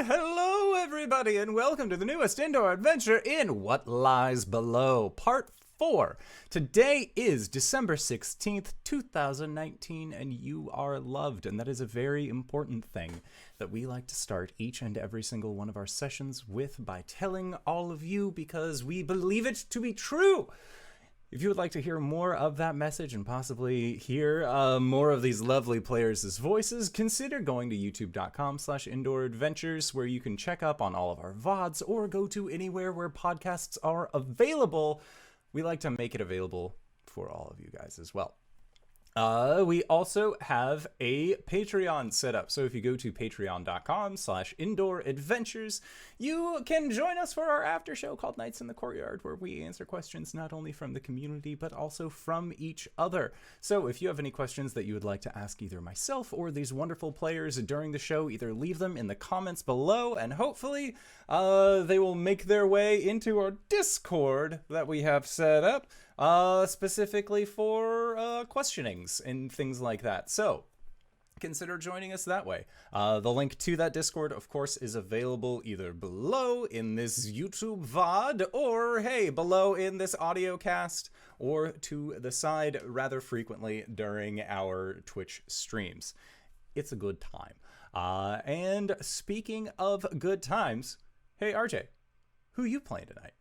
Hello, everybody, and welcome to the newest indoor adventure in What Lies Below, Part 4. Today is December 16th, 2019, and you are loved, and that is a very important thing that we like to start each and every single one of our sessions with by telling all of you because we believe it to be true. If you would like to hear more of that message and possibly hear more of these lovely players' voices, consider going to youtube.com/indooradventures where you can check up on all of our VODs or go to anywhere where podcasts are available. We like to make it available for all of you guys as well. We also have a Patreon set up. So if you go to patreon.com/indooradventures, you can join us for our after show called Nights in the Courtyard, where we answer questions not only from the community, but also from each other. So if you have any questions that you would like to ask either myself or these wonderful players during the show, either leave them in the comments below, and hopefully they will make their way into our Discord that we have set up. Specifically for questionings and things like that. So consider joining us that way. The link to that Discord, of course, is available either below in this YouTube VOD or, hey, below in this audio cast or to the side rather frequently during our Twitch streams. It's a good time. And speaking of good times, hey, RJ, who you playing tonight?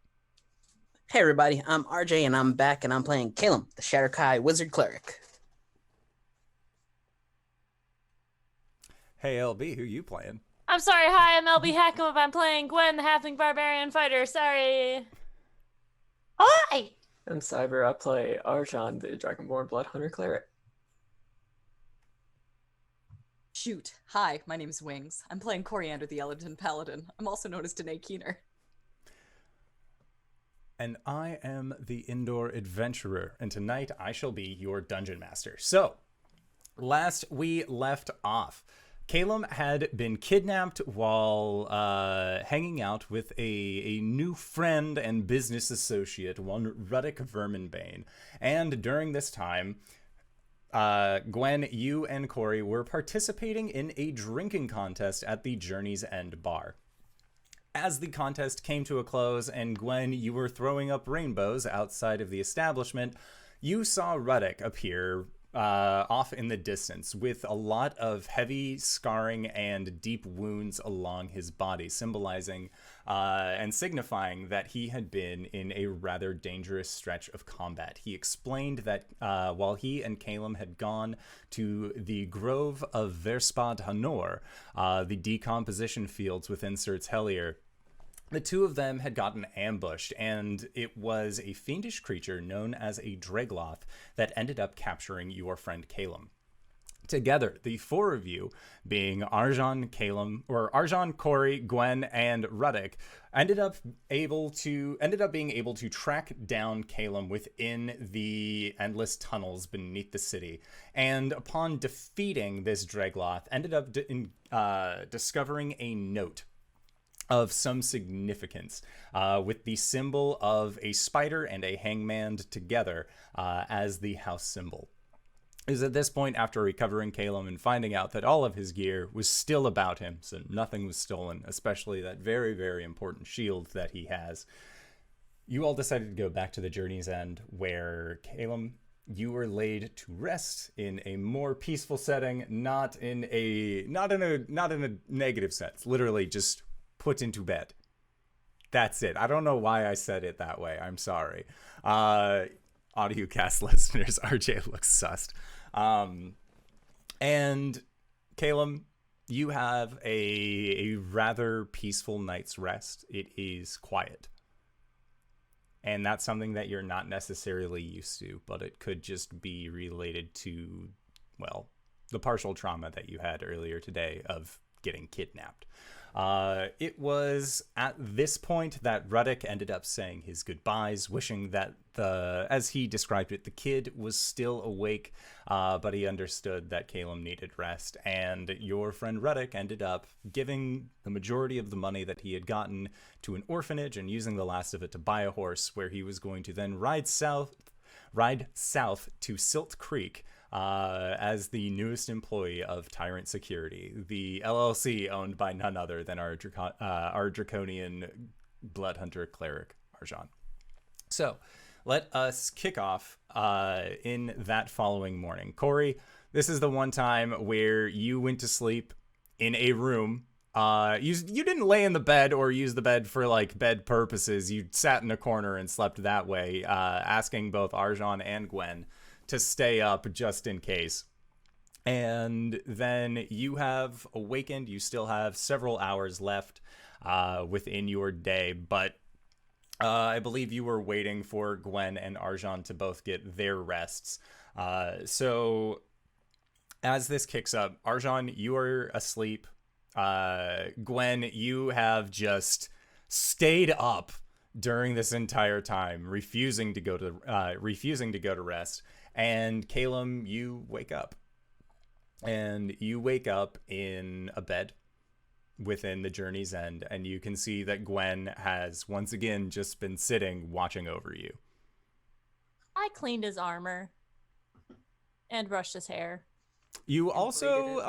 Hey everybody, I'm RJ and I'm back and I'm playing Caelum, the Shatterkai Wizard Cleric. Hey LB, who you playing? I'm sorry, hi, I'm LBHackEmUp. I'm playing Gwen, the Halfling Barbarian Fighter. Sorry. Hi! I'm Cyber. I play Arjan, the Dragonborn Bloodhunter Cleric. Shoot. Hi, my name's Wings. I'm playing Coriander, the Eldon Paladin. I'm also known as Danae Keener. And I am the Indoor Adventurer, and tonight I shall be your Dungeon Master. So, last we left off, Caelum had been kidnapped while hanging out with a new friend and business associate, one Ruddick Verminbane. And during this time, Gwen, you and Cori were participating in a drinking contest at the Journey's End bar. As the contest came to a close and Gwen, you were throwing up rainbows outside of the establishment, you saw Ruddick appear off in the distance with a lot of heavy scarring and deep wounds along his body, symbolizing and signifying that he had been in a rather dangerous stretch of combat. He explained that while he and Caelum had gone to the Grove of Verspad Hanor, the decomposition fields within Sirt's Hellier, the two of them had gotten ambushed, and it was a fiendish creature known as a Dragloth that ended up capturing your friend Caelum. Together, the four of you, being Arjan, Caelum, or Arjan, Cori, Gwen, and Ruddick, ended up being able to track down Caelum within the endless tunnels beneath the city. And upon defeating this Dragloth, ended up discovering a note of some significance, with the symbol of a spider and a hangman together as the house symbol. It was at this point, after recovering Caelum and finding out that all of his gear was still about him, so nothing was stolen, especially that very, very important shield that he has, you all decided to go back to the Journey's End, where Caelum, you were laid to rest in a more peaceful setting, not in a negative sense, literally just put into bed. That's it. I don't know why I said it that way. I'm sorry. Audiocast listeners, RJ looks sussed. And Caelum, you have a rather peaceful night's rest. It is quiet. And that's something that you're not necessarily used to, but it could just be related to, well, the partial trauma that you had earlier today of getting kidnapped. It was at this point that Ruddick ended up saying his goodbyes, wishing that as he described it, the kid was still awake, but he understood that Caelum needed rest, and your friend Ruddick ended up giving the majority of the money that he had gotten to an orphanage and using the last of it to buy a horse, where he was going to then ride south to Silt Creek, as the newest employee of Tyrant Security, the LLC owned by none other than our draconian blood hunter cleric, Arjan. So let us kick off in that following morning. Cori, this is the one time where you went to sleep in a room. You didn't lay in the bed or use the bed for like bed purposes. You sat in a corner and slept that way, asking both Arjan and Gwen to stay up just in case. And then you have awakened. You still have several hours left within your day, but I believe you were waiting for Gwen and Arjan to both get their rests. So as this kicks up, Arjan, you are asleep. Gwen, you have just stayed up during this entire time, refusing to go to rest. And Caelum, you wake up. And you wake up in a bed within the journey's end, and you can see that Gwen has once again just been sitting watching over you. I cleaned his armor and brushed his hair. You also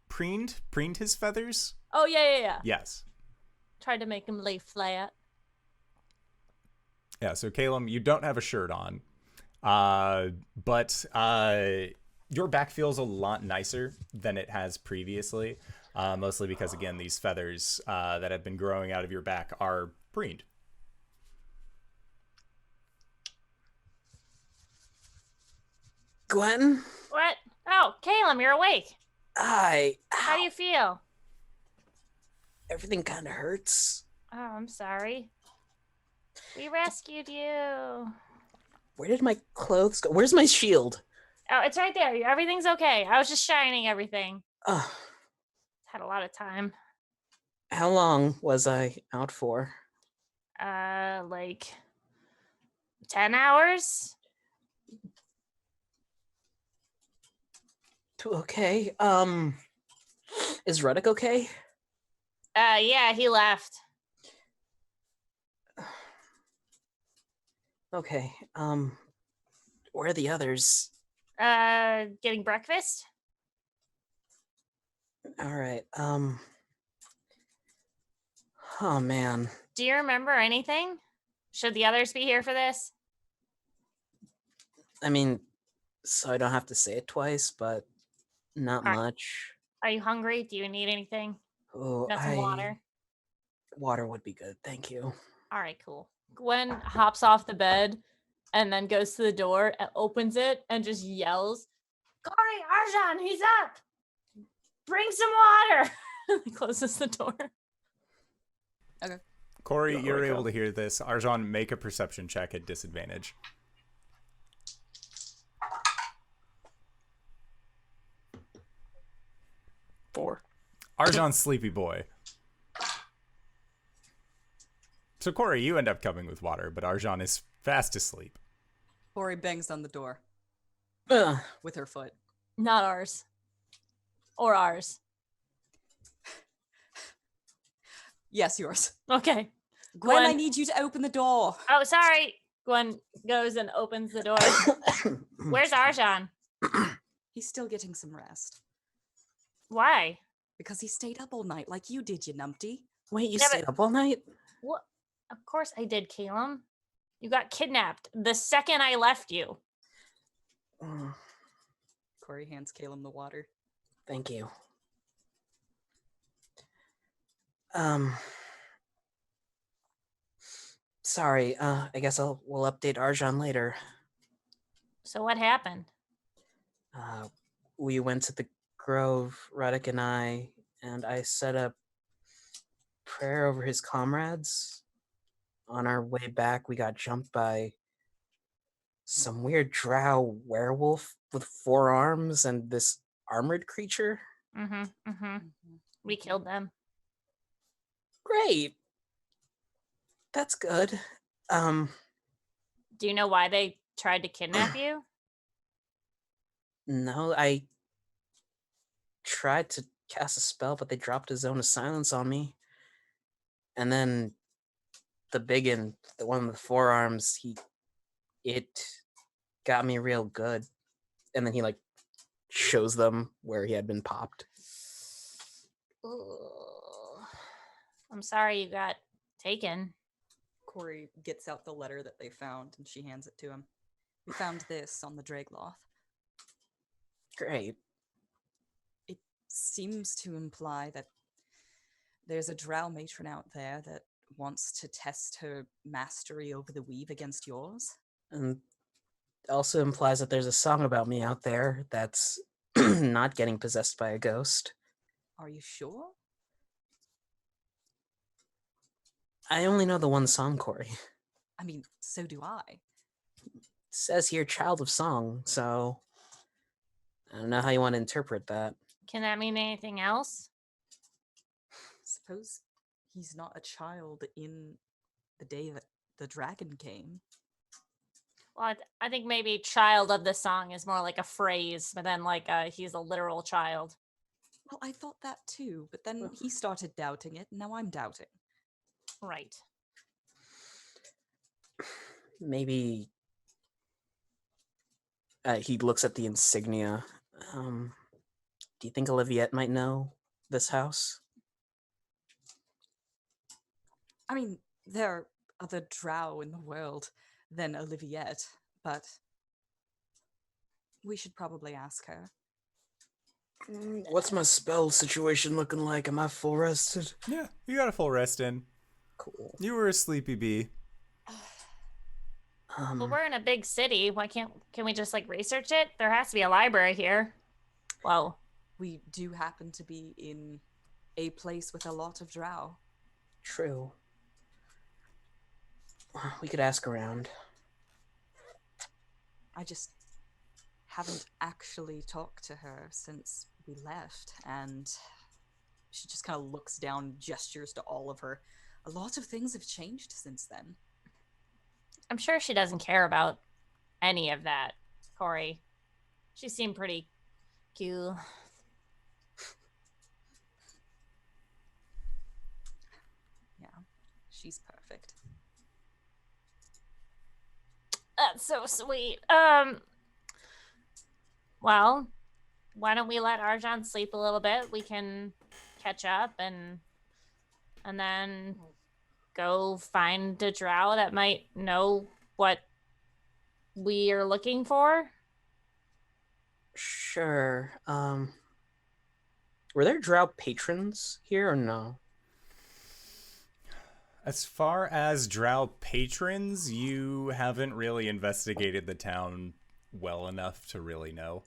preened his feathers? Oh yeah. Yes. Tried to make him lay flat. Yeah, so Caelum, you don't have a shirt on. But your back feels a lot nicer than it has previously, mostly because, again, these feathers that have been growing out of your back are preened. Gwen? What? Oh, Caelum, you're awake. How do you feel? Everything kind of hurts. Oh, I'm sorry. We rescued you. Where did my clothes go? Where's my shield? Oh, it's right there. Everything's okay. I was just shining everything. Oh, Had a lot of time. how long was I out for? Like 10 hours? Okay. Is Ruddick okay? Yeah, he left. Okay. Where are the others? Getting breakfast? All right. Oh man. Do you remember anything? Should the others be here for this? I mean, so I don't have to say it twice, but not All right. much. Are you hungry? Do you need anything? Oh, Got some water? Water would be good. Thank you. All right, cool. Gwen hops off the bed and then goes to the door and opens it and just yells, Cori, Arjan, he's up! Bring some water! And closes the door. Okay. Cori, Yeah, you're wake able up. to hear this. Arjan, make a perception check at disadvantage. Four. Arjan's sleepy boy. So, Cori, you end up coming with water, but Arjan is fast asleep. Cori bangs on the door Ugh. with her foot. Not ours. Or ours. Yes, yours. Okay. Gwen, I Gwen- need you to open the door. Oh, sorry. Gwen goes and opens the door. Where's Arjan? He's still getting some rest. Why? Because he stayed up all night like you did, you numpty. Wait, you Yeah, stayed up all night? What? Of course I did, Caelum. You got kidnapped the second I left you. Mm, Cori hands Caelum the water. Thank you. Sorry. I guess we'll update Arjan later. So what happened? We went to the Grove, Ruddick and I set up prayer over his comrades. On our way back, we got jumped by some weird drow werewolf with 4 arms and this armored creature. We killed them. Great. That's good. Do you know why they tried to kidnap you? No, I tried to cast a spell, but they dropped a zone of silence on me. And then the biggin, the one with the 4 arms, it got me real good. And then he like shows them where he had been popped. Ugh. I'm sorry you got taken. Cori gets out the letter that they found and she hands it to him. We found this on the Dragloth. Great. It seems to imply that there's a drow matron out there that wants to test her mastery over the weave against yours. And also implies that there's a song about me out there that's not getting possessed by a ghost. Are you sure? I only know the one song, Cori. I mean, so do I. It says here, child of song, so I don't know how you want to interpret that. Can that mean anything else? Suppose he's not a child in the day that the dragon came. Well, I think maybe child of the song is more like a phrase, but then like he's a literal child. Well, I thought that too, but then he started doubting it, and now I'm doubting. Right. Maybe he looks at the insignia. Do you think Oliviette might know this house? I mean, there are other drow in the world than Oliviette, but we should probably ask her. What's my spell situation looking like? Am I full rested? Yeah, you got a full rest in. Cool. You were a sleepy bee. Well, we're in a big city. Why can we just like research it? There has to be a library here. Whoa. We do happen to be in a place with a lot of drow. True. We could ask around. I just haven't actually talked to her since we left, and she just kind of looks down, gestures to all of her. A lot of things have changed since then. I'm sure she doesn't care about any of that, Cori. She seemed pretty cool. Yeah, she's perfect. That's so sweet. Well, why don't we let Arjan sleep a little bit? We can catch up and then go find a drow that might know what we are looking for. Sure. Were there drow patrons here or no? As far as drow patrons, you haven't really investigated the town well enough to really know.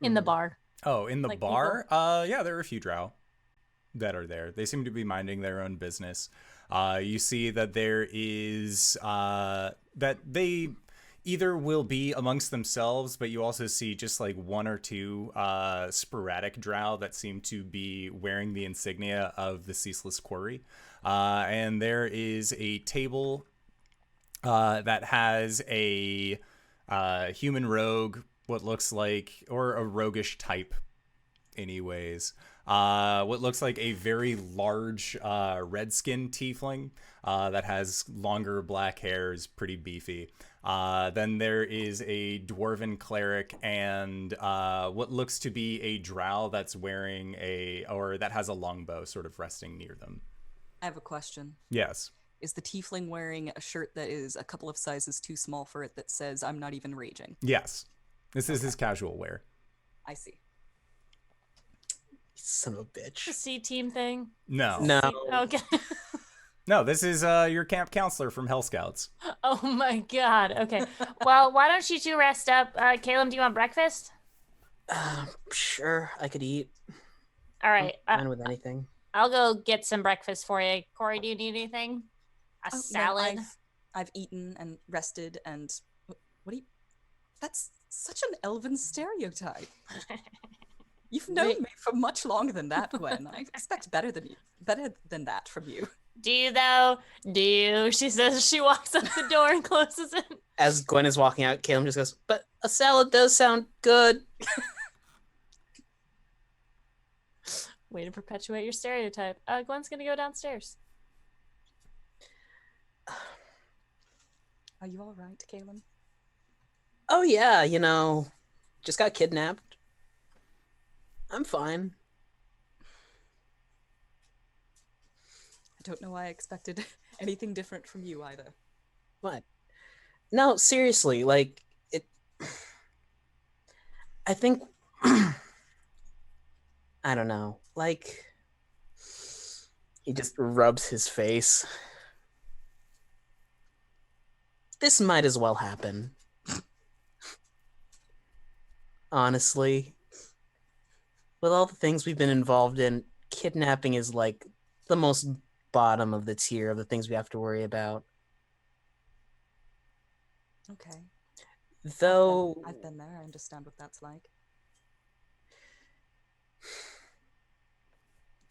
In the bar. Oh, in the Like bar? Yeah, there are a few drow that are there. They seem to be minding their own business. You see that there is that they either will be amongst themselves, but you also see just like one or two sporadic drow that seem to be wearing the insignia of the Ceaseless Quarry. And there is a table that has a human rogue, what looks like, or a roguish type anyways. What looks like a very large red-skinned tiefling that has longer black hair, is pretty beefy. Then there is a dwarven cleric and what looks to be a drow that's wearing that has a longbow sort of resting near them. I have a question. Yes. Is the tiefling wearing a shirt that is a couple of sizes too small for it that says, "I'm not even raging"? Yes. This is his casual wear. I see. Son of a bitch. The C-team thing? No. No. Okay. No, this is your camp counselor from Hell Scouts. Oh my god. Okay. Well, why don't you two rest up? Caelum, do you want breakfast? Sure, I could eat. All right. Fine with anything. I'll go get some breakfast for you. Cori, do you need anything? A Oh, no, salad? I've eaten and rested and what do you? That's such an elven stereotype. You've known me for much longer than that, Gwen. I expect better than that from you. Do you though? Do you? She says as she walks out the door and closes it. As Gwen is walking out, Caelum just goes, "But a salad does sound good." Way to perpetuate your stereotype. Gwen's gonna go downstairs. Are you all right, Caelum? Oh yeah, just got kidnapped. I'm fine. I don't know why I expected anything different from you either. What? No, seriously, like it. I think I don't know. Like he just rubs his face. This might as well happen. Honestly, with all the things we've been involved in, kidnapping is like the most bottom of the tier of the things we have to worry about. Okay. Though I've been there. I understand what that's like.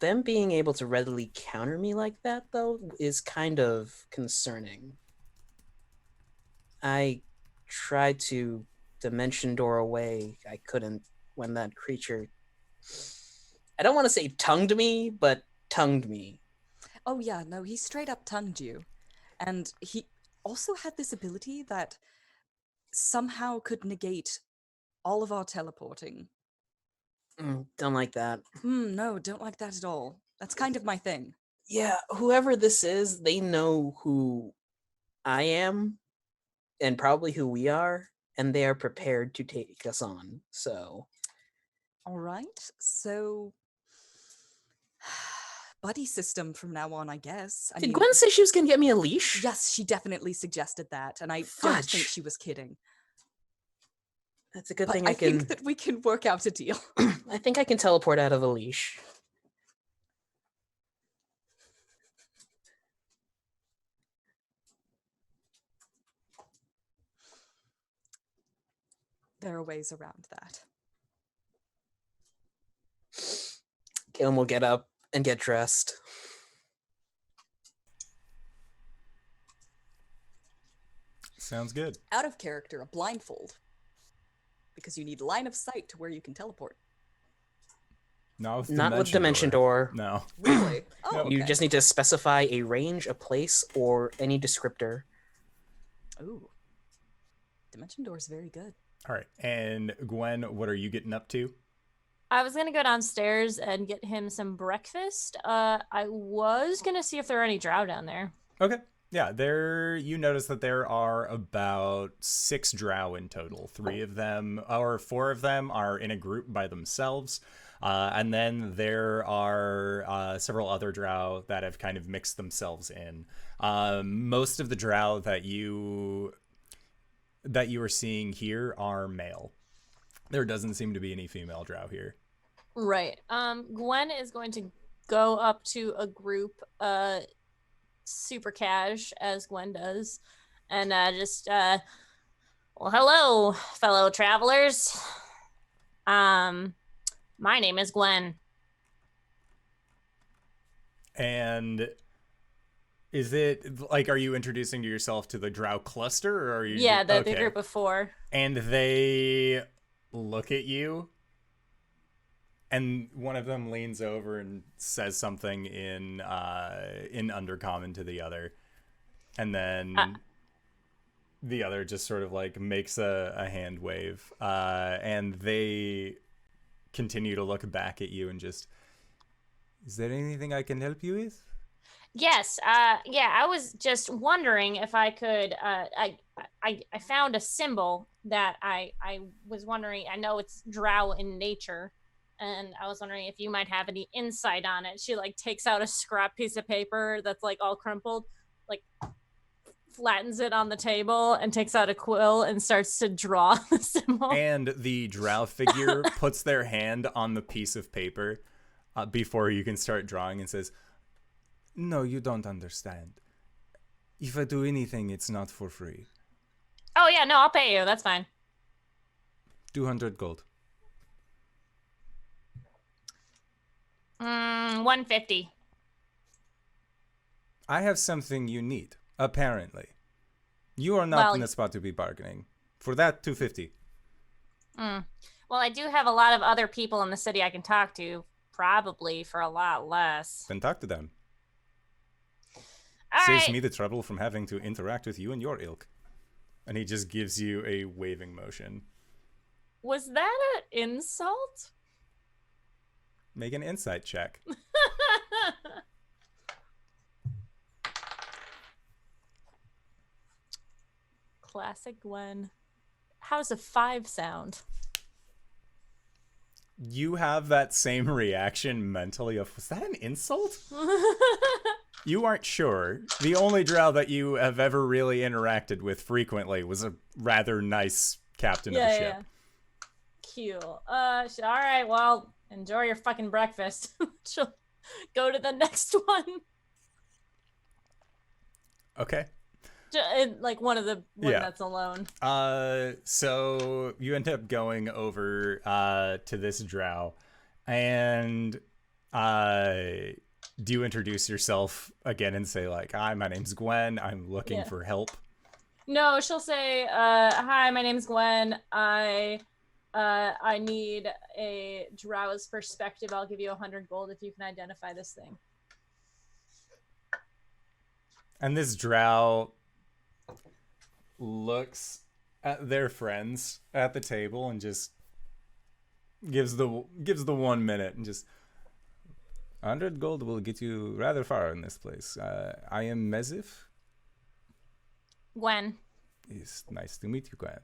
them being able to readily counter me like that, though, is kind of concerning. I tried to dimension door away. I couldn't when that creature, I don't want to say tongued me, but tongued me. Oh yeah, no, he straight up tongued you. And he also had this ability that somehow could negate all of our teleporting. Don't like that. No, don't like that at all. That's kind of my thing. Yeah, whoever this is, they know who I am and probably who we are, and they are prepared to take us on. So, All right, so buddy system from now on, I guess. did Gwen say she was gonna get me a leash? Yes, she definitely suggested that, and I don't think Fudge. she was kidding. That's a good But thing I think that we can work out a deal. I think I can teleport out of a leash. There are ways around that. Caelum will get up and get dressed. Sounds good. Out of character, a blindfold. Because you need line of sight to where you can teleport. Not with Dimension Door. No. Really? Oh, okay. You just need to specify a range, a place, or any descriptor. Ooh. Dimension Door is very good. All right. And Gwen, what are you getting up to? I was gonna go downstairs and get him some breakfast. I was gonna see if there are any drow down there. Okay. Yeah, you notice that there are about 6 drow in total. 4 of them are in a group by themselves. And then there are several other drow that have kind of mixed themselves in. Most of the drow that you are seeing here are male. There doesn't seem to be any female drow here. Right. Gwen is going to go up to a group, super cash, as Gwen does, and well, hello, fellow travelers. My name is Gwen. And is it like, are you introducing yourself to the drow cluster, or are you? Yeah, the group of 4. And they look at you, and one of them leans over and says something in Undercommon to the other, and then the other just sort of like makes a hand wave, and they continue to look back at you and just, is there anything I can help you with? Yes. Yeah, I was just wondering if I could. I found a symbol that I was wondering. I know it's drow in nature, and I was wondering if you might have any insight on it. She like takes out a scrap piece of paper that's like all crumpled, like flattens it on the table, and takes out a quill and starts to draw the symbol. And the drow figure puts their hand on the piece of paper before you can start drawing and says, "No, you don't understand. If I do anything, it's not for free." Oh yeah, no, I'll pay you. That's fine. 200 gold. 150. I have something you need, apparently. You are not in the spot to be bargaining. For that, 250. Well, I do have a lot of other people in the city I can talk to, probably for a lot less. Then talk to them. All Saves right. me the trouble from having to interact with you and your ilk. And he just gives you a waving motion. Was that an insult? Make an insight check. Classic Gwen. How does a 5 sound? You have that same reaction mentally of, was that an insult? You aren't sure. The only drow that you have ever really interacted with frequently was a rather nice captain of a ship. Cute. All right, well, enjoy your fucking breakfast. She'll go to the next one. Okay. Like one of the one that's alone. So you end up going over to this drow, and do you introduce yourself again and say like, "Hi, my name's Gwen. I'm looking for help." No, she'll say, "Hi, my name's Gwen. I need a drow's perspective. I'll give you 100 gold if you can identify this thing." And this drow looks at their friends at the table and just gives the 1 minute and just 100 gold will get you rather far in this place. I am Mezif. Gwen. It's nice to meet you, Gwen.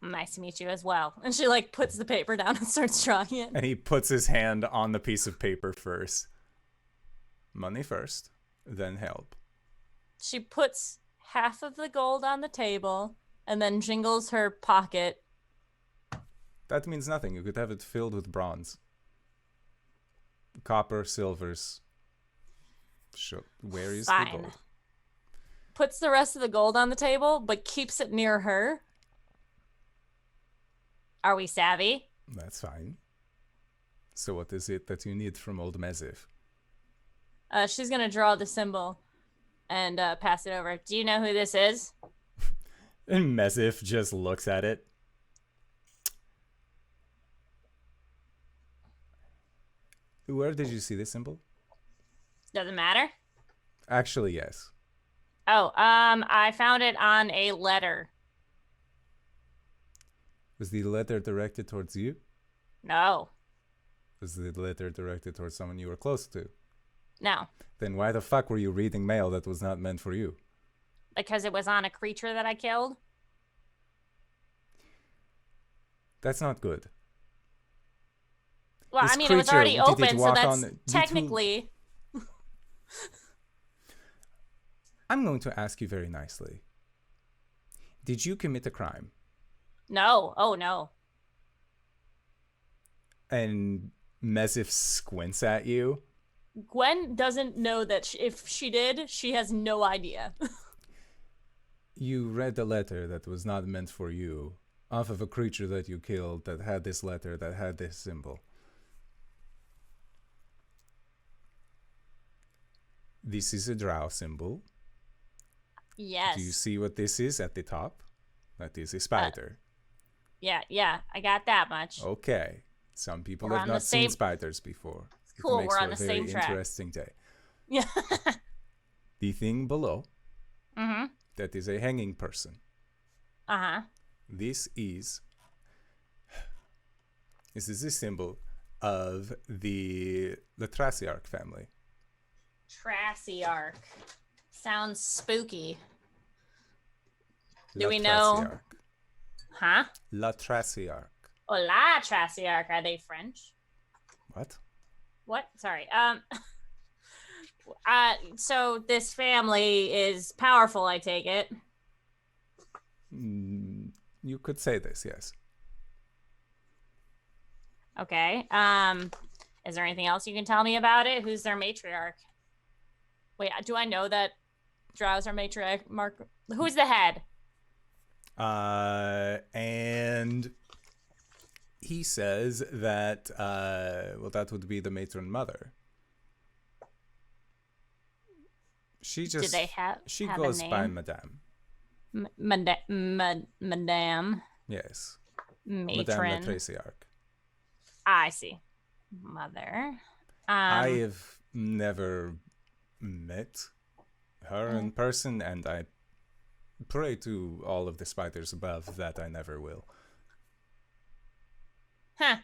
Nice to meet you as well. And she like puts the paper down and starts drawing it. And he puts his hand on the piece of paper first. Money first, then help. She puts half of the gold on the table and then jingles her pocket. That means nothing. You could have it filled with bronze. Copper, silvers. Where is the gold? Puts the rest of the gold on the table, but keeps it near her. Are we savvy? That's fine. So what is it that you need from old Mezif? She's gonna draw the symbol and pass it over. Do you know who this is? And Mezif just looks at it. Where did you see this symbol? Doesn't matter. Actually, yes. Oh, I found it on a letter. Was the letter directed towards you? No. Was the letter directed towards someone you were close to? No. Then why the fuck were you reading mail that was not meant for you? Because it was on a creature that I killed? That's not good. Well, This I mean, it was creature, already did it open, so walk that's on- did you- technically... I'm going to ask you very nicely. Did you commit a crime? No. Oh, no. And Mezif squints at you. Gwen doesn't know that if she did, she has no idea. You read a letter that was not meant for you off of a creature that you killed that had this letter, that had this symbol. This is a drow symbol. Yes. Do you see what this is at the top? That is a spider. Yeah, I got that much. Okay. Some people We're have on the not seen same- spiders before. It Cool, makes we're for on a the very same track. interesting day. Yeah. The thing below, Mm-hmm. that is a hanging person. Uh-huh. This is a symbol of the Latraciarch family. Trasiarch. Sounds spooky. Do we know- Latraciarch. Huh? Latraciarch. Hola, Trasiarch. Are they French? What? What? Sorry. So this family is powerful, I take it. You could say this, yes. Okay. Is there anything else you can tell me about it? Who's their matriarch? Wait, do I know that drows are matriarch? Who's the head? And he says that, well, that would be the matron mother. She just, Did they have goes a name? by Madame. Madame. Yes. Matron. Madame Latraciarch. I see. Mother. I have never met her in person, and I pray to all of the spiders above that I never will. Huh.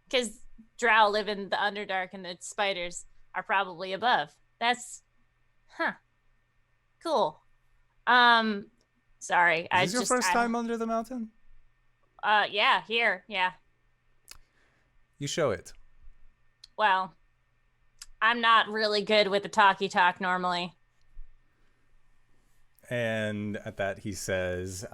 Because drow live in the Underdark and the spiders are probably above. That's... Huh. Cool. Sorry. Is this your first time under the mountain? Yeah, here. Yeah. You show it. Well, I'm not really good with the talky talk normally. And at that he says,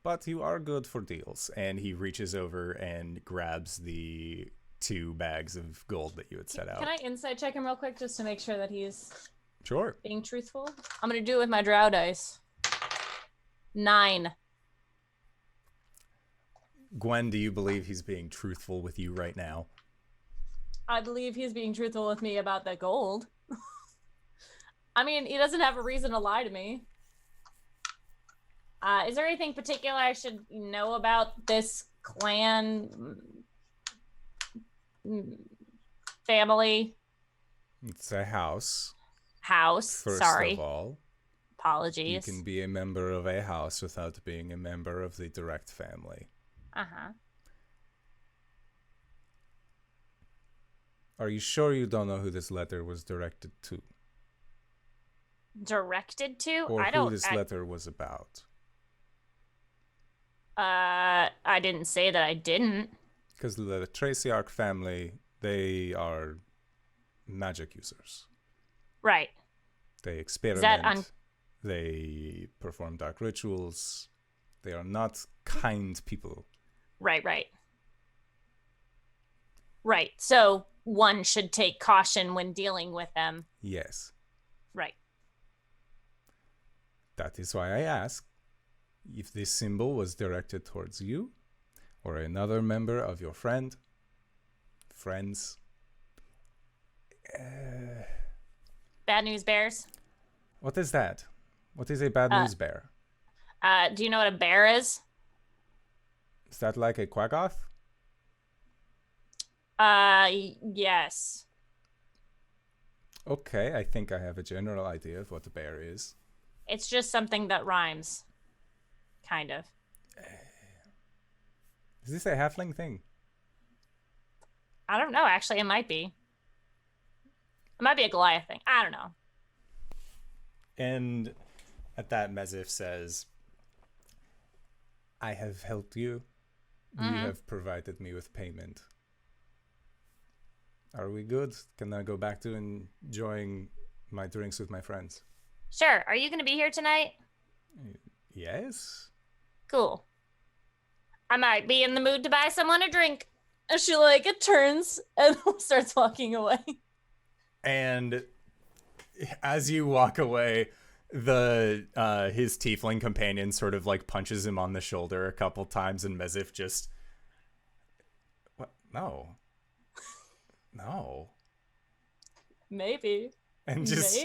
but you are good for deals. And he reaches over and grabs the 2 bags of gold that you had set out. Can I insight check him real quick just to make sure that he's Sure. being truthful? I'm going to do it with my drow dice. 9. Gwen, do you believe he's being truthful with you right now? I believe he's being truthful with me about the gold. I mean, he doesn't have a reason to lie to me. Is there anything particular I should know about this clan family? It's a house. House. First Sorry. of all, Apologies. you can be a member of a house without being a member of the direct family. Uh-huh. Are you sure you don't know who this letter was directed to? Directed to? Or I don't... who this letter was about? I didn't say that I didn't. Because the Traciarch family, they are magic users. Right. They experiment. They perform dark rituals. They are not kind people. Right. Right. So one should take caution when dealing with them. Yes. Right. That is why I asked if this symbol was directed towards you or another member of your friends. Bad news bears. What is that? What is a bad news bear? Do you know what a bear is? Is that like a quaggoth? Yes. Okay, I think I have a general idea of what a bear is. It's just something that rhymes. Kind of. Is this a halfling thing? I don't know, actually. It might be. It might be a Goliath thing. I don't know. And at that, Mezif says, I have helped you. You have provided me with payment. Are we good? Can I go back to enjoying my drinks with my friends? Sure. Are you going to be here tonight? Yes. Cool. I might be in the mood to buy someone a drink. And she turns and starts walking away. And as you walk away, his tiefling companion sort of punches him on the shoulder a couple times, and Mezif just, what? No. Maybe. And just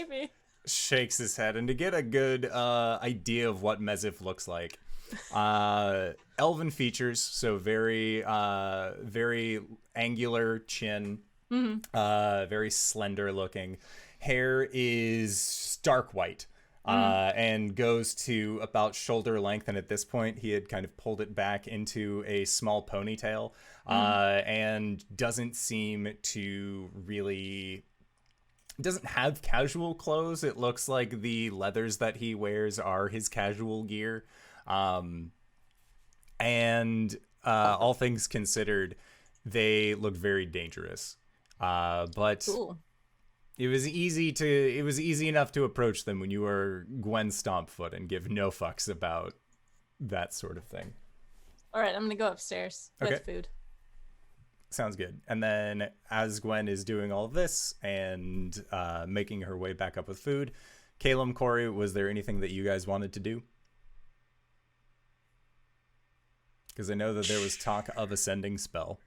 shakes his head. And to get a good idea of what Mezif looks like, elven features, so very angular chin, very slender looking. Hair is stark white, and goes to about shoulder length, and at this point he had kind of pulled it back into a small ponytail, and doesn't seem to really... doesn't have casual clothes. It looks like the leathers that he wears are his casual gear. And all things considered, they look very dangerous. But cool. It was easy enough to approach them when you were Gwen Stompfoot and give no fucks about that sort of thing. All right, I'm going to go upstairs with food. Sounds good. And then as Gwen is doing all of this and making her way back up with food, Caelum, Cori, was there anything that you guys wanted to do? Because I know that there was talk of a sending spell.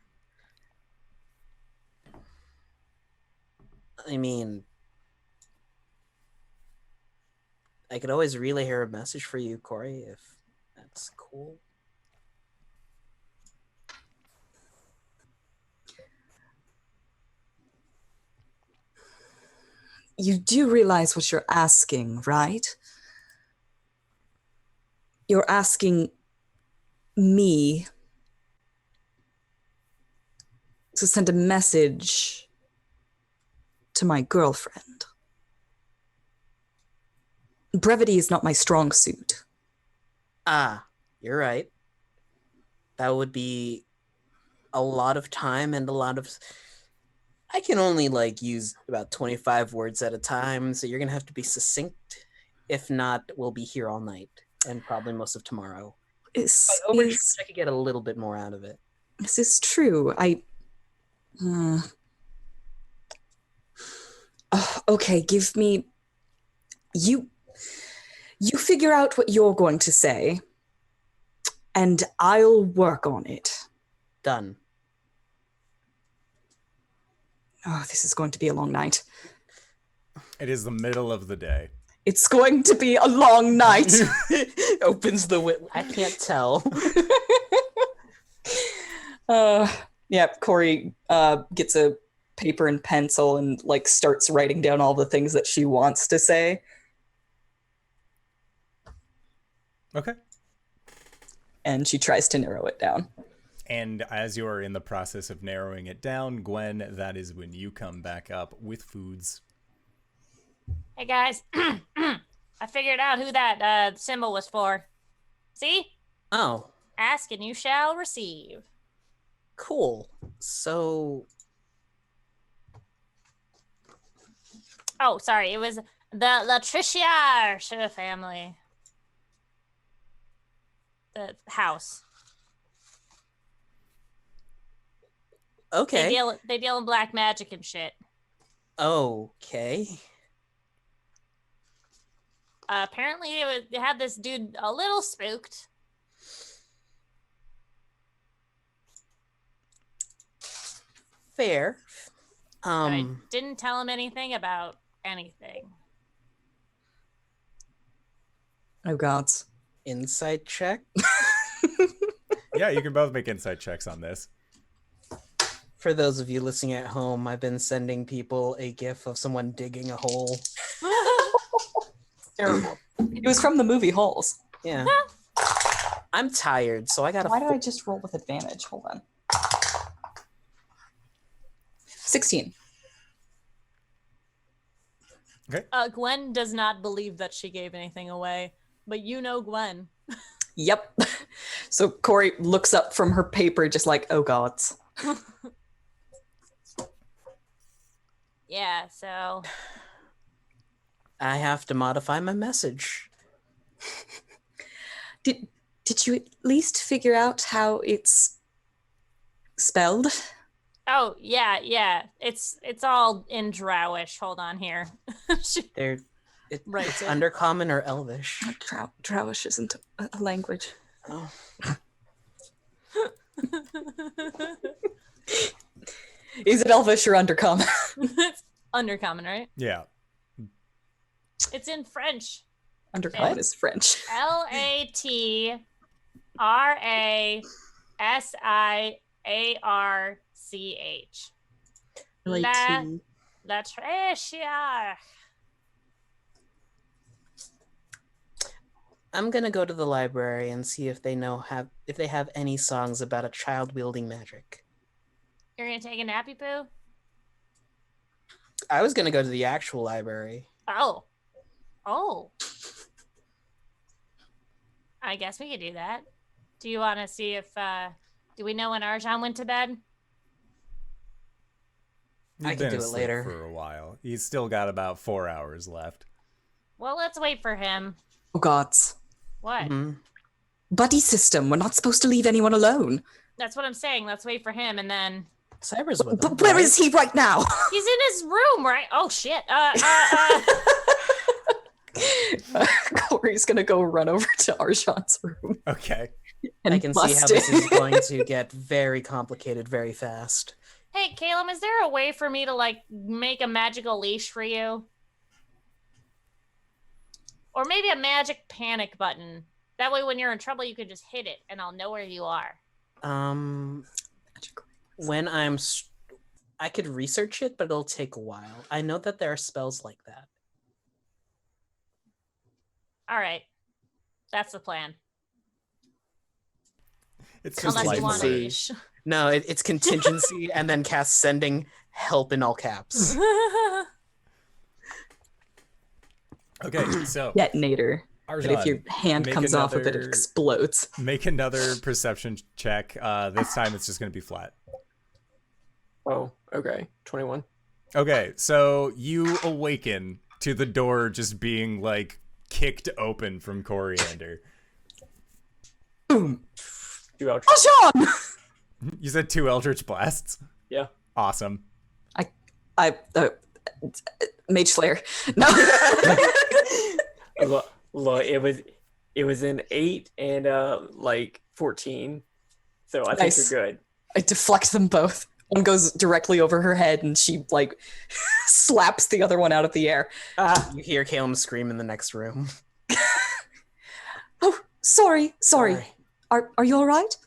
I mean, I could always relay her a message for you, Cori, if that's cool. You do realize what you're asking, right? You're asking me to send a message to my girlfriend. Brevity is not my strong suit. Ah, you're right. That would be a lot of time and a lot of... I can only like use about 25 words at a time, so you're gonna have to be succinct. If not, we'll be here all night and probably most of tomorrow. If I overcharge, I could get a little bit more out of it. This is true. Okay, give me... You figure out what you're going to say, and I'll work on it. Done. Oh, this is going to be a long night. It is the middle of the day. It's going to be a long night. Opens the window. I can't tell. Yeah, Cori gets a paper and pencil and like starts writing down all the things that she wants to say. Okay. And she tries to narrow it down. And as you are in the process of narrowing it down, Gwen, that is when you come back up with foods. Hey guys, I figured out who that symbol was for. See? Oh, Ask and you shall receive. cool. So, Oh, sorry, it was the Latriciar family. The house. okay. They deal in black magic and shit. Okay. Apparently, they had this dude a little spooked. Fair. I didn't tell him anything about anything. Oh, gods. Insight check. Yeah, you can both make insight checks on this. For those of you listening at home, I've been sending people a gif of someone digging a hole. Terrible. It was from the movie Holes. Yeah. I'm tired, so I gotta... Why did I just roll with advantage? Hold on. 16. Okay. Gwen does not believe that she gave anything away, but you know Gwen. Yep. So Cori looks up from her paper just like, oh gods. Yeah, so... I have to modify my message. Did you at least figure out how it's spelled? Oh, yeah. It's all in Drowish. Hold on here. Right. It's Undercommon or Elvish. Drowish isn't a language. Oh. Is it Elvish or Undercommon? It's Undercommon, right? Yeah. It's in French. Undercommon is French. Latrasiarch. Latrasiar. I'm gonna go to the library and see if they have any songs about a child wielding magic. You're gonna take a nappy poo? I was gonna go to the actual library. Oh. I guess we could do that. Do you want to see if, do we know when Arjan went to bed? I You've can been do it asleep later. for a while. He's still got about 4 hours left. Well, let's wait for him. Oh gods. What? Mm-hmm. Buddy system. We're not supposed to leave anyone alone. That's what I'm saying. Let's wait for him and then... Cyber's with them. But where is he right now? He's in his room, right? Oh, shit. Cori's gonna go run over to Arjan's room. Okay. And I can see how bust this it. is going to get very complicated very fast. Hey, Caelum, is there a way for me to, like, make a magical leash for you? Or maybe a magic panic button. That way when you're in trouble, you can just hit it, and I'll know where you are. When I could research it, but it'll take a while. I know that there are spells like that. All right. That's the plan. It's just Unless life you want to alert. leash. No, it's contingency and then cast sending help in all caps. Okay, so Detonator. But if your Arjan, hand make comes off of it, it another- explodes. make another perception check. This time it's just going to be flat. Oh, okay. 21. Okay, so you awaken to the door just being like kicked open from Coriander. Boom. 2 out. Sean! You said 2 Eldritch Blasts? Yeah. Awesome. Mage Slayer. No. Look, it was an 8 and like 14. So I think Nice. you're good. I deflect them both. One goes directly over her head, and she like slaps the other one out of the air. Ah, You hear Caelum scream in the next room. Oh, sorry. Are you all right?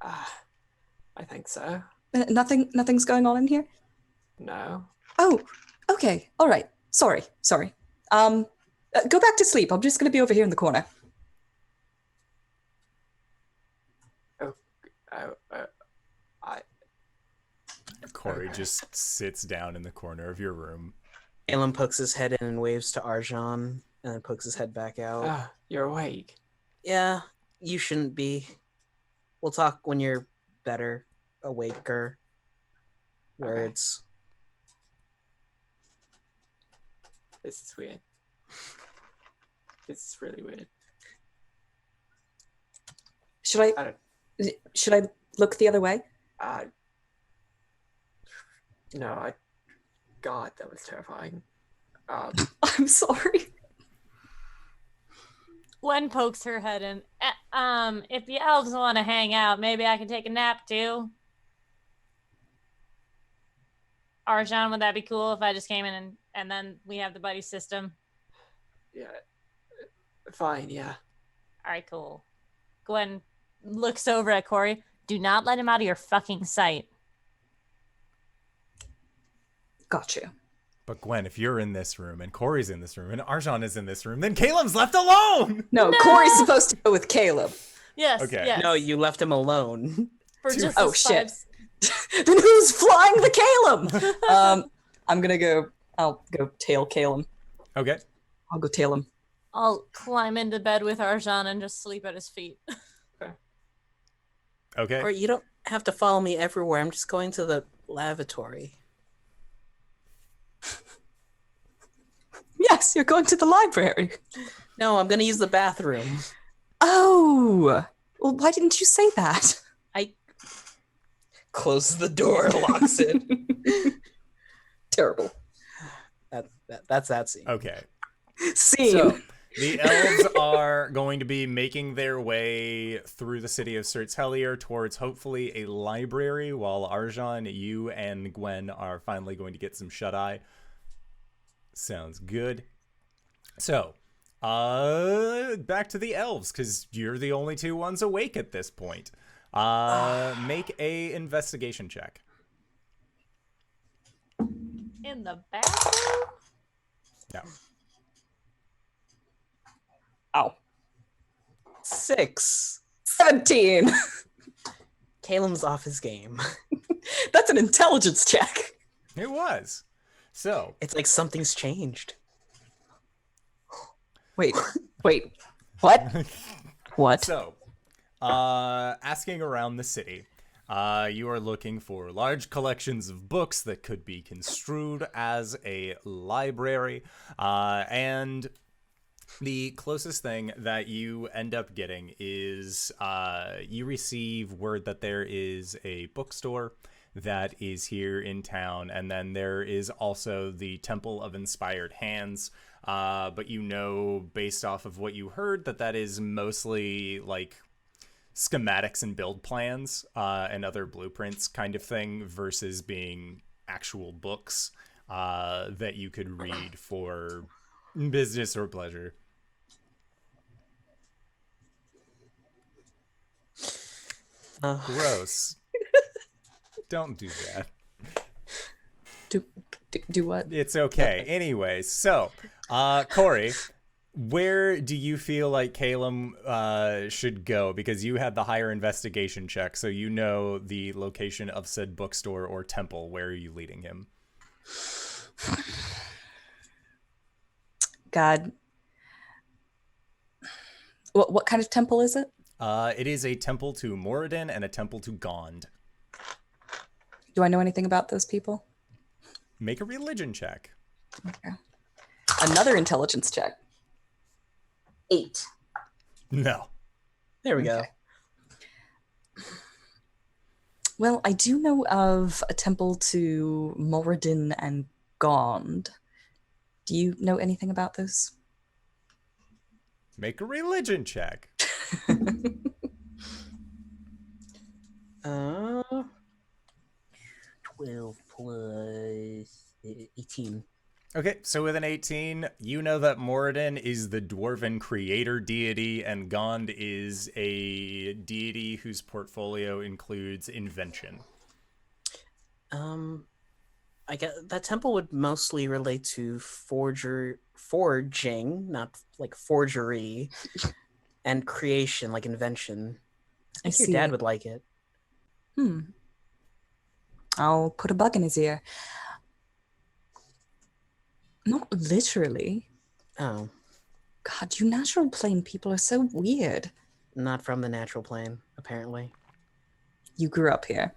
I think so. Nothing's going on in here. No. Oh, okay. All right. Sorry. Go back to sleep. I'm just gonna be over here in the corner. Cori just sits down in the corner of your room. Caelum pokes his head in and waves to Arjan, and then pokes his head back out. You're awake. Yeah, you shouldn't be. We'll talk when you're better, awaker. Words. This is weird. This is really weird. Should I I don't. should I look the other way? No, God, that was terrifying. I'm sorry. Gwen pokes her head in. If the elves want to hang out, maybe I can take a nap too. Arjan, would that be cool if I just came in and then we have the buddy system? Yeah. Fine, yeah. All right, cool. Gwen looks over at Cori. Do not let him out of your fucking sight. Got you. But Gwen, if you're in this room and Cori's in this room and Arjan is in this room, then Caelum's left alone. No, Cori's supposed to go with Caelum. Yes. Okay. Yes. No, you left him alone. For just Oh, the shit. vibes. Then who's flying the Caelum? I'm gonna go. I'll go tail Caelum. Okay. I'll go tail him. I'll climb into bed with Arjan and just sleep at his feet. Okay. Or you don't have to follow me everywhere. I'm just going to the lavatory. Yes, you're going to the library. No, I'm going to use the bathroom. Oh, well, why didn't you say that? I closes the door, locks it. Terrible. That's that scene. Okay. Scene. So the elves are going to be making their way through the city of Sertelier towards hopefully a library, while Arjan, you, and Gwen are finally going to get some shut-eye. Sounds good. So, back to the elves, because you're the only two ones awake at this point. Make a investigation check. In the bathroom? No. Ow. 6. 17. Caelum's off his game. That's an intelligence check. It was. So, It's like something's changed. Wait. What? What? So, asking around the city, you are looking for large collections of books that could be construed as a library, and the closest thing that you end up getting is you receive word that there is a bookstore that is here in town, and then there is also the Temple of Inspired Hands, but you know, based off of what you heard, that is mostly like schematics and build plans and other blueprints kind of thing, versus being actual books that you could read for business or pleasure. Gross. Don't do that. Do what? It's okay. Anyways, so, Cori, Where do you feel like Caelum should go? Because you had the higher investigation check, so you know the location of said bookstore or temple. Where are you leading him? God. What kind of temple is it? It is a temple to Moradin and a temple to Gond. Do I know anything about those people? Make a religion check. Okay. Another intelligence check. 8. No. There we go. Okay. Well, I do know of a temple to Moradin and Gond. Do you know anything about those? Make a religion check. 12 plus 18. Okay, so with an 18, you know that Moradin is the dwarven creator deity, and Gond is a deity whose portfolio includes invention. I guess that temple would mostly relate to forging, not like forgery, and creation, like invention. I think your dad would like it. I'll put a bug in his ear. Not literally. Oh, God, you natural plane people are so weird. not from the natural plane, apparently. You grew up here.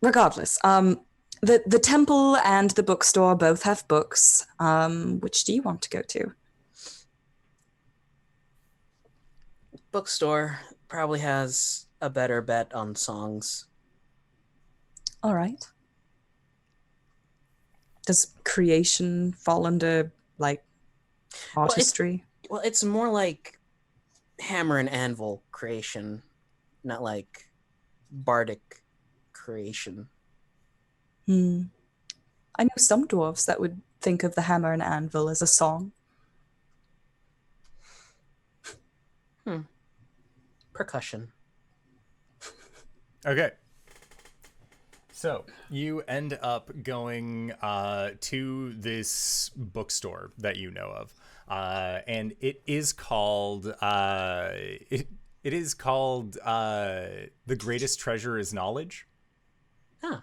Regardless, the temple and the bookstore both have books. Which do you want to go to? Bookstore probably has a better bet on songs. All right. Does creation fall under, like, artistry? Well, it's more like hammer and anvil creation, not like bardic creation. I know some dwarves that would think of the hammer and anvil as a song. Percussion. Okay. So you end up going to this bookstore that you know of, and it is called it is called The Greatest Treasure is Knowledge. Huh.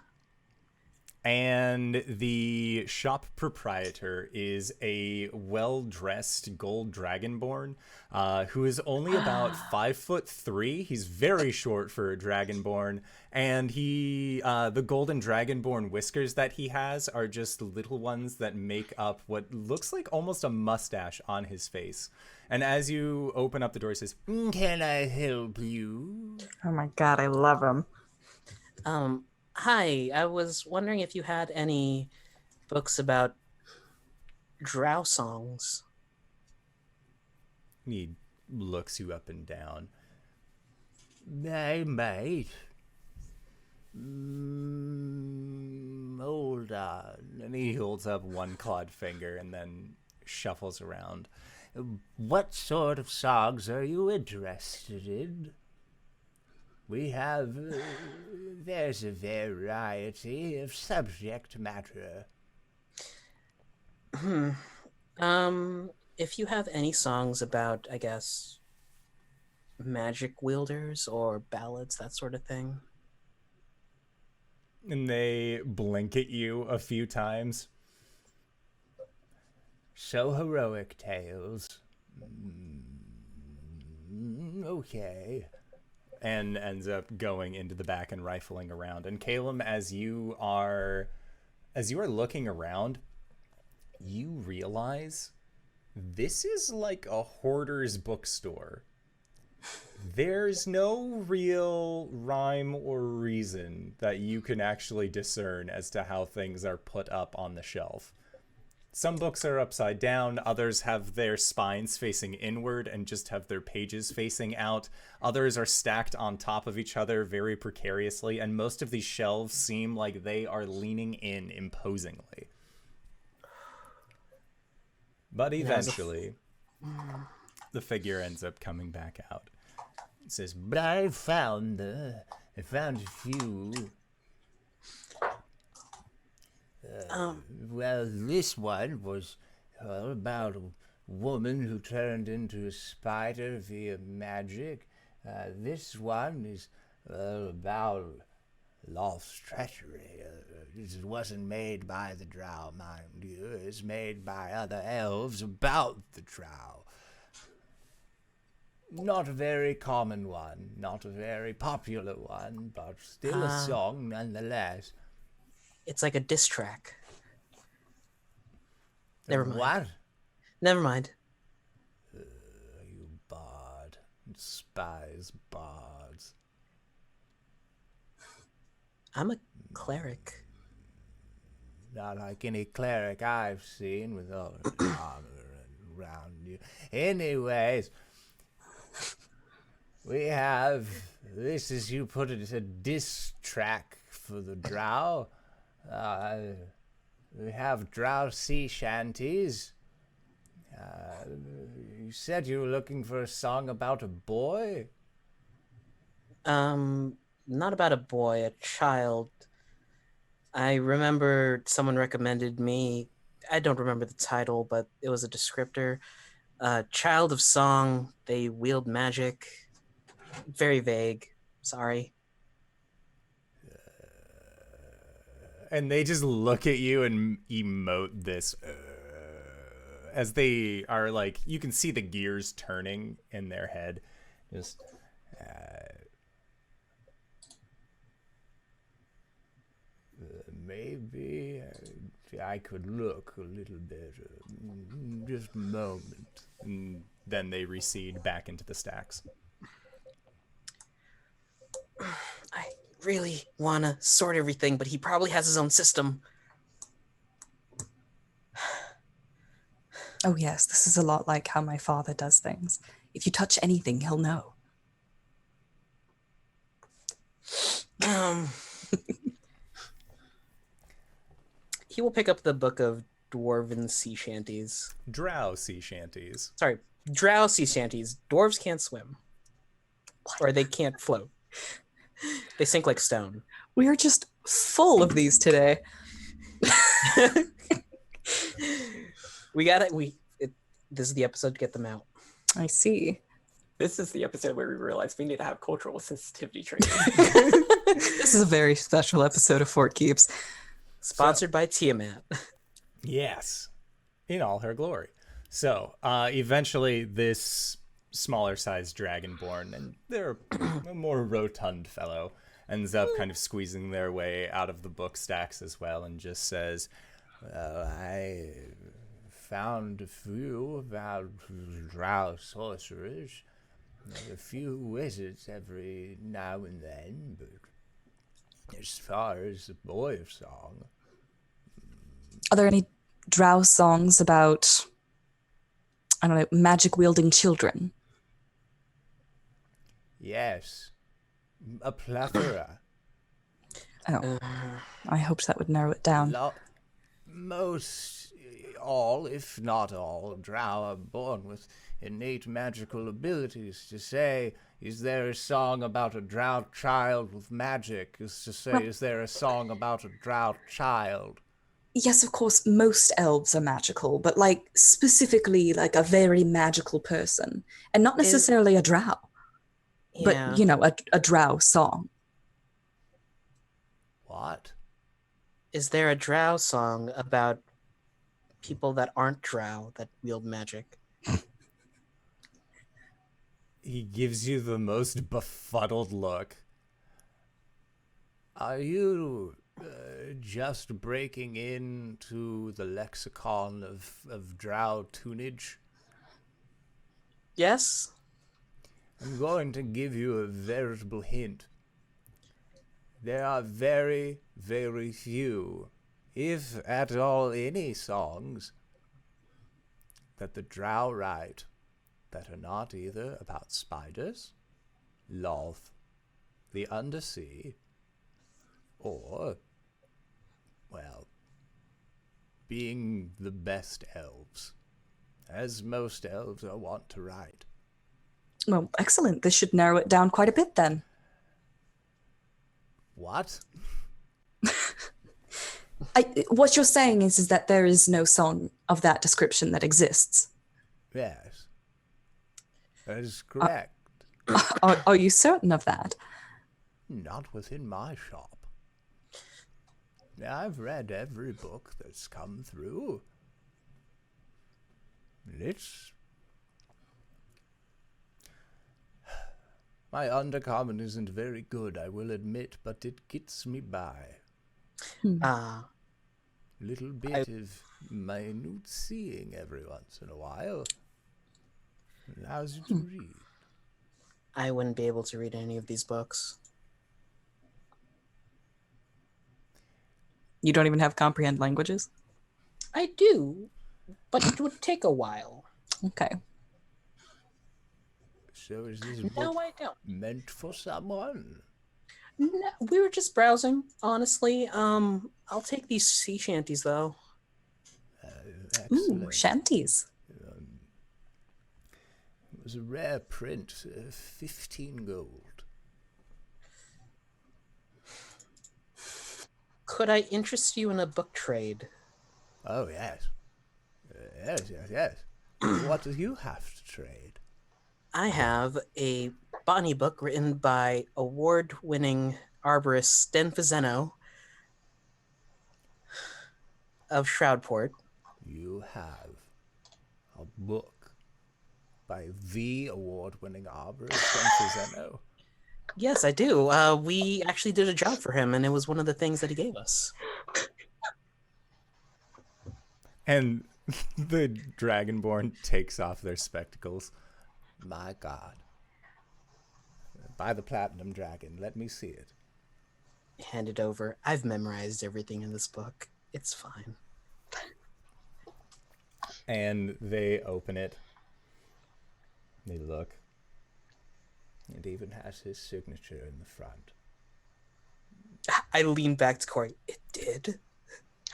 And the shop proprietor is a well-dressed gold dragonborn who is only about 5'3". He's very short for a dragonborn, and the golden dragonborn whiskers that he has are just little ones that make up what looks like almost a mustache on his face. And as you open up the door, he says, "Can I help you?" Oh my God, I love him. Hi, I was wondering if you had any books about drow songs. He looks you up and down. I might. Hold on. And he holds up one clawed finger and then shuffles around. What sort of songs are you interested in? We have, there's a variety of subject matter. If you have any songs about, I guess, magic wielders or ballads, that sort of thing. And they blink at you a few times. So heroic tales. Okay. And ends up going into the back and rifling around. And Caelum, as you are looking around, you realize this is like a hoarder's bookstore. There's no real rhyme or reason that you can actually discern as to how things are put up on the shelf. Some books are upside down, others have their spines facing inward and just have their pages facing out. Others are stacked on top of each other very precariously, and most of these shelves seem like they are leaning in imposingly. But eventually, the figure ends up coming back out. It says, "But I found a few. Well, this one was Well, about a woman who turned into a spider via magic. This one is about lost treachery. This wasn't made by the drow, mind you. It's made by other elves about the drow. Not a very common one, not a very popular one, but still a song nonetheless. It's like a diss track. Never mind. What? Never mind. You bard. Despise bards. I'm a cleric. Not like any cleric I've seen with all the armor around you. Anyways, we have, this is, you put it, a diss track for the drow. We have drow sea shanties. You said you were looking for a song about a boy? Not about a boy, a child. I remember someone recommended me, I don't remember the title, but it was a descriptor. Child of song, they wield magic. Very vague. Sorry. And they just look at you and emote this as they are like, you can see the gears turning in their head. Just maybe I could look a little bit, just a moment. And then they recede back into the stacks. I really want to sort everything, but he probably has his own system. Oh yes, this is a lot like how my father does things. If you touch anything, he'll know. He will pick up the book of dwarven sea shanties. Drow sea shanties. Sorry, drow sea shanties. Dwarves can't swim. Or they can't float. They sink like stone. We are just full of these today. This is the episode to get them out. I see. This is the episode where we realize we need to have cultural sensitivity training. This is a very special episode of Fort Keeps. Sponsored by Tiamat. Yes, in all her glory. So, eventually this smaller sized dragonborn, and they're a more rotund fellow, ends up kind of squeezing their way out of the book stacks as well, and just says, well, I found a few about drow sorcerers, a few wizards every now and then, but as far as the boy of song. Are there any drow songs about, I don't know, magic-wielding children? Yes, a plethora. Oh, I hoped that would narrow it down. Most, all, if not all, drow are born with innate magical abilities. To say, is there a song about a drow child with magic? Is to say, is there a song about a drow child? Yes, of course, most elves are magical, but like specifically like a very magical person, and not necessarily a drow, but you know, a drow song. What? Is there a drow song about people that aren't drow that wield magic? He gives you the most befuddled look. Are you just breaking into the lexicon of drow tunage? Yes? I'm going to give you a veritable hint. There are very, very few, if at all any, songs that the drow write that are not either about spiders, Lolth, the undersea, or, well, being the best elves, as most elves are wont to write. Well, excellent. This should narrow it down quite a bit then. What? What you're saying is that there is no song of that description that exists. Yes. That is correct. Are you certain of that? Not within my shop. I've read every book that's come through. It's... My undercommon isn't very good, I will admit, but it gets me by. Ah, Little bit of minute seeing every once in a while allows you to read. I wouldn't be able to read any of these books. You don't even have comprehend languages? I do, but it would take a while. Okay. So is this No, book I don't. meant for someone? No, we were just browsing, honestly. I'll take these sea shanties, though. Excellent. Ooh, shanties. It was a rare print, 15 gold. Could I interest you in a book trade? Oh, yes. Yes. What do you have to trade? I have a botany book written by award-winning arborist Sten Fazeno of Shroudport. You have a book by the award-winning arborist Fazeno. Yes, I do. We actually did a job for him, and it was one of the things that he gave us. And the Dragonborn takes off their spectacles. My God. Buy the platinum dragon. Let me see it. Hand it over. I've memorized everything in this book. It's fine. And they open it. They look. It even has his signature in the front. I lean back to Cori. It did?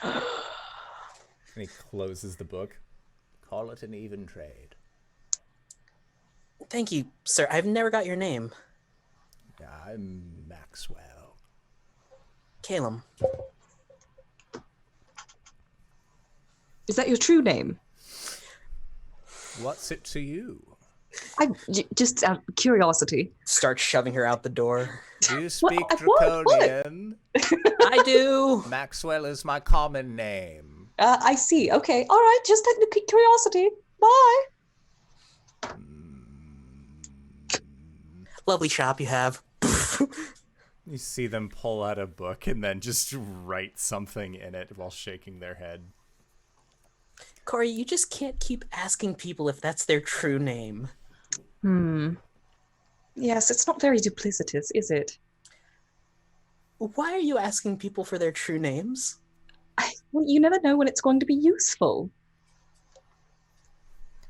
And he closes the book. Call it an even trade. Thank you, sir. I've never got your name. I'm Maxwell. Caelum. Is that your true name? What's it to you? Just out of curiosity. Start shoving her out the door. Do you speak What? Draconian? I do. Maxwell is my common name. I see. Okay. All right. Just out of curiosity. Bye. Lovely shop you have. You see them pull out a book and then just write something in it while shaking their head. Cori, you just can't keep asking people if that's their true name. Yes, it's not very duplicitous, is it? Why are you asking people for their true names? Well, you never know when it's going to be useful.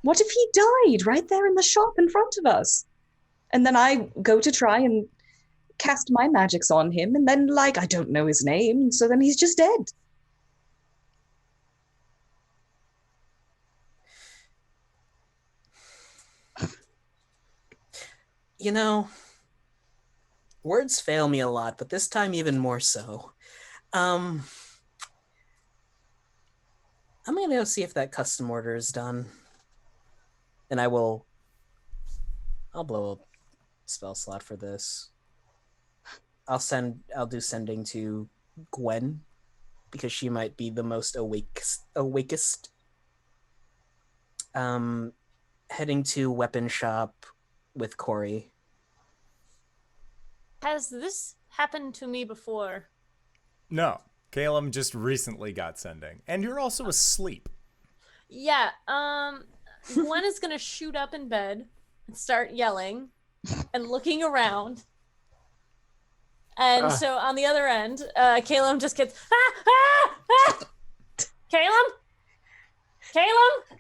What if he died right there in the shop in front of us? And then I go to try and cast my magics on him, and then, I don't know his name, so then he's just dead. You know, words fail me a lot, but this time even more so. I'm gonna go see if that custom order is done. And I'll blow a spell slot for this. I'll do sending to Gwen, because she might be the most awakest. Heading to weapon shop with Cori. Has this happened to me before? No. Caelum just recently got sending. And you're also asleep. Yeah, Gwen is gonna shoot up in bed and start yelling and looking around. And so on the other end, Caelum just gets, Caelum? Caelum?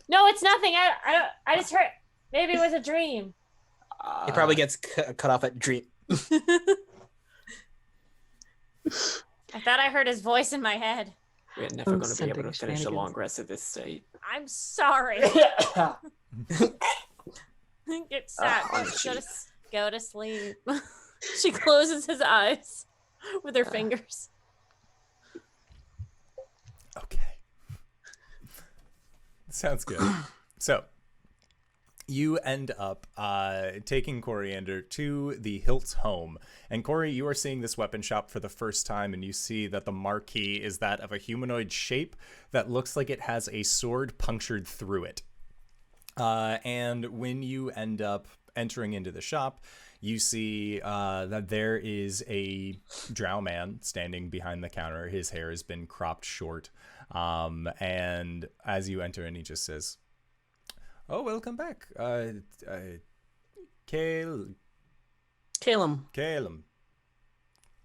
No, it's nothing. I just heard, maybe it was a dream. It probably gets cut off at dream. I thought I heard his voice in my head. We're never going to be able to finish the shenanigans. long rest of this state. I'm sorry. Get sad. Go to sleep. She closes his eyes with her fingers. Okay. Sounds good. So, you end up taking Coriander to the Hilt's home. And Cori, you are seeing this weapon shop for the first time, and you see that the marquee is that of a humanoid shape that looks like it has a sword punctured through it. And when you end up entering into the shop, you see that there is a drow man standing behind the counter. His hair has been cropped short. And as you enter in, he just says, "Oh, welcome back. Caelum.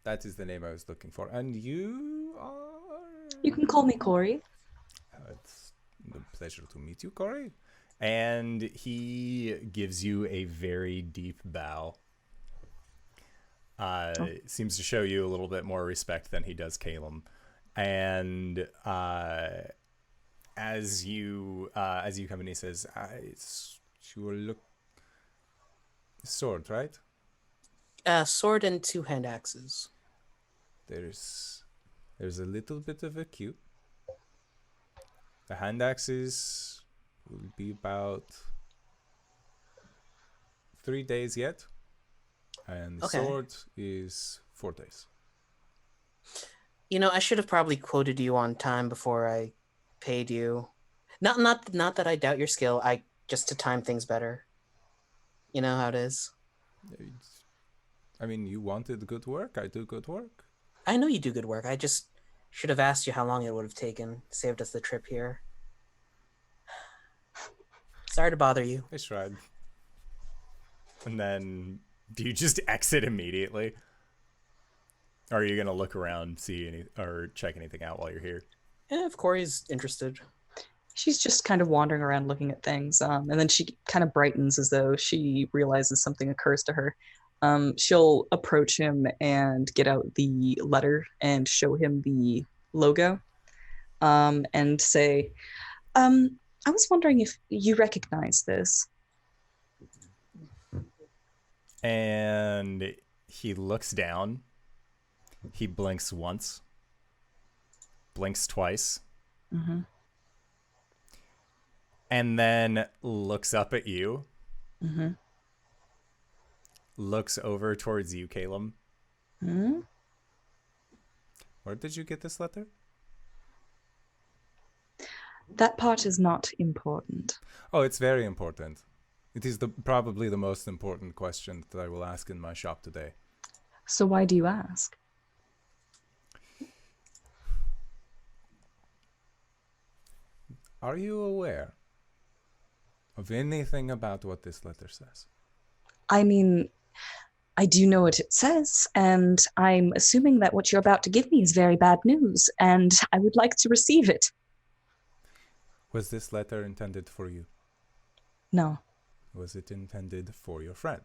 That is the name I was looking for. And you are?" You can call me Cori. It's a pleasure to meet you, Cori. And he gives you a very deep bow. Seems to show you a little bit more respect than he does Caelum. And as you come in, he says, "You look sword, right? Sword and 2 hand axes. There's a little bit of a queue. The hand axes will be about 3 days yet, and the sword is 4 days." You know, I should have probably quoted you on time before I paid you. Not that I doubt your skill. Just to time things better. You know how it is. I mean, you wanted good work. I do good work. I know you do good work. I just should have asked you how long it would have taken. Saved us the trip here. Sorry to bother you. I tried. And then, do you just exit immediately? Or are you gonna look around, or check anything out while you're here? Yeah, if Cori's interested. She's just kind of wandering around looking at things, and then she kind of brightens as though she realizes something occurs to her. She'll approach him and get out the letter and show him the logo, and say, "I was wondering if you recognize this." And he looks down. He blinks once. Blinks twice. Mm-hmm. And then looks up at you. Mm-hmm. Looks over towards you, Caelum. Mm-hmm. Where did you get this letter? That part is not important. Oh, it's very important. It is probably the most important question that I will ask in my shop today. So why do you ask? Are you aware of anything about what this letter says? I mean, I do know what it says, and I'm assuming that what you're about to give me is very bad news, and I would like to receive it. Was this letter intended for you? No. Was it intended for your friend?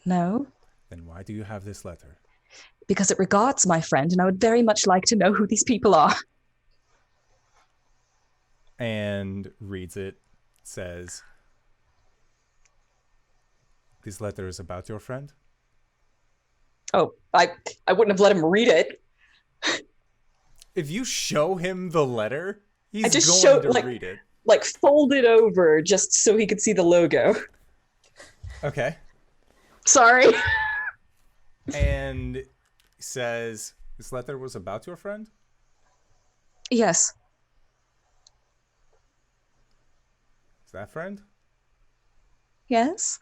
No. Then why do you have this letter? Because it regards my friend, and I would very much like to know who these people are. And reads it, says, "This letter is about your friend?" Oh, I wouldn't have let him read it. If you show him the letter, he's I just going showed, to read it. Like, fold it over just so he could see the logo. Okay. Sorry. And says, "This letter was about your friend?" Yes. Is that friend? Yes.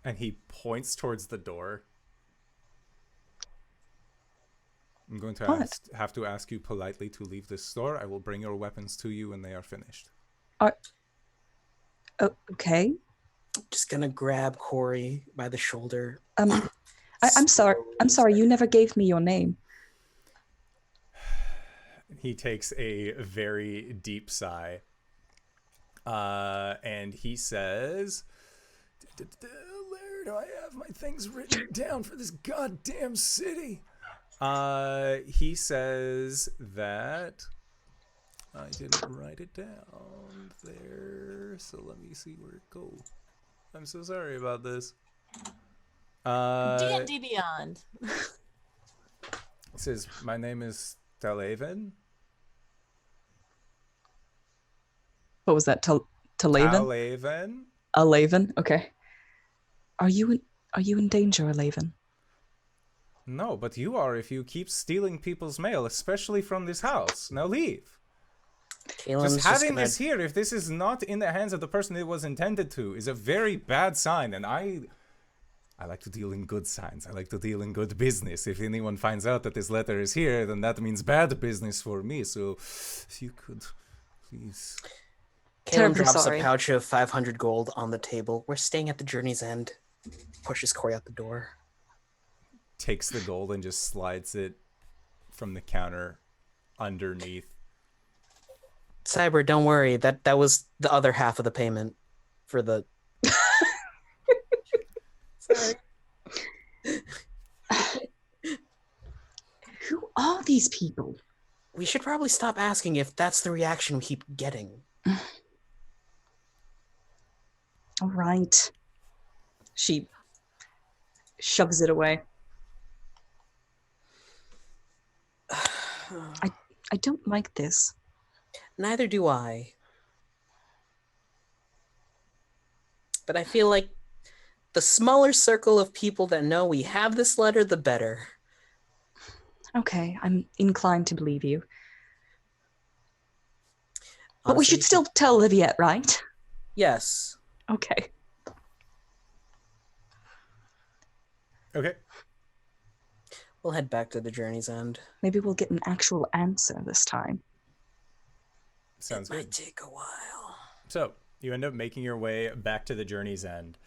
And he points towards the door. I'm going to have to ask you politely to leave this store. I will bring your weapons to you when they are finished. Okay. Just gonna grab Cori by the shoulder. I'm sorry. You never gave me your name. He takes a very deep sigh. And he says, "Where do I have my things written down for this goddamn city?" He says that I didn't write it down there, so let me see where it goes. I'm so sorry about this. D&D Beyond. It says, "My name is Talaven." What was that? Talaven? Alaven? Alaven? Okay. Are you in danger, Alaven? No, but you are if you keep stealing people's mail, especially from this house. Now leave. Caelim's Just having gonna- this here, if this is not in the hands of the person it was intended to, is a very bad sign. And I like to deal in good signs. I like to deal in good business. If anyone finds out that this letter is here, then that means bad business for me. So, if you could, please. Caelum Terribly drops sorry. a pouch of 500 gold on the table. We're staying at the journey's end. Pushes Cori out the door. Takes the gold and just slides it from the counter underneath. Cyber, don't worry. That was the other half of the payment for the. Sorry. Who are these people? We should probably stop asking if that's the reaction we keep getting. All right. She shoves it away. I don't like this. Neither do I. But I feel like the smaller circle of people that know we have this letter, the better. Okay, I'm inclined to believe you. But we Honestly, should still tell Liviette, right? Yes. Okay. Okay. We'll head back to the journey's end. Maybe we'll get an actual answer this time. Sounds It might good. take a while. So, you end up making your way back to the journey's end.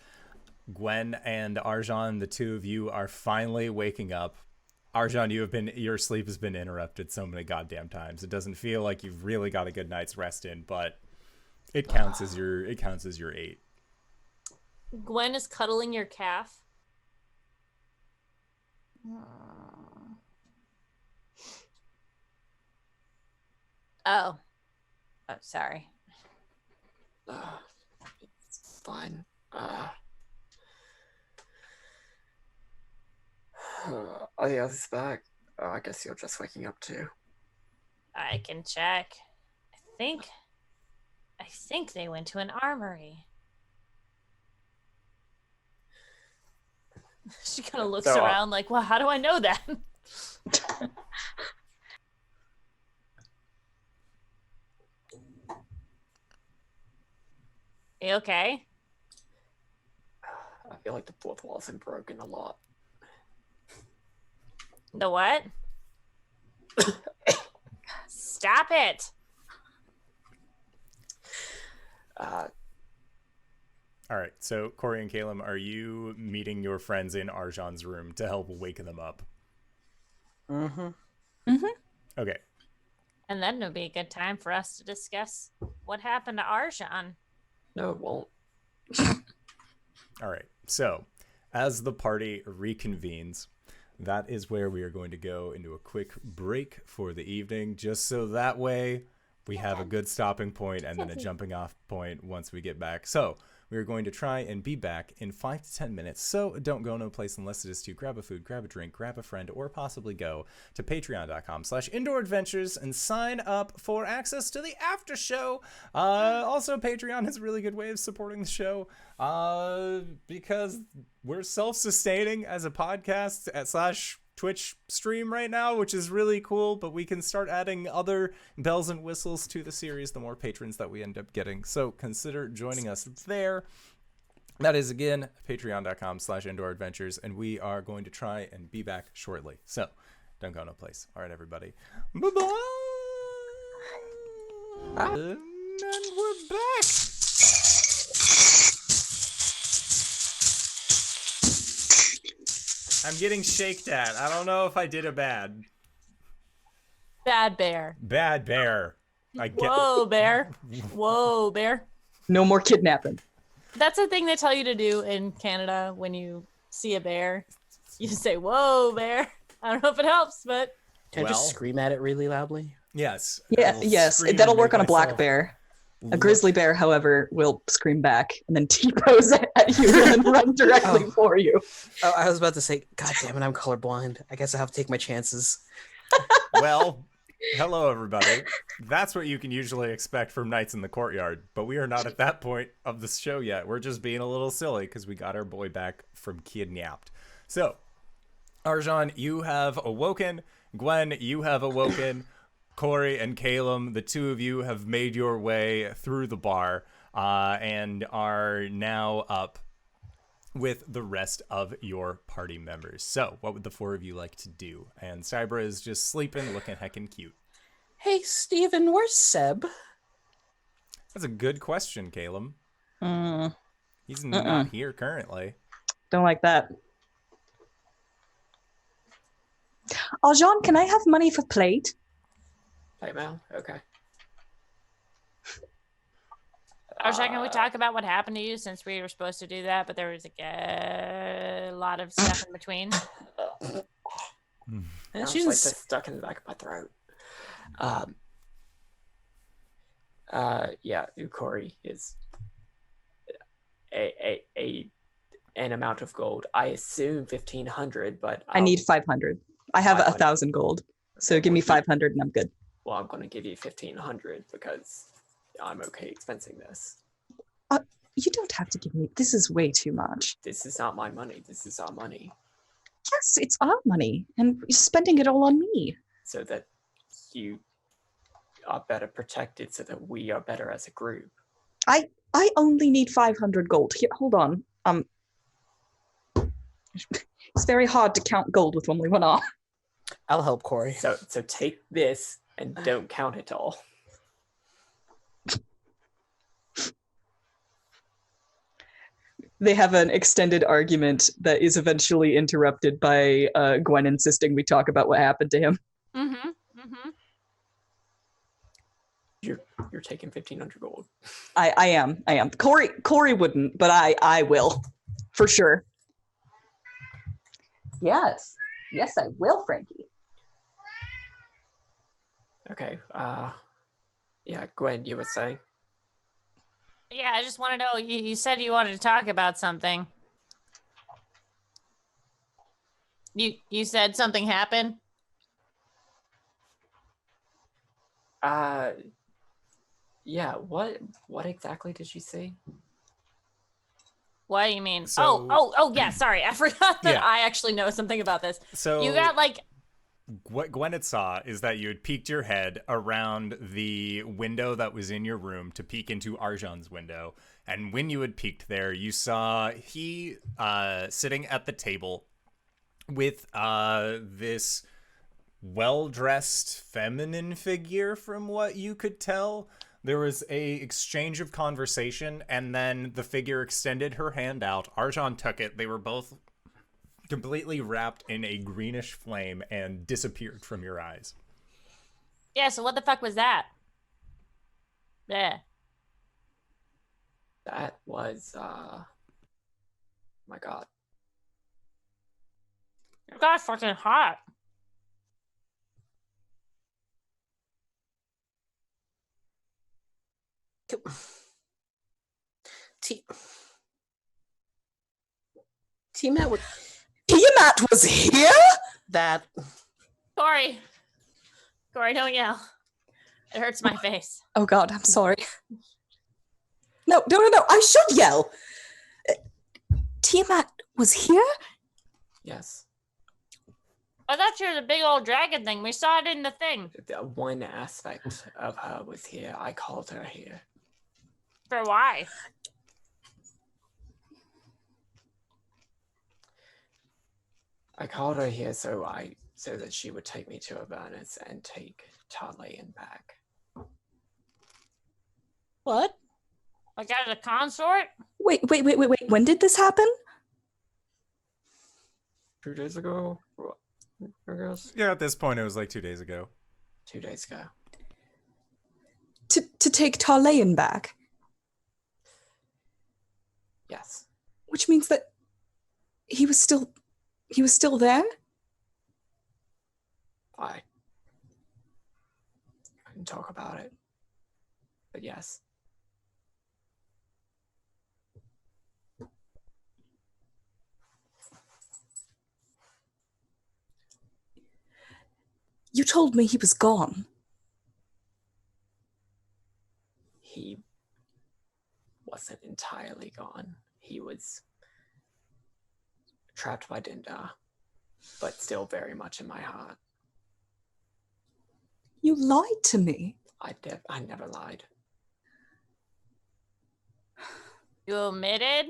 Gwen and Arjan, the two of you, are finally waking up. Arjan, your sleep has been interrupted so many goddamn times. It doesn't feel like you've really got a good night's rest in, but it counts as your 8. Gwen is cuddling your calf. Oh, sorry. It's fine. Oh yeah, it's back. I guess you're just waking up too. I can check. I think they went to an armory. She kind of looks So, around like, well, how do I know that? You okay? I feel like the fourth wall's been broken a lot. The what? Stop it. All right, so Cori and Caelum, are you meeting your friends in Arjan's room to help wake them up? Mm-hmm. Okay. And then it'll be a good time for us to discuss what happened to Arjan. No, it won't. All right. So, as the party reconvenes, that is where we are going to go into a quick break for the evening, just so that way we have a good stopping point and then a jumping off point once we get back. So, we are going to try and be back in 5 to 10 minutes. So don't go no place unless it is to grab a food, grab a drink, grab a friend, or possibly go to patreon.com/indooradventures and sign up for access to the after show. Also, Patreon is a really good way of supporting the show because we're self-sustaining as a podcast / Twitch stream right now, which is really cool, but we can start adding other bells and whistles to the series the more patrons that we end up getting. So consider joining us there. That is, again, patreon.com/indooradventures, and we are going to try and be back shortly. So don't go no place. All right, everybody. Bye-bye. And we're back. I'm getting shaked at. I don't know if I did a bad. Bad bear. Bad bear. I get. Whoa, bear. Whoa, bear. No more kidnapping. That's a thing they tell you to do in Canada when you see a bear. You say, whoa, bear. I don't know if it helps, but... Can I just scream at it really loudly? Yes. Yeah, I will yes. scream That'll and work make on a black myself bear. A look- grizzly bear, however, will scream back and then T-pose at you and then run directly for you. Oh, I was about to say, God damn it, I'm colorblind. I guess I have to take my chances. Well, Hello, everybody. That's what you can usually expect from Nights in the Courtyard, but we are not at that point of the show yet. We're just being a little silly because we got our boy back from kidnapped. So, Arjan, you have awoken. Gwen, you have awoken. Cori and Caelum, the two of you have made your way through the bar and are now up with the rest of your party members. So, what would the four of you like to do? And Cybra is just sleeping, looking heckin' cute. Hey, Steven, where's Seb? That's a good question, Caelum. Mm, He's not here currently. don't like that. Oh, Jean, can I have money for plate? Play mail? Okay. Arjan, can we talk about what happened to you since we were supposed to do that, but there was a lot of stuff in between? Sounds like this stuck in the back of my throat. Yeah, Cori is an amount of gold. I assume 1,500, but I need 500. I have 1,000 gold. So give me 500 and I'm good. Well, I'm going to give you 1,500 because I'm okay expensing this. You don't have to give me. This is way too much. This is not my money. This is our money. Yes, it's our money, and you're spending it all on me. So that you are better protected, so that we are better as a group. I only need 500 gold. Here, hold on. It's very hard to count gold with only one arm. I'll help Cori. So take this and don't count it all. They have an extended argument that is eventually interrupted by Gwen insisting we talk about what happened to him. Mm-hmm. Mm-hmm. You're taking 1,500 gold. I am. Cori wouldn't, but I will. For sure. Yes, I will, Frankie. Okay. Yeah, Gwen, you were saying? Yeah, I just want to know, you said you wanted to talk about something. You said something happened? Yeah, what exactly did you say? What do you mean? So- Oh, yeah, sorry. I forgot that Yeah. I actually know something about this. So You got like, what Gwen had saw is that you had peeked your head around the window that was in your room to peek into Arjan's window. And when you had peeked there, you saw he sitting at the table with this well-dressed feminine figure from what you could tell. There was a exchange of conversation, and then the figure extended her hand out. Arjan took it. They were both completely wrapped in a greenish flame and disappeared from your eyes. yeah, so what the fuck was that? Yeah. That was my god. You got fucking hot. T-Matt with Tiamat was here? that. Cori, don't yell. It hurts my face. Oh god, I'm sorry. No, I should yell. Tiamat was here? Yes. I thought she was a big old dragon thing. We saw it in the thing. The one aspect of her was here. I called her here. For why? I called her here so that she would take me to Avernus and take Tarlean back. What? Like as a consort? Wait. When did this happen? 2 days ago, I guess. Yeah, at this point, it was like 2 days ago. 2 days ago. To take Tarlean back? Yes. Which means that he was still there? I couldn't talk about it. But yes. You told me he was gone. He wasn't entirely gone. He was trapped by Dindar, but still very much in my heart. You lied to me. I never lied. You omitted?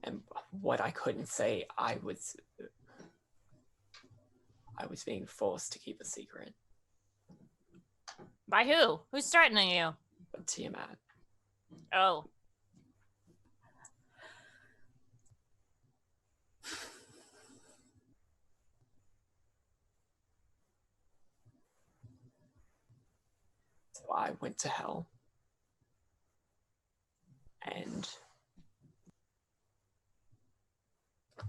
And what I couldn't say, I was being forced to keep a secret. By who? Who's threatening you? But Tiamat, Oh. so I went to hell. And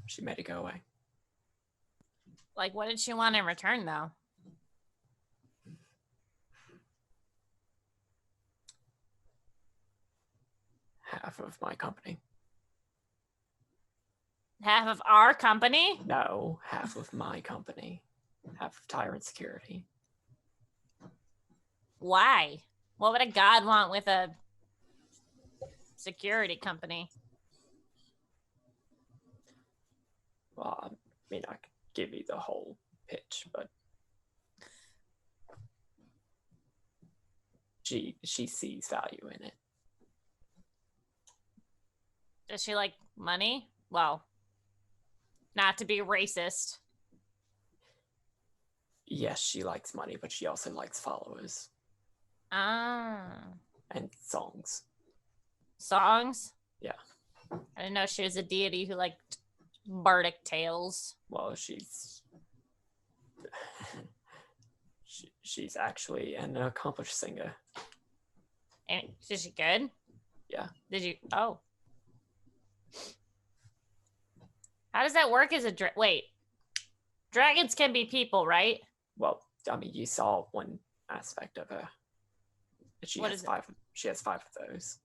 she made it go away. Like, what did she want in return, though? Half of my company. Half of our company? No, half of my company. Half of Tyrant Security. Why? What would a god want with a security company? Well, I mean, I could give you the whole pitch, but she sees value in it. Does she like money? Well, not to be racist. Yes, she likes money, but she also likes followers Ah. and songs. Songs? Yeah. I didn't know she was a deity who liked bardic tales. Well, she's actually an accomplished singer. And is she good? Yeah. Did you? Oh. How does that work as a wait? Dragons can be people, right? Well, I mean, you saw one aspect of her. What is it? She has 5 of those.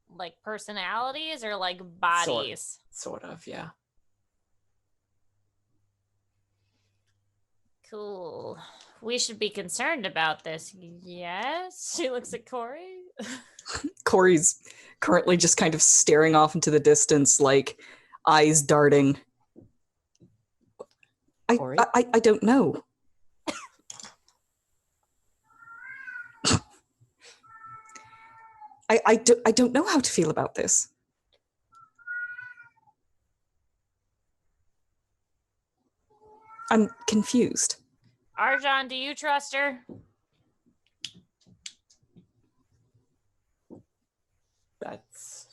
Like personalities or like bodies? Sort of, yeah. Cool. We should be concerned about this. Yes. She looks at Cori. Cori's currently just kind of staring off into the distance, like eyes darting. Cori? I don't know. I don't know how to feel about this. I'm confused. Arjan, do you trust her? That's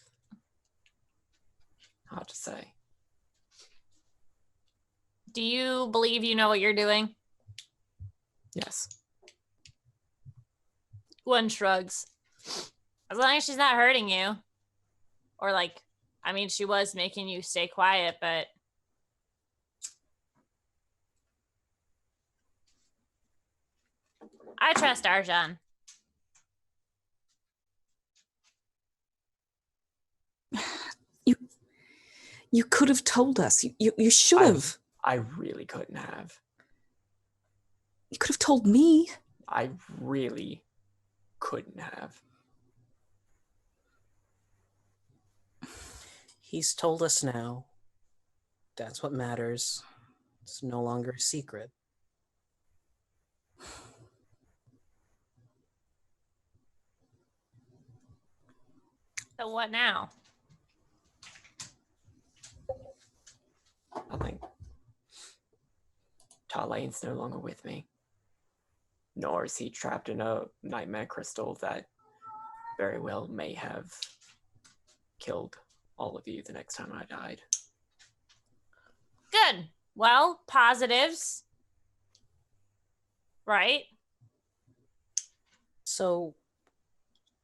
hard to say. Do you believe you know what you're doing? Yes. Gwen shrugs. As long as she's not hurting you. Or like, I mean, she was making you stay quiet, but I trust Arjan. You could have told us. You should have. I really couldn't have. You could have told me. I really couldn't have. He's told us now. That's what matters. It's no longer a secret. So what now? I think Talane's no longer with me. Nor is he trapped in a nightmare crystal that very well may have killed all of you the next time I died. Good. Well, positives. Right? So,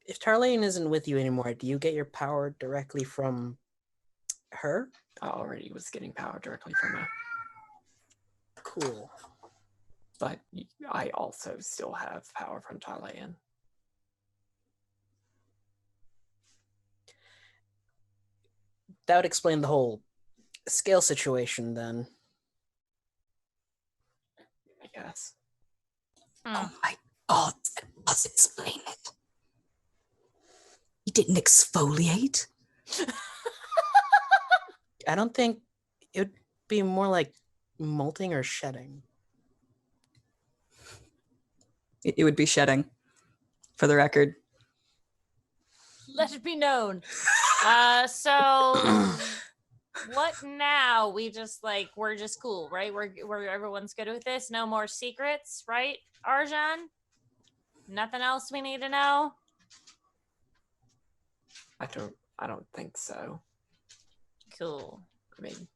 if Tarlane isn't with you anymore, do you get your power directly from her? I already was getting power directly from her. Cool. But I also still have power from Talayan. That would explain the whole scale situation then. I guess. Oh my god, that does explain it. He didn't exfoliate? I don't think it would be more like molting or shedding. It would be shedding, for the record. Let it be known. So what now? We're just cool, right? We're everyone's good with this. No more secrets, right, Arjan? Nothing else we need to know? I don't think so. Cool. I mean,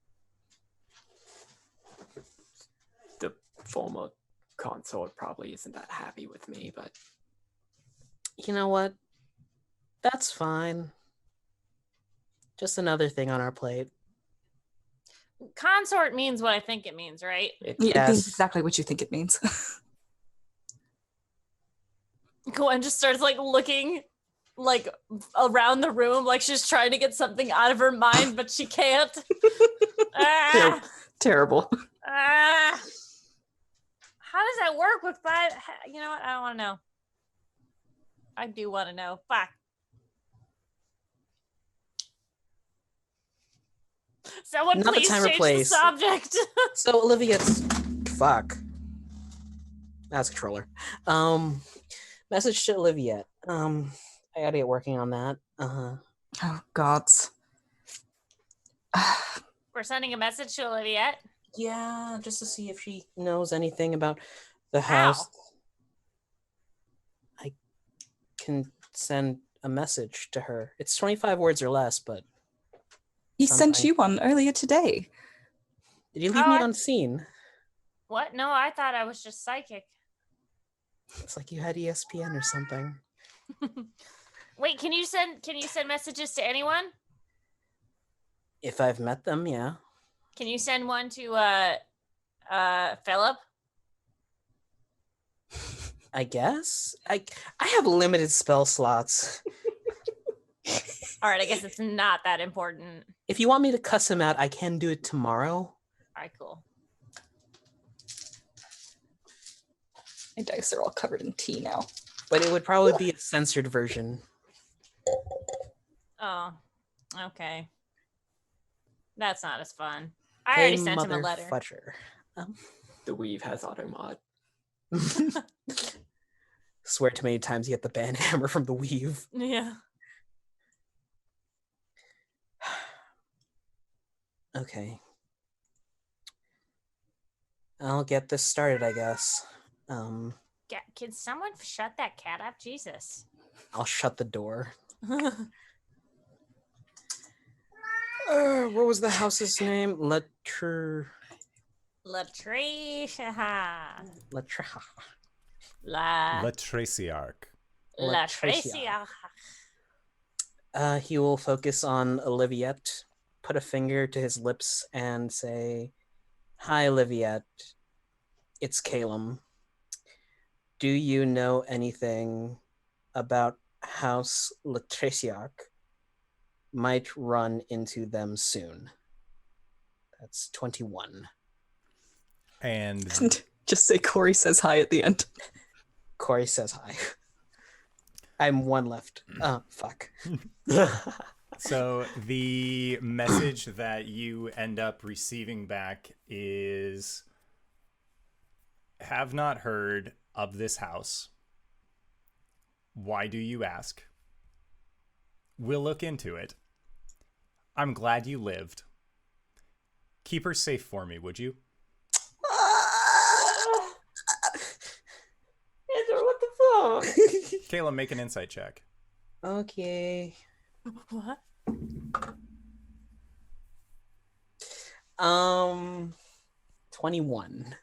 the former consort probably isn't that happy with me, but You know what? That's fine. Just another thing on our plate. Consort means what I think it means, right? It Yes. means exactly what you think it means. Gwen just starts looking around the room, like she's trying to get something out of her mind, but she can't. Terrible. How does that work with that? You know what? I don't want to know. I do want to know. Fuck. Someone Not the please time or change place. the subject. So Olivia's fuck. That's controller. Message to Olivia. I gotta get working on that. Oh, gods. We're sending a message to Olivia. Yeah, just to see if she knows anything about the How? house. I can send a message to her. It's 25 words or less, but He sent Something. you one earlier today. did you leave Oh, me I- unseen? What? No, I thought I was just psychic. It's like you had ESPN or something. Wait, can you send messages to anyone? If I've met them, yeah. Can you send one to Philip? I guess. I have limited spell slots. All right, I guess it's not that important. If you want me to cuss him out, I can do it tomorrow. All right, cool. My dice are all covered in tea now. But it would probably be a censored version. Oh, okay. That's not as fun. I already sent him a letter. Fudger. the weave has automod. Swear too many times you get the band hammer from the weave. Yeah. Okay. I'll get this started, I guess. Can someone shut that cat up? Jesus. I'll shut the door. What was the house's name? Latricia. Latraciarch. Latricia. He will focus on Oliviette, put a finger to his lips, and say, "Hi, Oliviette. It's Caelum. Do you know anything about House Latraciarch? Might run into them soon." That's 21. And Just say Cori says hi at the end. Cori says hi. I'm one left. Fuck. so the message that you end up receiving back is, have not heard of this house. Why do you ask? We'll look into it. I'm glad you lived. Keep her safe for me, would you? Andrew, what the fuck? Caelum, make an insight check. Okay. What? 21.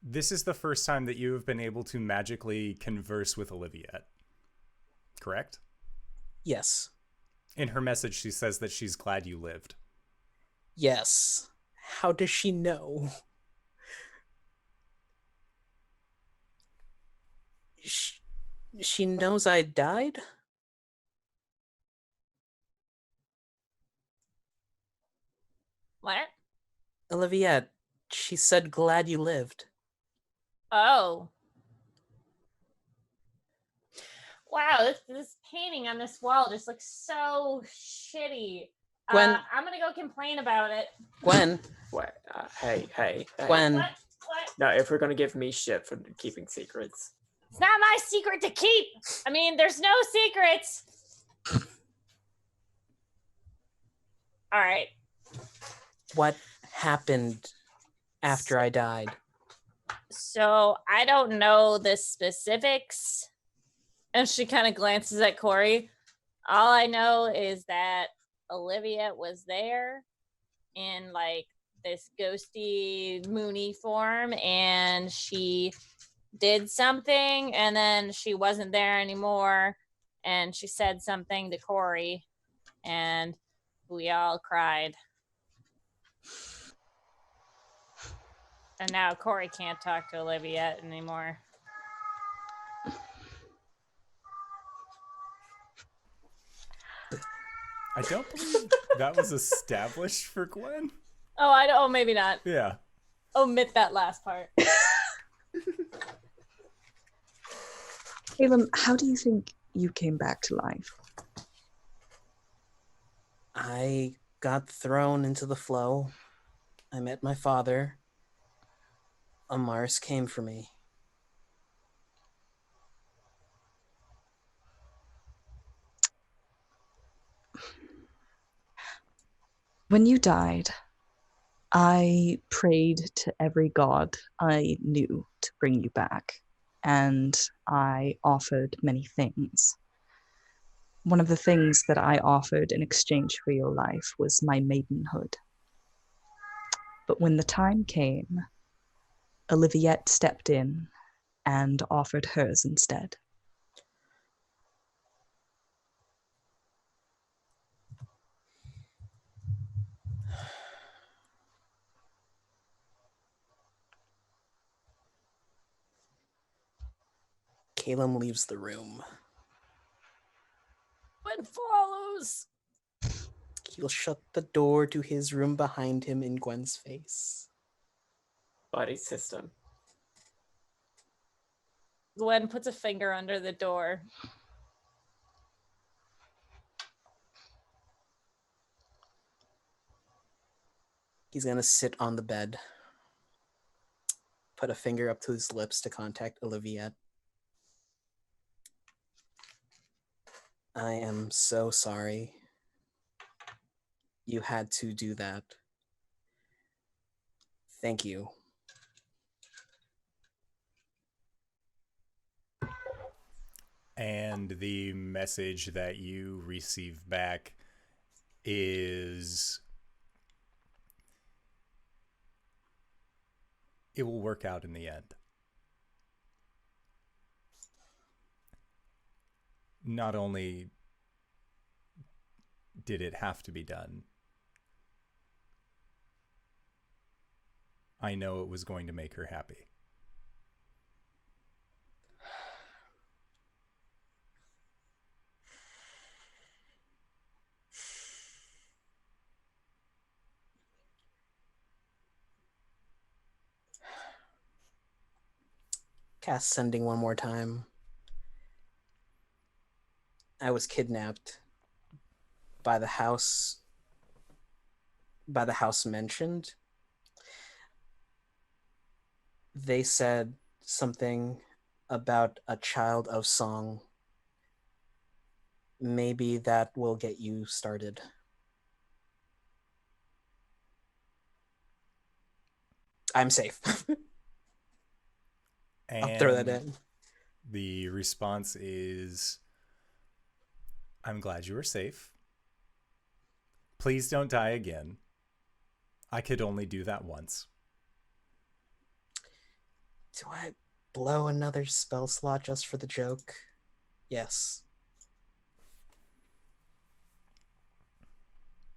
This is the first time that you have been able to magically converse with Olivia, correct? Yes. In her message, she says that she's glad you lived. Yes. How does she know? She knows I died? What? Olivia, she said glad you lived. Oh. Wow, this painting on this wall just looks so shitty. Gwen. I'm gonna go complain about it. Gwen, What? Hey. Gwen, What? No, if we're gonna give me shit for keeping secrets. It's not my secret to keep. I mean, there's no secrets. All right. what happened after I died? So I don't know the specifics. And she kind of glances at Cori. All I know is that Olivia was there in like this ghosty moony form, and she did something, and then she wasn't there anymore, and she said something to Cori, and we all cried. And now Cori can't talk to Olivia anymore. I don't believe that was established for Gwen. Oh, I don't. Oh, maybe not. Yeah. Omit that last part. Caelum, how do you think you came back to life? I got thrown into the flow. I met my father. Amaris came for me. When you died, I prayed to every god I knew to bring you back, and I offered many things. One of the things that I offered in exchange for your life was my maidenhood. But when the time came, Oliviette stepped in and offered hers instead. Caelum leaves the room. Gwen follows. He'll shut the door to his room behind him in Gwen's face. Buddy system. Gwen puts a finger under the door. He's gonna sit on the bed, put a finger up to his lips to contact Oliviette. I am so sorry. You had to do that. Thank you. And the message that you receive back is, it will work out in the end. Not only did it have to be done, I know it was going to make her happy. Cast sending one more time. I was kidnapped by the house mentioned. They said something about a child of song. Maybe that will get you started. I'm safe. I'll throw that in. The response is, I'm glad you were safe. Please don't die again. I could only do that once. Do I blow another spell slot just for the joke? Yes.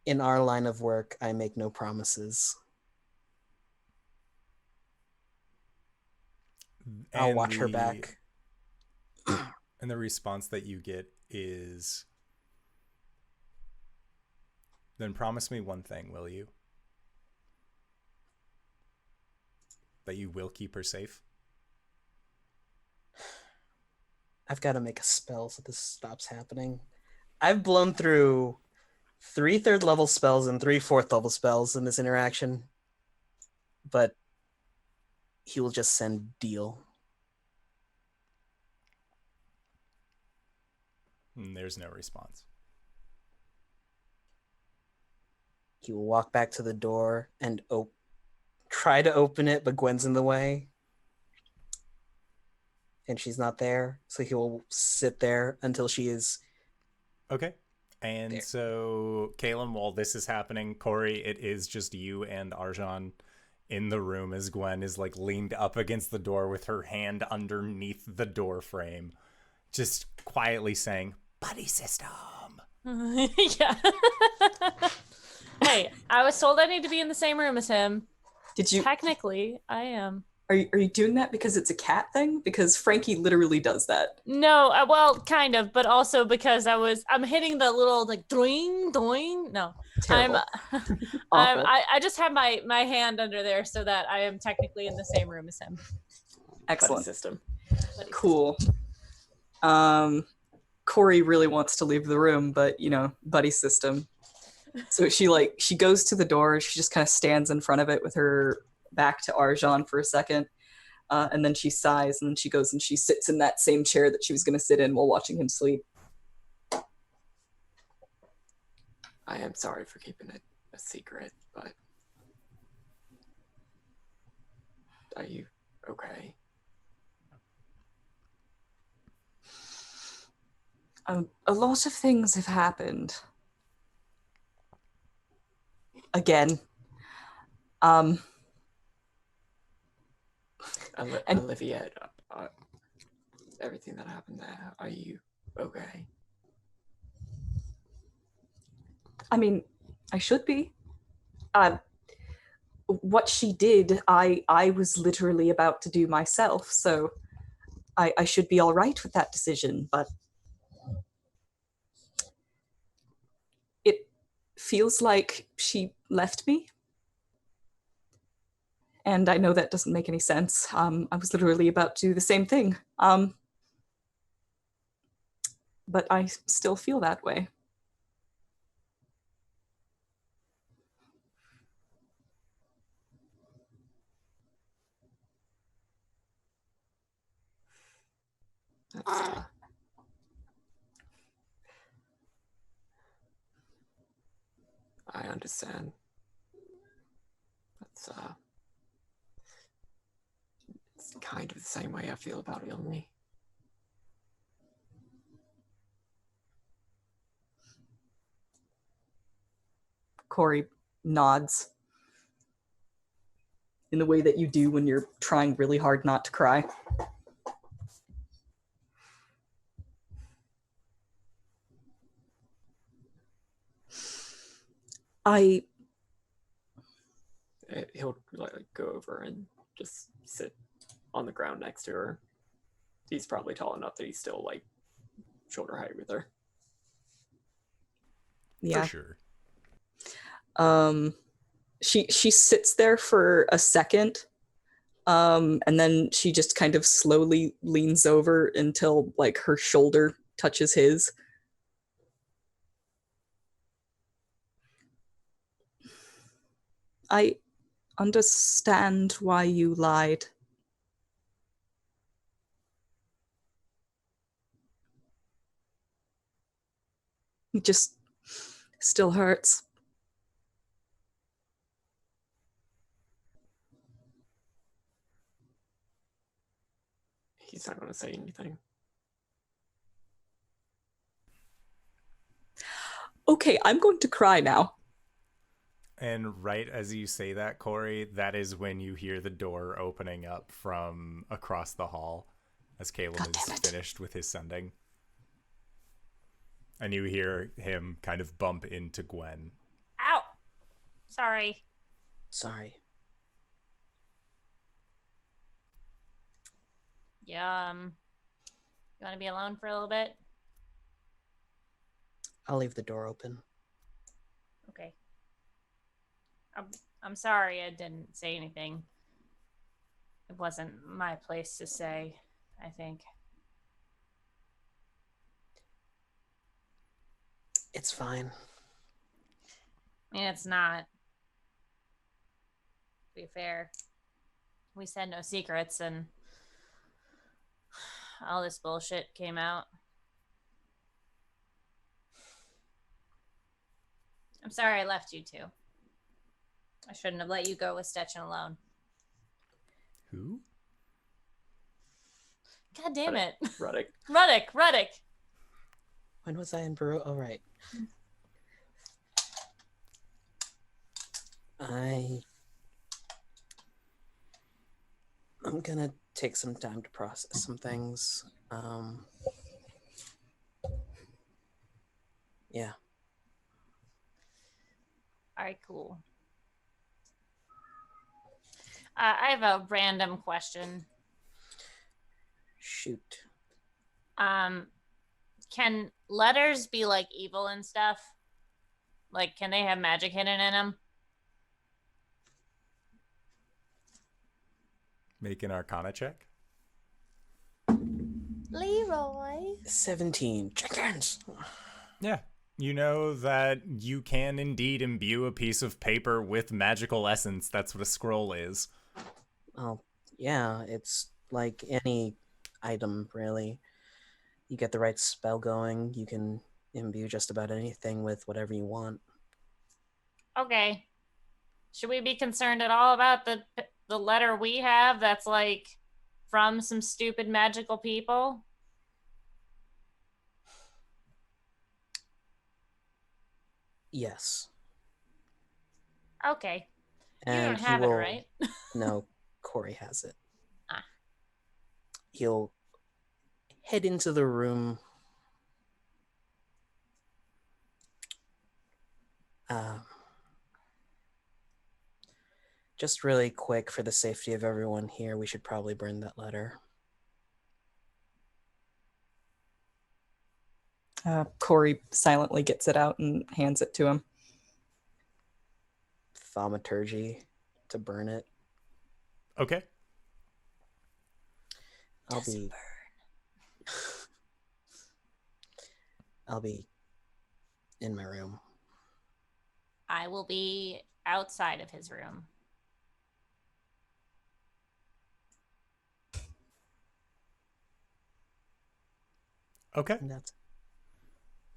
In our line of work, I make no promises. I'll watch her back. And the response that you get is, then promise me one thing, will you? That you will keep her safe? I've got to make a spell so this stops happening. I've blown through 3 third-level spells and 3 fourth-level spells in this interaction, but he will just send deal. There's no response. He will walk back to the door and try to open it, but Gwen's in the way. And she's not there, so he will sit there until she is... Okay. And there. So, Caelum, while this is happening, Cori, it is just you and Arjan in the room as Gwen is like leaned up against the door with her hand underneath the door frame, just quietly saying, "Buddy system." Yeah. Hey, I was told I need to be in the same room as him. Did you? Technically, I am. Are you doing that because it's a cat thing? Because Frankie literally does that. No, well, kind of, but also because I'm hitting the little like doing doing. No, Terrible. Awful. I just have my hand under there so that I am technically in the same room as him. Excellent. System. Cool. Cori really wants to leave the room, but buddy system. So she goes to the door. She just kind of stands in front of it with her back to Arjan for a second, and then she sighs, and then she goes and she sits in that same chair that she was going to sit in while watching him sleep. I am sorry for keeping it a secret, but are you okay? A lot of things have happened. Again. Olivia, everything that happened there, are you okay? I mean, I should be. What she did, I was literally about to do myself, so I should be all right with that decision, but it feels like she left me. And I know that doesn't make any sense. I was literally about to do the same thing. But I still feel that way. I understand. That's it's kind of the same way I feel about Ilmi. Cori nods in the way that you do when you're trying really hard not to cry. He'll go over and just sit on the ground next to her. He's probably tall enough that he's still shoulder height with her. Yeah. For sure. She sits there for a second, and then she just kind of slowly leans over until her shoulder touches his. I understand why you lied. It just still hurts. He's not going to say anything. Okay, I'm going to cry now. And right as you say that, Cori, that is when you hear the door opening up from across the hall as Caelum is finished with his sending. And you hear him kind of bump into Gwen. Ow! Sorry. Sorry. Yeah, you want to be alone for a little bit? I'll leave the door open. Okay. I'm sorry I didn't say anything. It wasn't my place to say. I think. It's fine. I mean, it's not. To be fair, we said no secrets, and all this bullshit came out. I'm sorry I left you two. I shouldn't have let you go with Stetchen alone. Who? God damn it. Ruddick. Ruddick. When was I in Baru? Oh, right. I'm gonna take some time to process some things. Yeah. All right, cool. I have a random question. Shoot. Can letters be like evil and stuff? Like, can they have magic hidden in them? Make an Arcana check. Leroy. 17. Chickens! Yeah. You know that you can indeed imbue a piece of paper with magical essence. That's what a scroll is. Oh, yeah, it's like any item, really. You get the right spell going, you can imbue just about anything with whatever you want. Okay. Should we be concerned at all about the letter we have that's like from some stupid magical people? Yes. Okay. You And don't he have will... it, right? No, Cori has it. Ah. He'll head into the room. Just really quick, for the safety of everyone here, we should probably burn that letter. Cori silently gets it out and hands it to him. Thaumaturgy to burn it. Okay. I'll be in my room. I will be outside of his room. Okay. And that's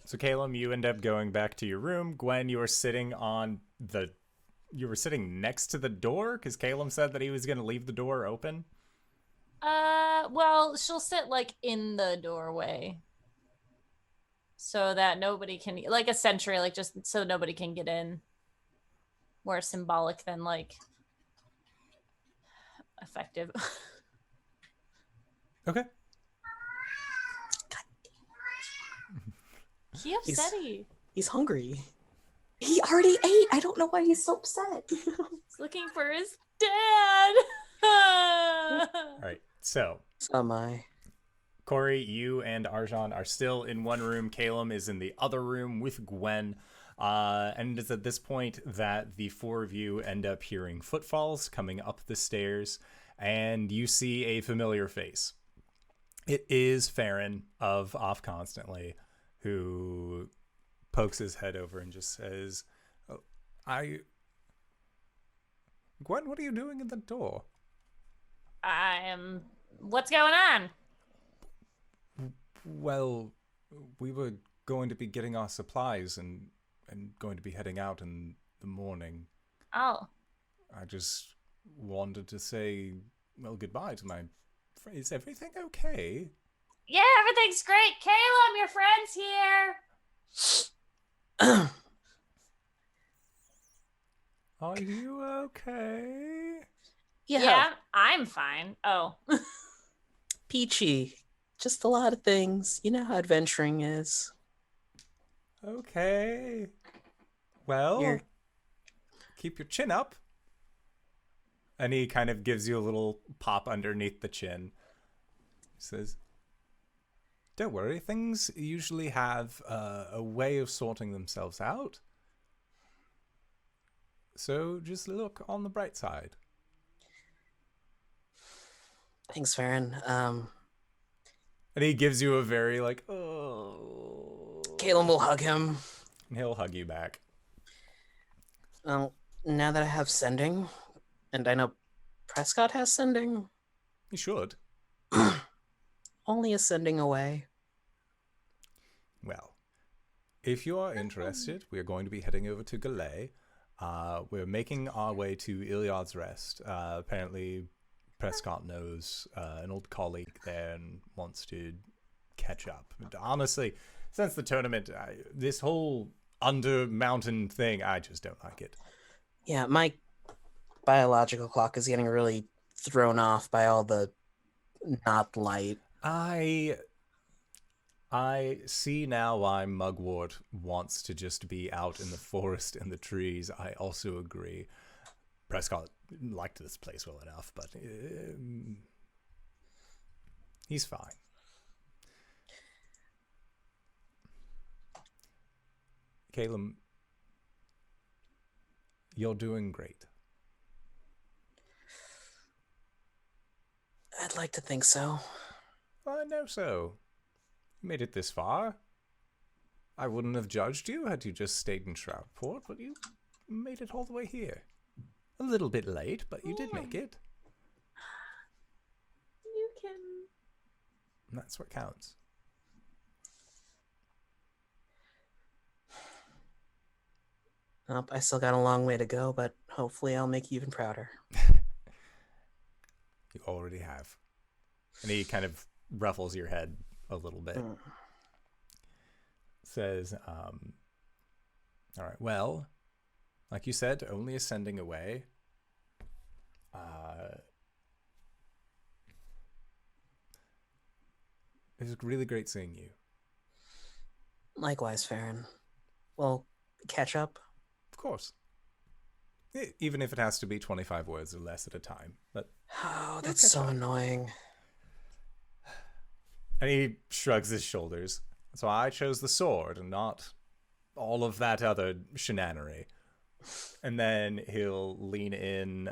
So Caelum, you end up going back to your room. Gwen, you were sitting next to the door because Caelum said that he was going to leave the door open. Well, she'll sit like in the doorway so that nobody can, like a sentry, like just so nobody can get in. More symbolic than like effective. Okay. He upsetty. He's hungry. He already ate. I don't know why he's so upset. He's looking for his dad. All right. So Am I? Cori, you and Arjan are still in one room. Caelum is in the other room with Gwen. And it's at this point that the four of you end up hearing footfalls coming up the stairs, and you see a familiar face. It is Farron of Off Constantly, who pokes his head over and just says, Gwen, what are you doing at the door? What's going on? Well, we were going to be getting our supplies and going to be heading out in the morning. Oh. I just wanted to say, well, goodbye to my friend. Is everything okay? Yeah, everything's great. Caelum, your friend's here. Are you okay? Yeah, I'm fine. Oh. Peachy. Just a lot of things. You know how adventuring is. Okay. Well, keep your chin up. And he kind of gives you a little pop underneath the chin. He says, don't worry, things usually have a way of sorting themselves out. So just look on the bright side. Thanks, Farron. And he gives you a very like, oh. Caelum will hug him. And he'll hug you back. Well, now that I have sending, and I know Prescott has sending, He should. only a sending away. Well, if you are interested, we are going to be heading over to Galay. We're making our way to Iliad's Rest. Apparently, Prescott knows an old colleague there and wants to catch up. But honestly, since the tournament, this whole under mountain thing, I just don't like it. Yeah, my biological clock is getting really thrown off by all the not light. I see now why Mugwort wants to just be out in the forest and the trees. I also agree. Prescott liked this place well enough, but he's fine. Caelum, you're doing great. I'd like to think so. I know so. You made it this far. I wouldn't have judged you had you just stayed in Shroudport, but you made it all the way here. A little bit late, but you did make it. You can. And that's what counts. Nope, I still got a long way to go, but hopefully I'll make you even prouder. You already have. And he kind of ruffles your head a little bit. Says, all right, well, like you said, only ascending away. It was really great seeing you. Likewise, Farron. Well, catch up. Of course. Even if it has to be 25 words or less at a time. But Oh, that's so annoying. And he shrugs his shoulders. So I chose the sword and not all of that other shenanery. And then he'll lean in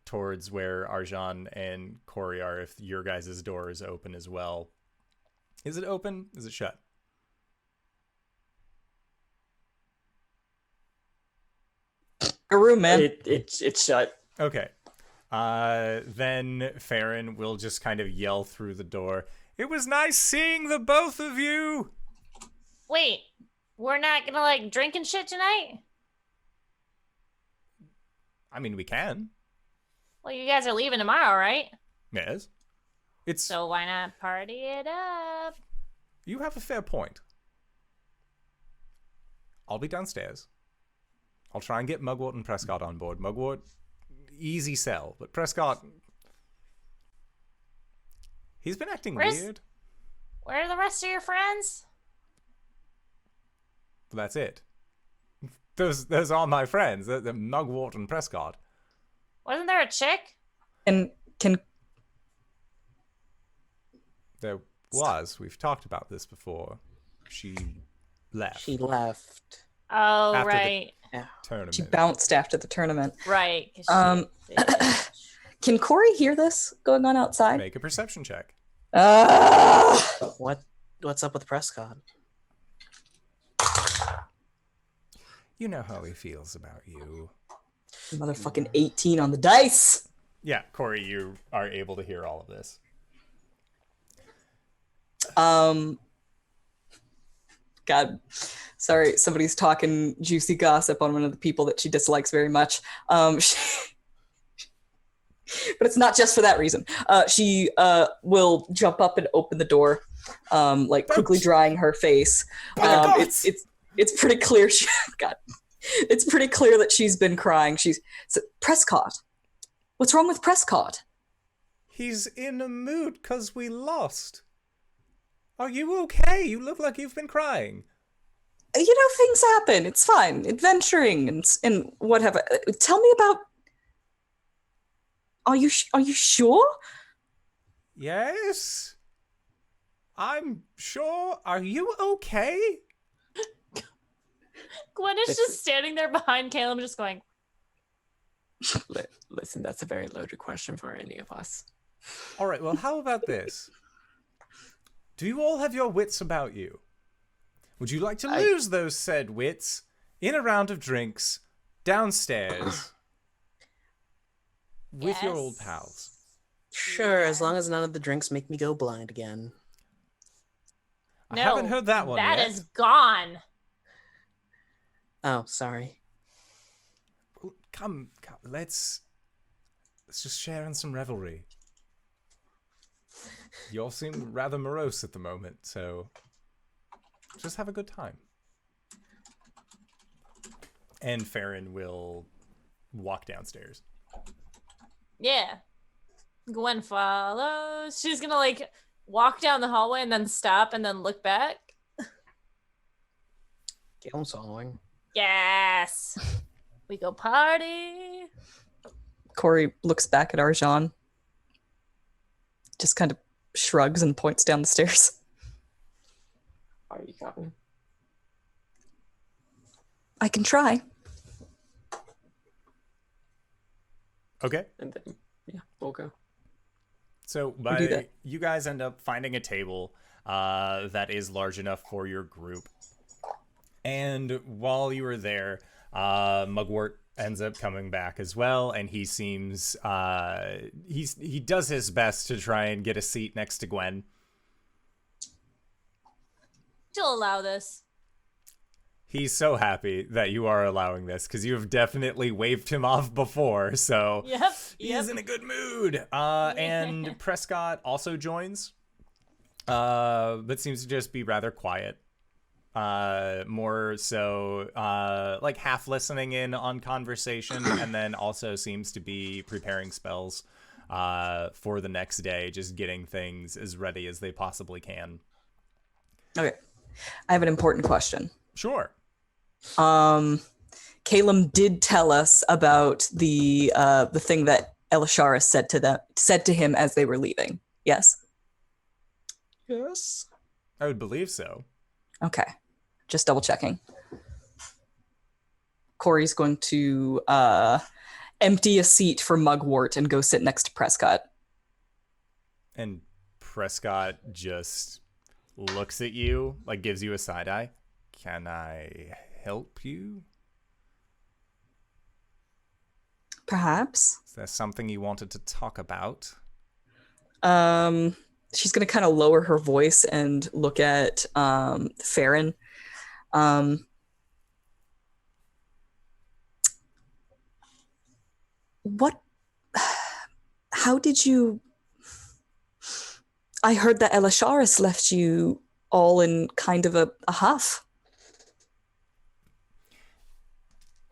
towards where Arjan and Cori are if your guys' door is open as well. Is it open? Is it shut? A room, man. It's shut. Okay. Then Farron will just kind of yell through the door. It was nice seeing the both of you. Wait, we're not gonna like drink and shit tonight? I mean, we can. Well, you guys are leaving tomorrow, right? Yes. It's So why not party it up? You have a fair point. I'll be downstairs. I'll try and get Mugwort and Prescott on board. Mugwort, easy sell, but Prescott, he's been acting weird. Where are the rest of your friends? But that's it. Those are my friends. They're Mugwort and Prescott. Wasn't there a chick? And can There was. We've talked about this before. She left. She left. Oh, After the- right. Tournament. she bounced after the tournament? Right. 'Cause she- Can Cori hear this going on outside? Make a perception check. What's up with Prescott? You know how he feels about you. Motherfucking 18 on the dice. Yeah, Cori, you are able to hear all of this. God, sorry, somebody's talking juicy gossip on one of the people that she dislikes very much. But it's not just for that reason. She will jump up and open the door, like quickly drying her face. It's pretty clear. God, it's pretty clear that she's been crying. Prescott. What's wrong with Prescott? He's in a mood because we lost. Are you okay? You look like you've been crying. You know, things happen. It's fine. Adventuring and whatever. Tell me about. Are you sure? Yes. I'm sure. Are you okay? Gwen is just standing there behind Caelum, just going, Listen, that's a very loaded question for any of us. All right, well, how about this? Do you all have your wits about you? Would you like to lose those said wits in a round of drinks downstairs with your old pals? Sure, as long as none of the drinks make me go blind again. I haven't heard that one That yet. is gone. Oh, sorry. Come, let's just share in some revelry. You all seem rather morose at the moment, so just have a good time. And Farron will walk downstairs. Yeah. Gwen follows. She's gonna like walk down the hallway and then stop and then look back. Caelum's following. Yes. We go party. Cori looks back at Arjan, just kind of shrugs and points down the stairs. Are you coming? I can try. Okay. And then, yeah, we'll go. So do that. you guys end up finding a table that is large enough for your group. And while you were there, Mugwort ends up coming back as well, and he seems he does his best to try and get a seat next to Gwen. She'll allow this. He's so happy that you are allowing this because you have definitely waved him off before, so Yep. he's in a good mood. And Prescott also joins, but seems to just be rather quiet. More so like half listening in on conversation, and then also seems to be preparing spells for the next day, just getting things as ready as they possibly can. Okay. I have an important question. Sure. Caelum did tell us about the thing that Elisharis said to him as they were leaving. Yes? Yes. I would believe so. Okay. Just double checking. Cori's going to empty a seat for Mugwort and go sit next to Prescott. And Prescott just looks at you, like gives you a side eye. Can I help you? Perhaps. Is there something you wanted to talk about? She's going to kind of lower her voice and look at Farron. How did you... I heard that Elisharis left you all in kind of a huff.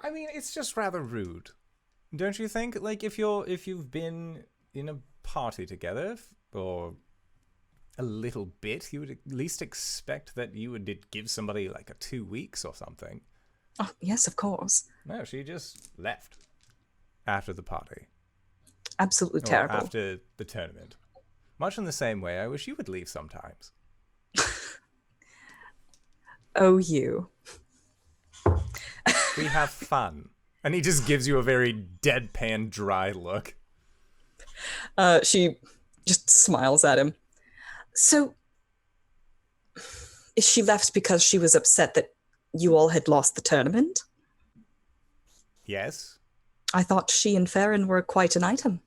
I mean, it's just rather rude, don't you think? Like, if you've been in a party together for a little bit, you would at least expect that you would give somebody like a 2 weeks or something. Oh, yes, of course. No, she just left after the party. Absolutely Or terrible. after the tournament. Much in the same way, I wish you would leave sometimes. Oh, you. We have fun. And he just gives you a very deadpan, dry look. She just smiles at him. So, she left because she was upset that you all had lost the tournament? Yes? I thought she and Farron were quite an item.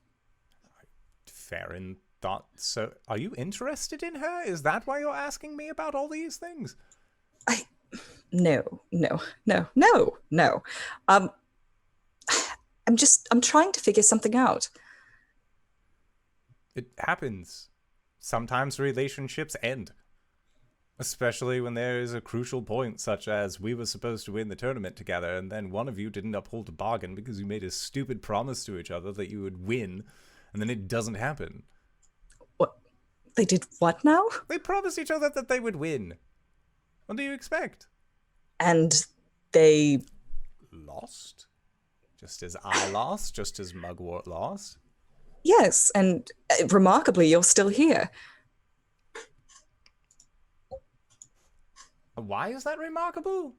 Farron thought so. Are you interested in her? Is that why you're asking me about all these things? No. I'm trying to figure something out. It happens. Sometimes relationships end. Especially when there is a crucial point, such as we were supposed to win the tournament together, and then one of you didn't uphold a bargain because you made a stupid promise to each other that you would win, and then it doesn't happen. What? They did what now? They promised each other that they would win. What do you expect? And they... Lost? Just as I lost? Just as Mugwort lost? Yes, and remarkably, you're still here. Why is that remarkable?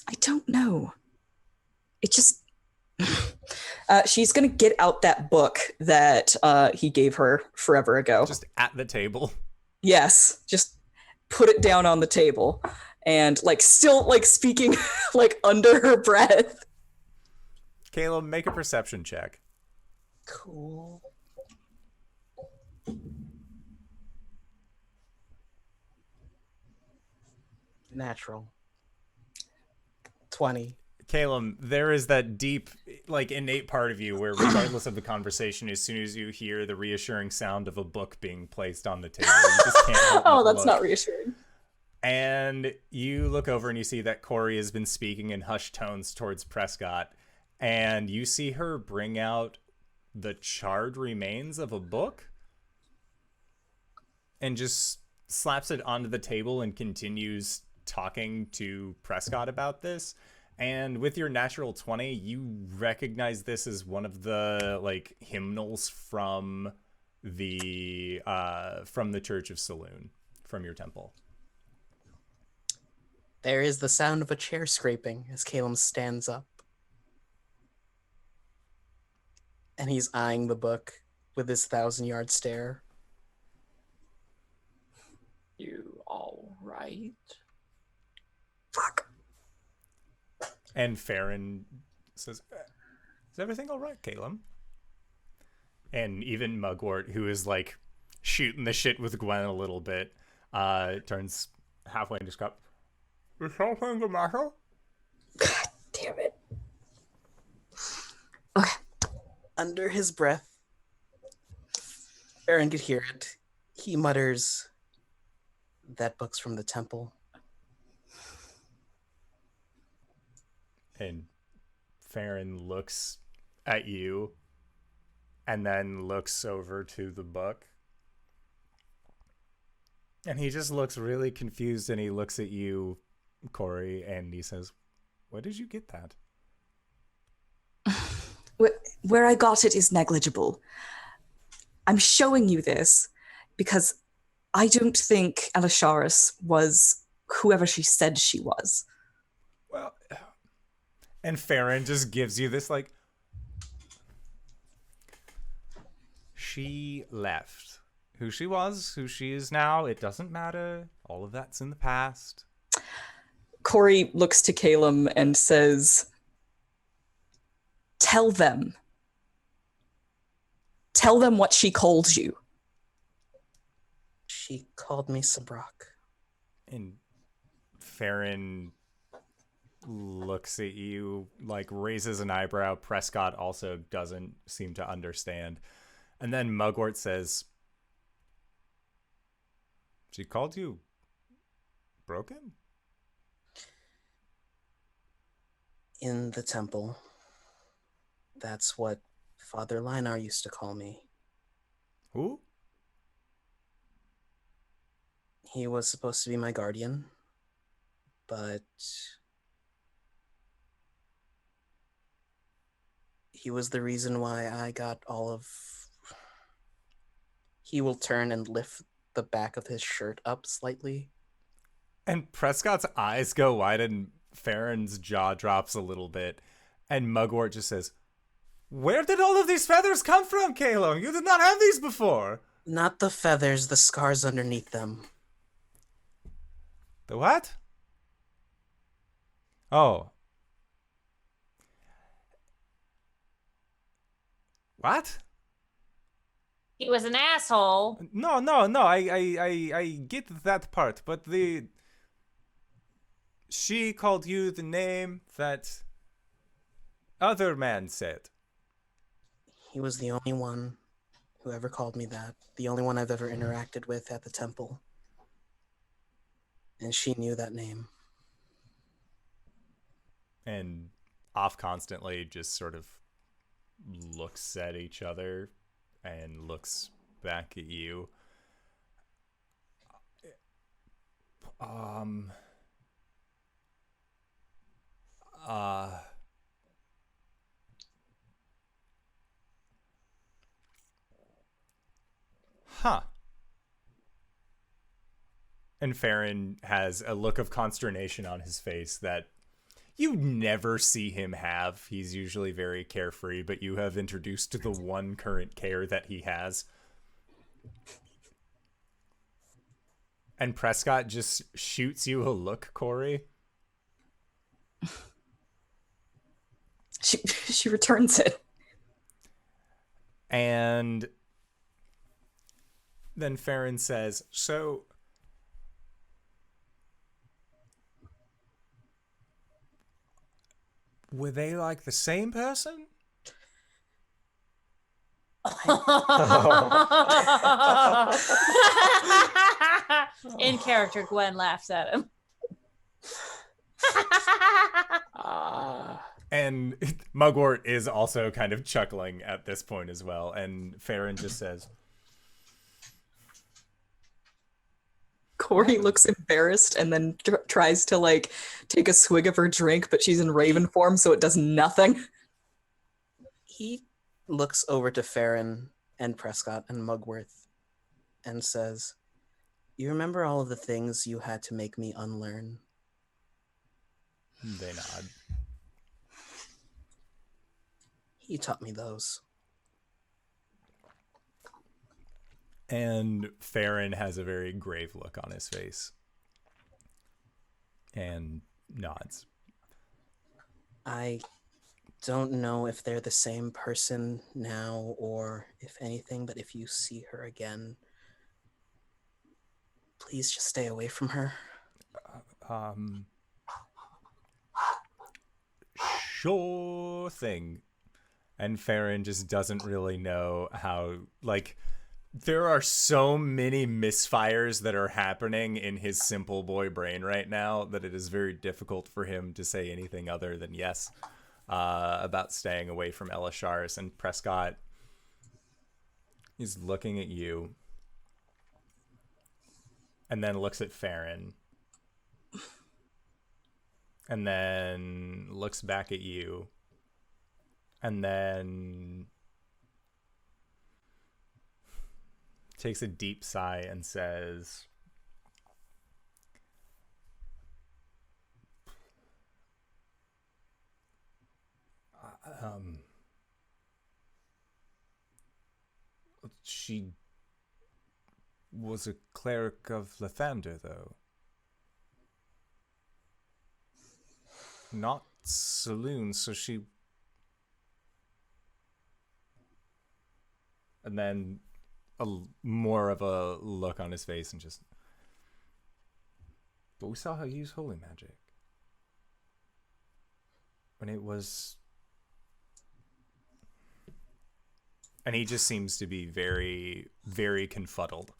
I don't know. It just... She's going to get out that book that he gave her forever ago. Just at the table. Yes, just put it down on the table. And, like, still, like, speaking, like, under her breath. Caelum, make a perception check. Cool. Natural. 20. Caelum, there is that deep, like, innate part of you where, regardless of the conversation, as soon as you hear the reassuring sound of a book being placed on the table, you just can't help Oh, but that's look. not reassuring. And you look over and you see that Cori has been speaking in hushed tones towards Prescott, and you see her bring out the charred remains of a book and just slaps it onto the table and continues talking to Prescott about this. And with your natural 20, you recognize this as one of the, like, hymnals from the Church of Saloon, from your temple. There is the sound of a chair scraping as Caelum stands up. And he's eyeing the book with his 1,000-yard stare. You all right? Fuck. And Farron says, "Is everything all right, Caelum?" And even Mugwort, who is, like, shooting the shit with Gwen a little bit, turns halfway into Scott. "Is something the matter?" God damn it. Okay. Under his breath, Farron could hear it. He mutters, "That book's from the temple." And Farron looks at you and then looks over to the book. And he just looks really confused, and he looks at you, Cori, and he says, "Where did you get that?" Where I got it is negligible. I'm showing you this because I don't think Elisharis was whoever she said she was. Well, and Farron just gives you this, like, she left. Who she was, who she is now, it doesn't matter. All of that's in the past. Cori looks to Caelum and says, Tell them what she called you." She called me Sabrak. And Farron looks at you, like, raises an eyebrow. Prescott also doesn't seem to understand. And then Mugwort says, "She called you broken?" In the temple. That's what Father Linar used to call me. Who? He was supposed to be my guardian, but he was the reason why I got all of... He will turn and lift the back of his shirt up slightly. And Prescott's eyes go wide and Farron's jaw drops a little bit. And Mugwort just says, "Where did all of these feathers come from, Caelum? You did not have these before." Not the feathers, the scars underneath them. The what? Oh. What? He was an asshole. No. I get that part, but she called you the name that other man said. He was the only one who ever called me that. The only one I've ever interacted with at the temple. And she knew that name. And off constantly just sort of looks at each other and looks back at you. Huh. And Farron has a look of consternation on his face that you never see him have. He's usually very carefree, but you have introduced the one current care that he has. And Prescott just shoots you a look, Cori. She returns it. And then Farron says, so were they like the same person? In character, Gwen laughs at him. And Mugwort is also kind of chuckling at this point as well. And Farron just says, Cori looks embarrassed and then tries to like take a swig of her drink, but she's in raven form, so it does nothing. He looks over to Farron and Prescott and Mugworth and says, "You remember all of the things you had to make me unlearn?" They nod. He taught me those. And Farron has a very grave look on his face and nods. I don't know if they're the same person now or if anything, but if you see her again, please just stay away from her. Sure thing. And Farron just doesn't really know how, like, there are so many misfires that are happening in his simple boy brain right now that it is very difficult for him to say anything other than yes about staying away from Elishars. And Prescott is looking at you and then looks at Farron and then looks back at you and then takes a deep sigh and says, she was a cleric of Lathander, though. Not Saloon, so she... And then more of a look on his face and just... But we saw her use holy magic. When it was... And he just seems to be very, very confuddled.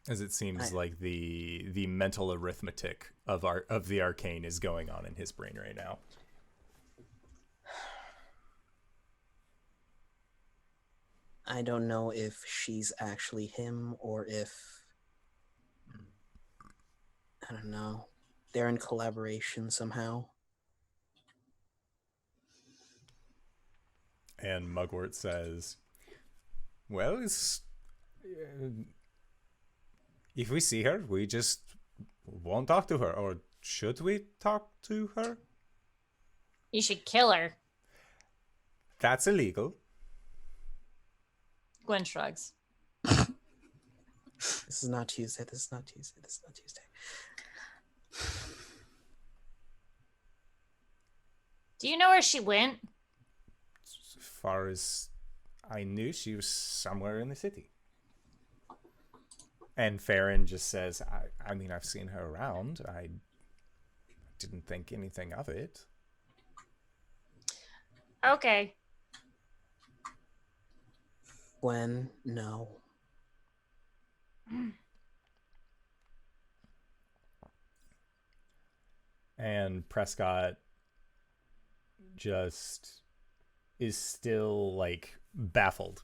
As it seems like the mental arithmetic of the arcane is going on in his brain right now. I don't know if she's actually him or if, I don't know, they're in collaboration somehow. And Mugwort says, well, if we see her, we just won't talk to her. Or should we talk to her? You should kill her. That's illegal. Gwen shrugs. This is not Tuesday. This is not Tuesday. This is not Tuesday. Do you know where she went? As far as I knew, she was somewhere in the city. And Farron just says, I mean, I've seen her around. I didn't think anything of it. Okay. Gwen, no. And Prescott just is still like baffled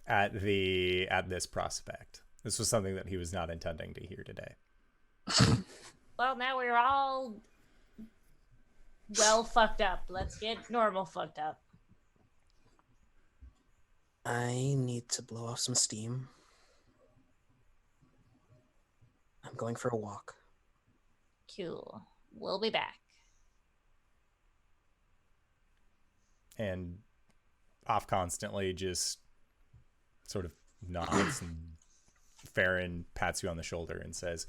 at this prospect. This was something that he was not intending to hear today. Well, now we're all well fucked up. Let's get normal fucked up. I need to blow off some steam. going for a walk. Cool. We'll be back. And off constantly just sort of nods, and Farron pats you on the shoulder and says,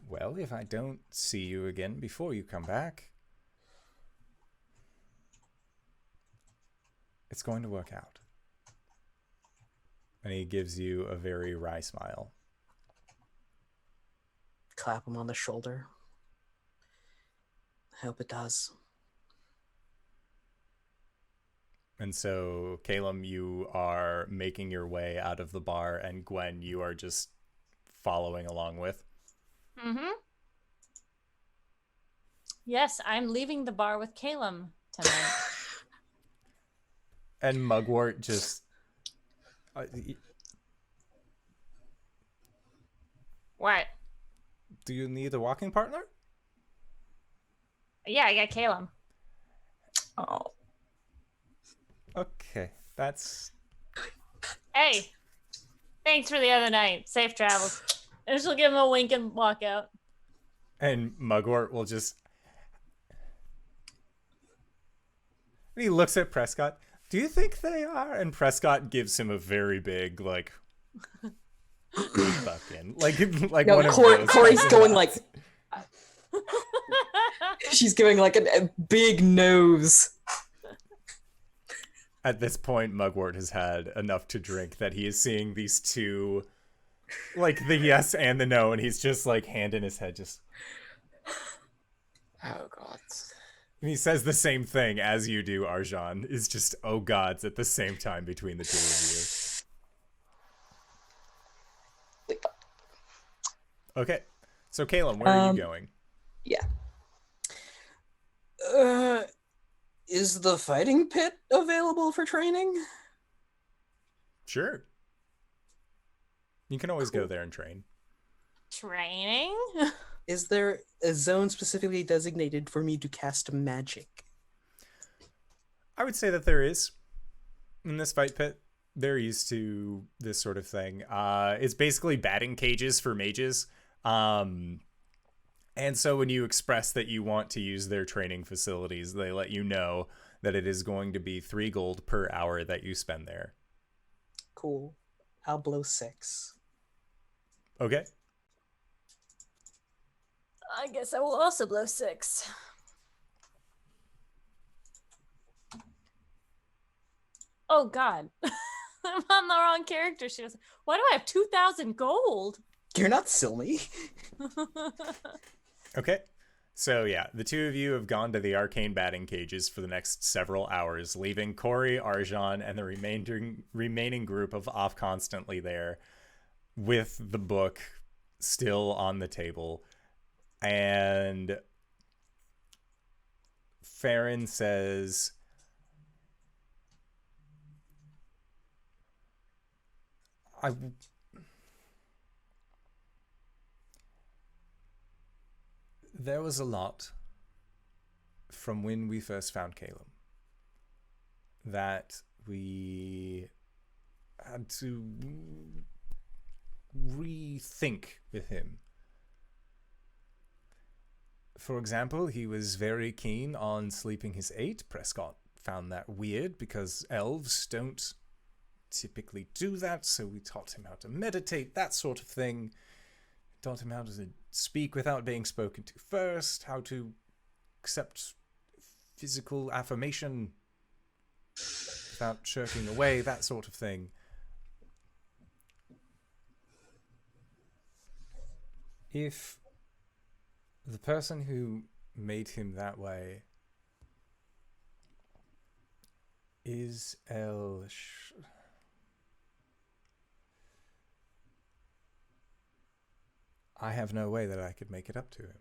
well, if I don't see you again before you come back, it's going to work out. And he gives you a very wry smile. Clap him on the shoulder. I hope it does. And so, Caelum, you are making your way out of the bar, and Gwen, you are just following along with. Mm-hmm. Yes, I'm leaving the bar with Caelum tonight. And Mugwort just... What? do you need a walking partner? Yeah, I got Caelum. Oh. Okay, that's... Hey, thanks for the other night. Safe travels. And she'll give him a wink and walk out. And Mugwort will just... he looks at Prescott. Do you think they are? And Prescott gives him a very big, like... fucking... like No, one of those. Cori's going like... She's giving like a big nose. At this point, Mugwort has had enough to drink that he is seeing these two, like the yes and the no, and he's just like hand in his head, just... Oh god. And he says the same thing as you do, Arjan, is just oh gods at the same time between the two of you. Okay, so Caelum, where are you going? Yeah. Is the fighting pit available for training? Sure. You can always go there and train. Training? Is there a zone specifically designated for me to cast magic? I would say that there is. In this fight pit, they're used to this sort of thing. It's basically batting cages for mages. And so when you express that you want to use their training facilities, they let you know that it is going to be 3 gold per hour that you spend there. Cool. I'll blow 6. Okay. I guess I will also blow 6. Oh god. I'm on the wrong character. She was, why do I have 2,000 gold? You're not silly. Okay. So yeah, the two of you have gone to the arcane batting cages for the next several hours, leaving Cori, Arjan, and the remaining group of off constantly there with the book still on the table. And Farron says, there was a lot from when we first found Caelum that we had to rethink with him. For example, he was very keen on sleeping his 8. Prescott found that weird because elves don't typically do that, so we taught him how to meditate, that sort of thing. Taught him how to speak without being spoken to first, how to accept physical affirmation without shirking away, that sort of thing. If the person who made him that way is I have no way that I could make it up to him.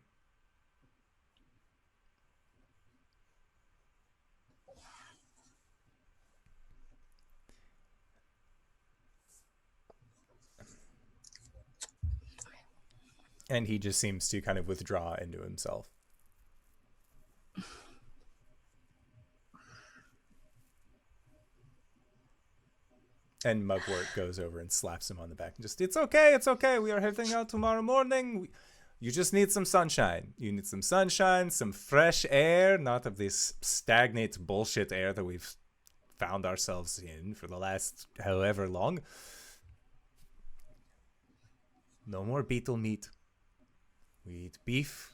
And he just seems to kind of withdraw into himself. And Mugwort goes over and slaps him on the back and just, it's okay, we are heading out tomorrow morning. You just need some sunshine. You need some sunshine, some fresh air, not of this stagnant bullshit air that we've found ourselves in for the last however long. No more beetle meat. We eat beef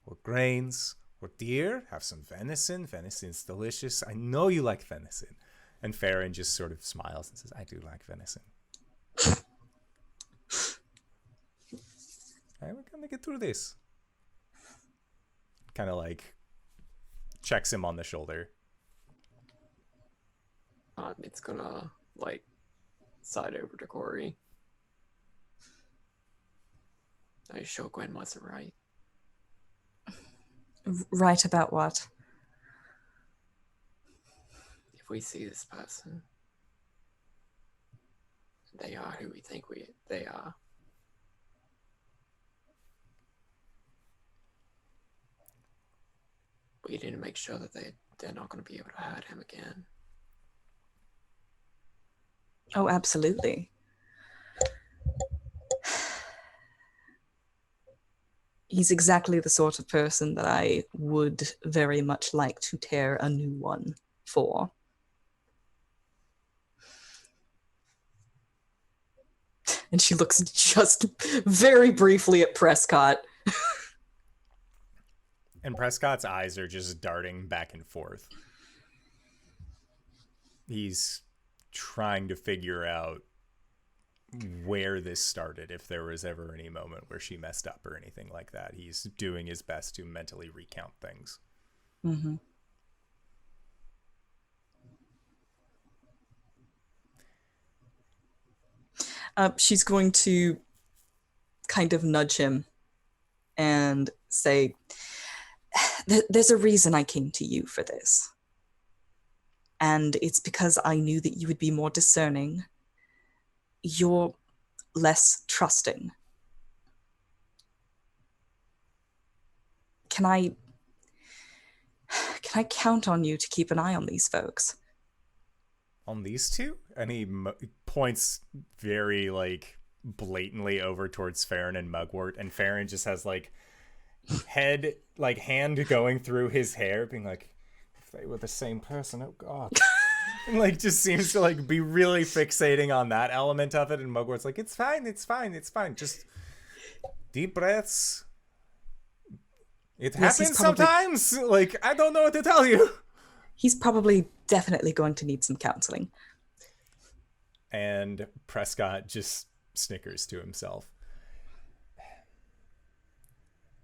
or grains or deer. Have some venison. Venison's delicious. I know you like venison. And Farron just sort of smiles and says, I do like venison. Alright, we're gonna get through this. Kind of like checks him on the shoulder. It's gonna like side over to Cori. I show Gwen wasn't right. Right about what? If we see this person, they are who we think they are. We need to make sure that they're not going to be able to hurt him again. Oh, absolutely. He's exactly the sort of person that I would very much like to tear a new one for. And she looks just very briefly at Prescott. And Prescott's eyes are just darting back and forth. He's trying to figure out where this started, if there was ever any moment where she messed up or anything like that. He's doing his best to mentally recount things. Mm-hmm. She's going to kind of nudge him and say, there's a reason I came to you for this. And it's because I knew that you would be more discerning. You're less trusting. Can I count on you to keep an eye on these folks? On these two? And he points very, like, blatantly over towards Farron and Mugwort, and Farron just has, like, hand going through his hair, being like, if they were the same person, oh god. And, like, just seems to, like, be really fixating on that element of it, and Mugwort's like, it's fine, just deep breaths. It happens sometimes. Like, I don't know what to tell you. He's probably definitely going to need some counseling. And Prescott just snickers to himself.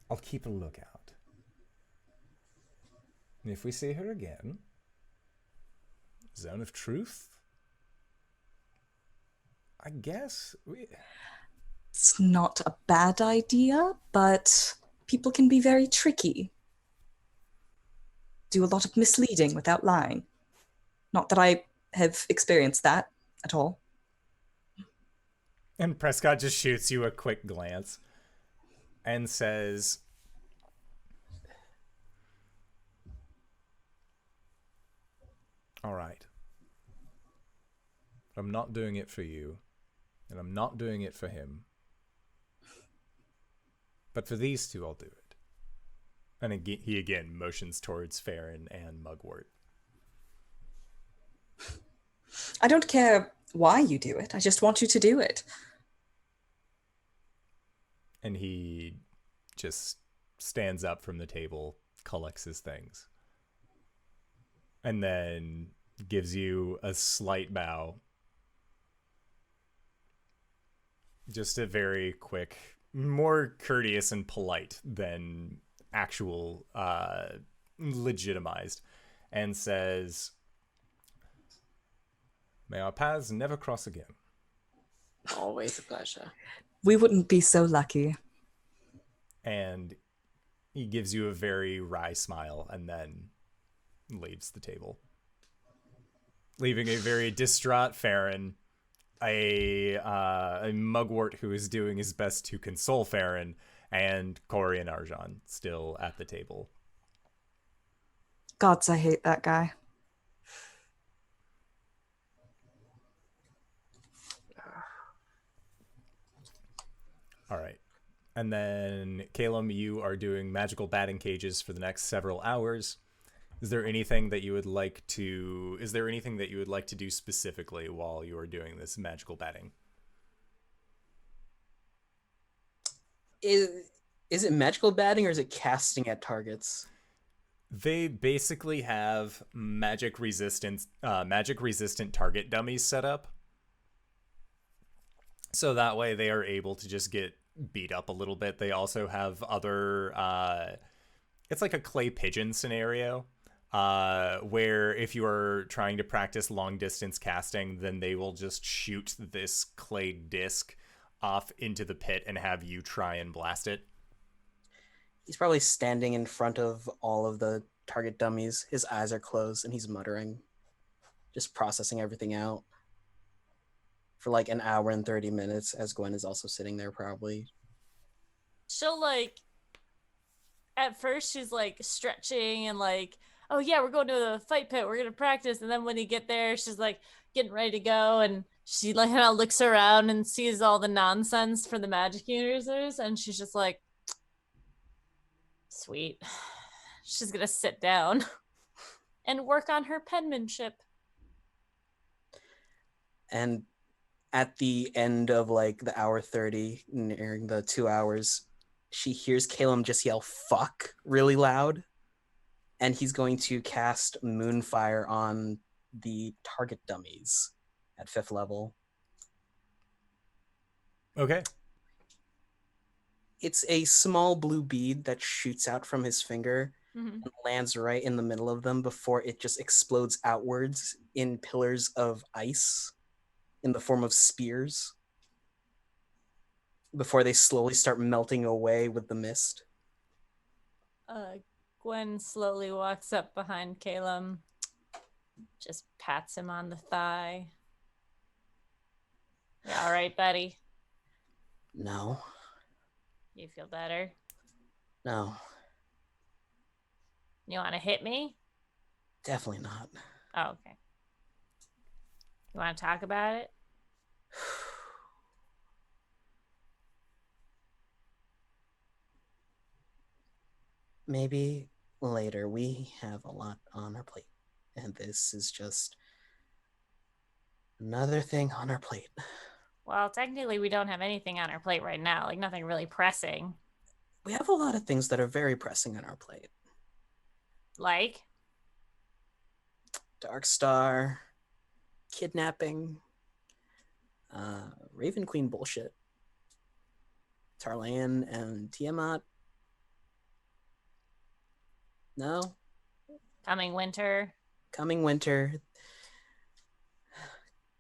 I'll keep a lookout. And if we see her again, Zone of Truth, I guess It's not a bad idea, but people can be very tricky. Do a lot of misleading without lying. Not that I have experienced that at all. And Prescott just shoots you a quick glance and says, all right. I'm not doing it for you, and I'm not doing it for him. But for these two, I'll do it. And he again motions towards Farron and Mugwort. I don't care why you do it. I just want you to do it. And he just stands up from the table, collects his things, and then gives you a slight bow. Just a very quick, more courteous and polite than actual legitimized, and says, may our paths never cross again. Always a pleasure. We wouldn't be so lucky. And he gives you a very wry smile and then leaves the table, leaving a very distraught Farron, a Mugwort who is doing his best to console Farron, and Cori and Arjan still at the table. Gods, I hate that guy. All right. And then, Caelum, you are doing magical batting cages for the next several hours. Is there anything that you would like to do specifically while you are doing this magical batting? Is it magical batting or is it casting at targets? They basically have magic resistant target dummies set up. So that way they are able to just get beat up a little bit. They also have other it's like a clay pigeon scenario, where if you are trying to practice long distance casting, then they will just shoot this clay disc off into the pit and have you try and blast it. He's probably standing in front of all of the target dummies. His eyes are closed and he's muttering, just processing everything out for like an hour and 30 minutes as Gwen is also sitting there probably. She'll like, at first she's like stretching and like, oh yeah, we're going to the fight pit, we're gonna practice. And then when you get there, she's like getting ready to go, and she like kind of looks around and sees all the nonsense for the magic users, and she's just like, sweet. She's gonna sit down and work on her penmanship. And at the end of like the hour 30, nearing the 2 hours, she hears Caelum just yell fuck really loud, and he's going to cast Moonfire on the target dummies at 5th level. Okay. It's a small blue bead that shoots out from his finger Mm-hmm. and lands right in the middle of them before it just explodes outwards in pillars of ice in the form of spears, before they slowly start melting away with the mist. Gwen slowly walks up behind Caelum, just pats him on the thigh. You all right, buddy? No. You feel better? No. You want to hit me? Definitely not. Oh, okay. You want to talk about it? Maybe later. We have a lot on our plate, and this is just another thing on our plate. Well, technically, we don't have anything on our plate right now. Like, nothing really pressing. We have a lot of things that are very pressing on our plate. Like? Darkstar, kidnapping, Raven Queen bullshit, Tarlan and Tiamat. No? Coming winter. Coming winter.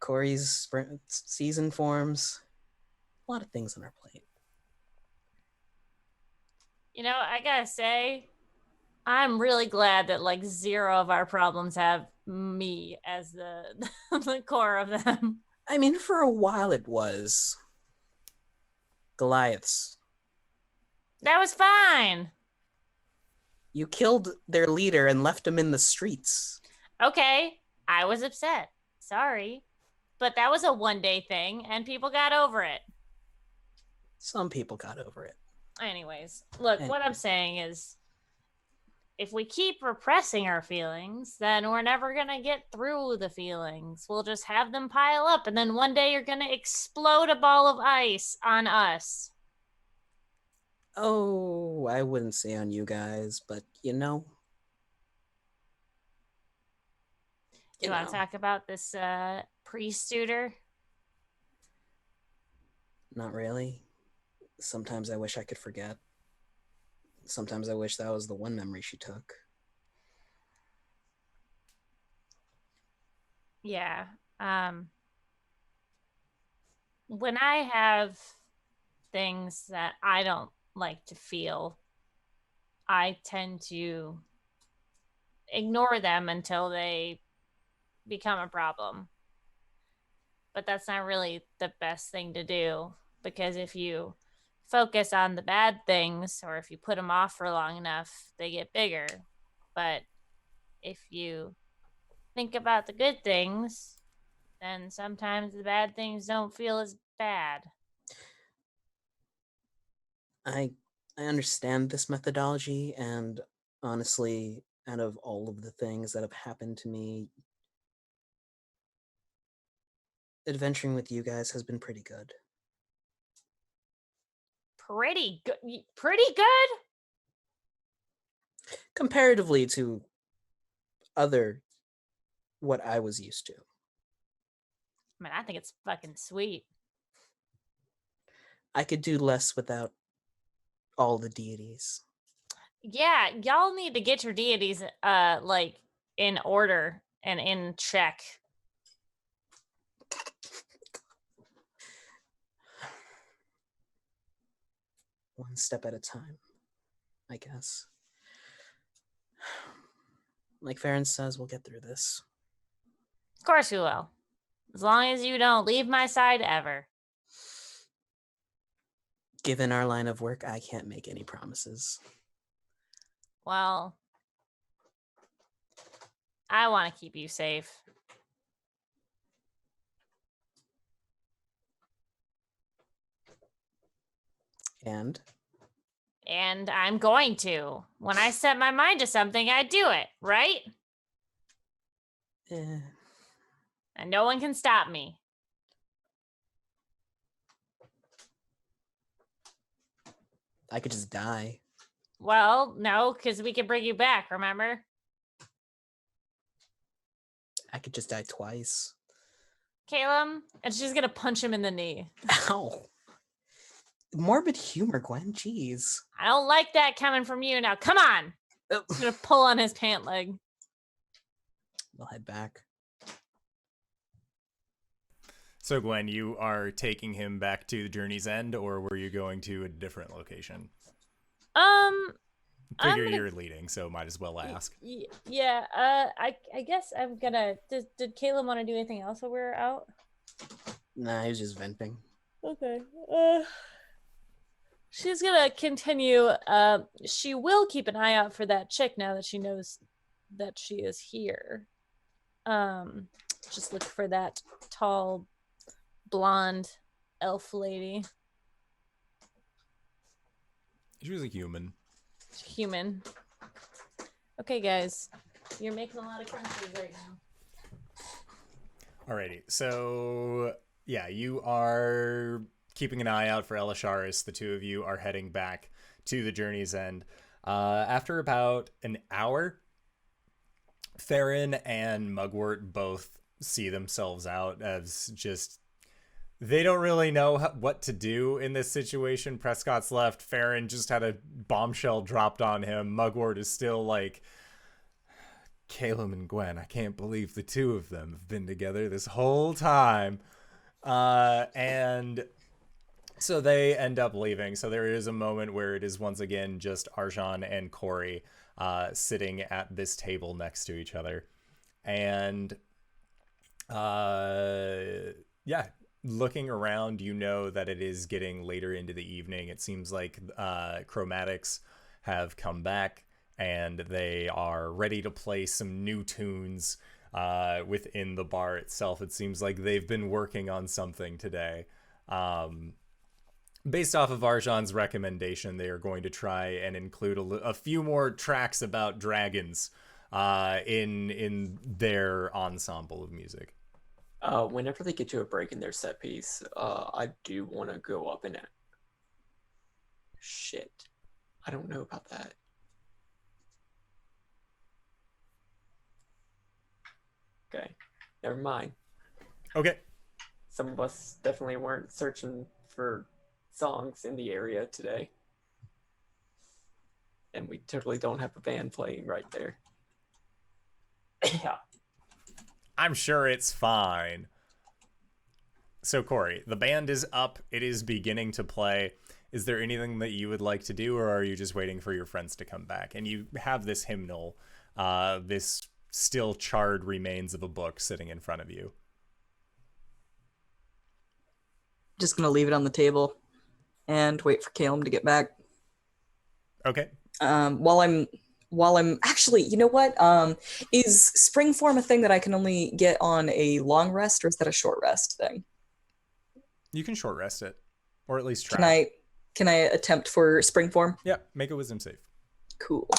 Cori's season forms. A lot of things on our plate. You know, I gotta say, I'm really glad that like 0 of our problems have me as the the core of them. I mean, for a while it was. Goliaths. That was fine. You killed their leader and left him in the streets. Okay, I was upset. Sorry. But that was a one-day thing, and people got over it. Some people got over it. Anyways, look, what I'm saying is, if we keep repressing our feelings, then we're never going to get through the feelings. We'll just have them pile up, and then one day you're going to explode a ball of ice on us. Oh, I wouldn't say on you guys, but you know. You want to talk about this priest-tutor? Not really. Sometimes I wish I could forget. Sometimes I wish that was the one memory she took. Yeah. When I have things that I don't like to feel, I tend to ignore them until they become a problem. But that's not really the best thing to do, because if you focus on the bad things, or if you put them off for long enough, they get bigger. But if you think about the good things, then sometimes the bad things don't feel as bad. I understand this methodology, and honestly, out of all of the things that have happened to me, adventuring with you guys has been pretty good. Pretty good. Pretty good? Comparatively to other what I was used to. I mean, I think it's fucking sweet. I could do less without all the deities. Yeah, y'all need to get your deities like in order and in check. One step at a time, I guess. Like Farron says, we'll get through this. Of course we will. As long as you don't leave my side ever. Given our line of work, I can't make any promises. Well, I want to keep you safe. And I'm going to. When I set my mind to something, I do it, right? And no one can stop me. I could just die. Well, no, because we can bring you back, remember? I could just die twice. Caelum, and she's going to punch him in the knee. Ow. Morbid humor, Gwen. Jeez. I don't like that coming from you. Now, come on. I'm going to pull on his pant leg. We'll head back. So, Gwen, you are taking him back to the journey's end, or were you going to a different location? You're leading, so might as well ask. Yeah, I guess I'm gonna... Did Caelum want to do anything else while we were out? Nah, he was just venting. Okay. She's gonna continue. She will keep an eye out for that chick now that she knows that she is here. Just look for that tall, blonde elf lady. She was a human. Human. Okay, guys. You're making a lot of crunches right now. Alrighty, so yeah, you are keeping an eye out for Elisharis. The two of you are heading back to the journey's end. After about an hour, Farron and Mugwort both see themselves out as just... They don't really know what to do in this situation. Prescott's left. Farron just had a bombshell dropped on him. Mugwort is still like, Caelum and Gwen, I can't believe the two of them have been together this whole time. And so they end up leaving. So there is a moment where it is once again just Arjan and Cori sitting at this table next to each other. And yeah, looking around, you know that it is getting later into the evening. It seems like Chromatics have come back and they are ready to play some new tunes within the bar itself. It seems like they've been working on something today. Based off of Arjan's recommendation, they are going to try and include a few more tracks about dragons in their ensemble of music. Whenever they get to a break in their set piece, I do want to go up and... Shit. I don't know about that. Okay. Never mind. Okay. Some of us definitely weren't searching for songs in the area today. And we totally don't have a band playing right there. Yeah. I'm sure it's fine. So, Cori, the band is up. It is beginning to play. Is there anything that you would like to do, or are you just waiting for your friends to come back? And you have this hymnal, this still charred remains of a book sitting in front of you. Just gonna leave it on the table and wait for Caelum to get back. Okay. While I'm actually, you know what? Is spring form a thing that I can only get on a long rest, or is that a short rest thing? You can short rest it, or at least try. Can I attempt for spring form? Yeah, make a wisdom save. Cool.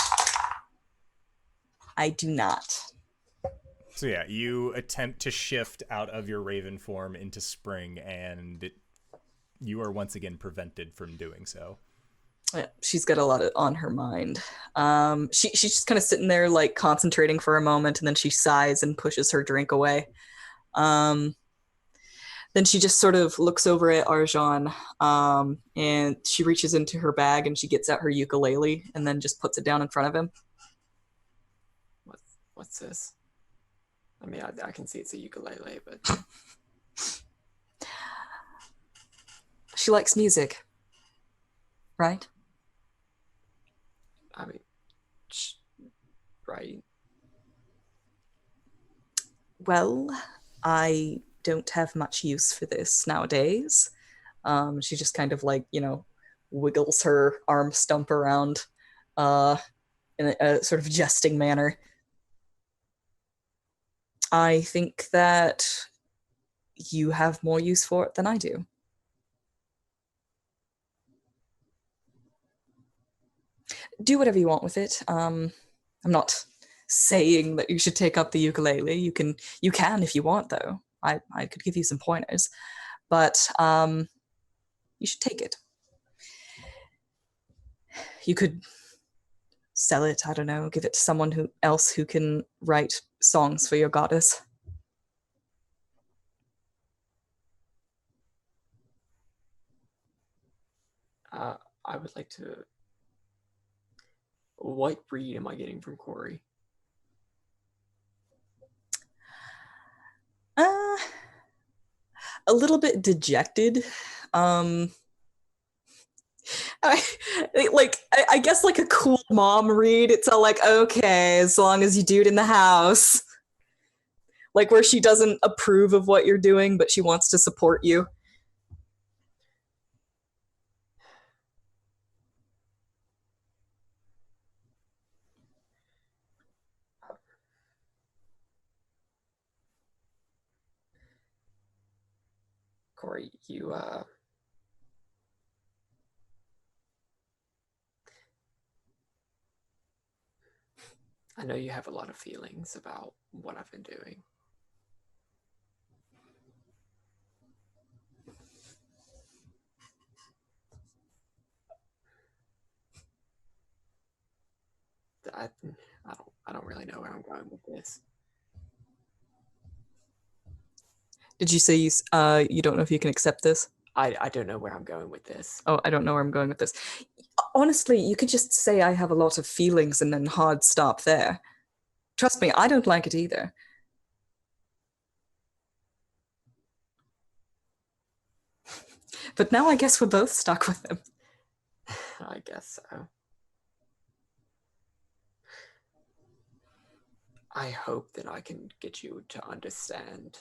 I do not. So yeah, you attempt to shift out of your raven form into spring, and you are once again prevented from doing so. Yeah, she's got a lot on her mind. She's just kind of sitting there, like, concentrating for a moment, and then she sighs and pushes her drink away. Then she just sort of looks over at Arjan, and she reaches into her bag and she gets out her ukulele and then just puts it down in front of him. What's this? I mean, I can see it's a ukulele, but... She likes music, right? I mean, right. Well, I don't have much use for this nowadays. She just kind of, like, wiggles her arm stump around in a sort of jesting manner. I think that you have more use for it than I do. Do whatever you want with it. I'm not saying that you should take up the ukulele. You can if you want, though. I could give you some pointers, but you should take it. You could sell it, I don't know, give it to someone else who can write songs for your goddess. I would like to... What read am I getting from Cori? A little bit dejected. I guess like a cool mom read. It's all like, okay, as long as you do it in the house. Like where she doesn't approve of what you're doing, but she wants to support you. Cori, you, I know you have a lot of feelings about what I've been doing. I don't really know where I'm going with this. Did you say you don't know if you can accept this? I don't know where I'm going with this. Oh, I don't know where I'm going with this. Honestly, you could just say I have a lot of feelings and then hard stop there. Trust me, I don't like it either. But now I guess we're both stuck with him. I guess so. I hope that I can get you to understand.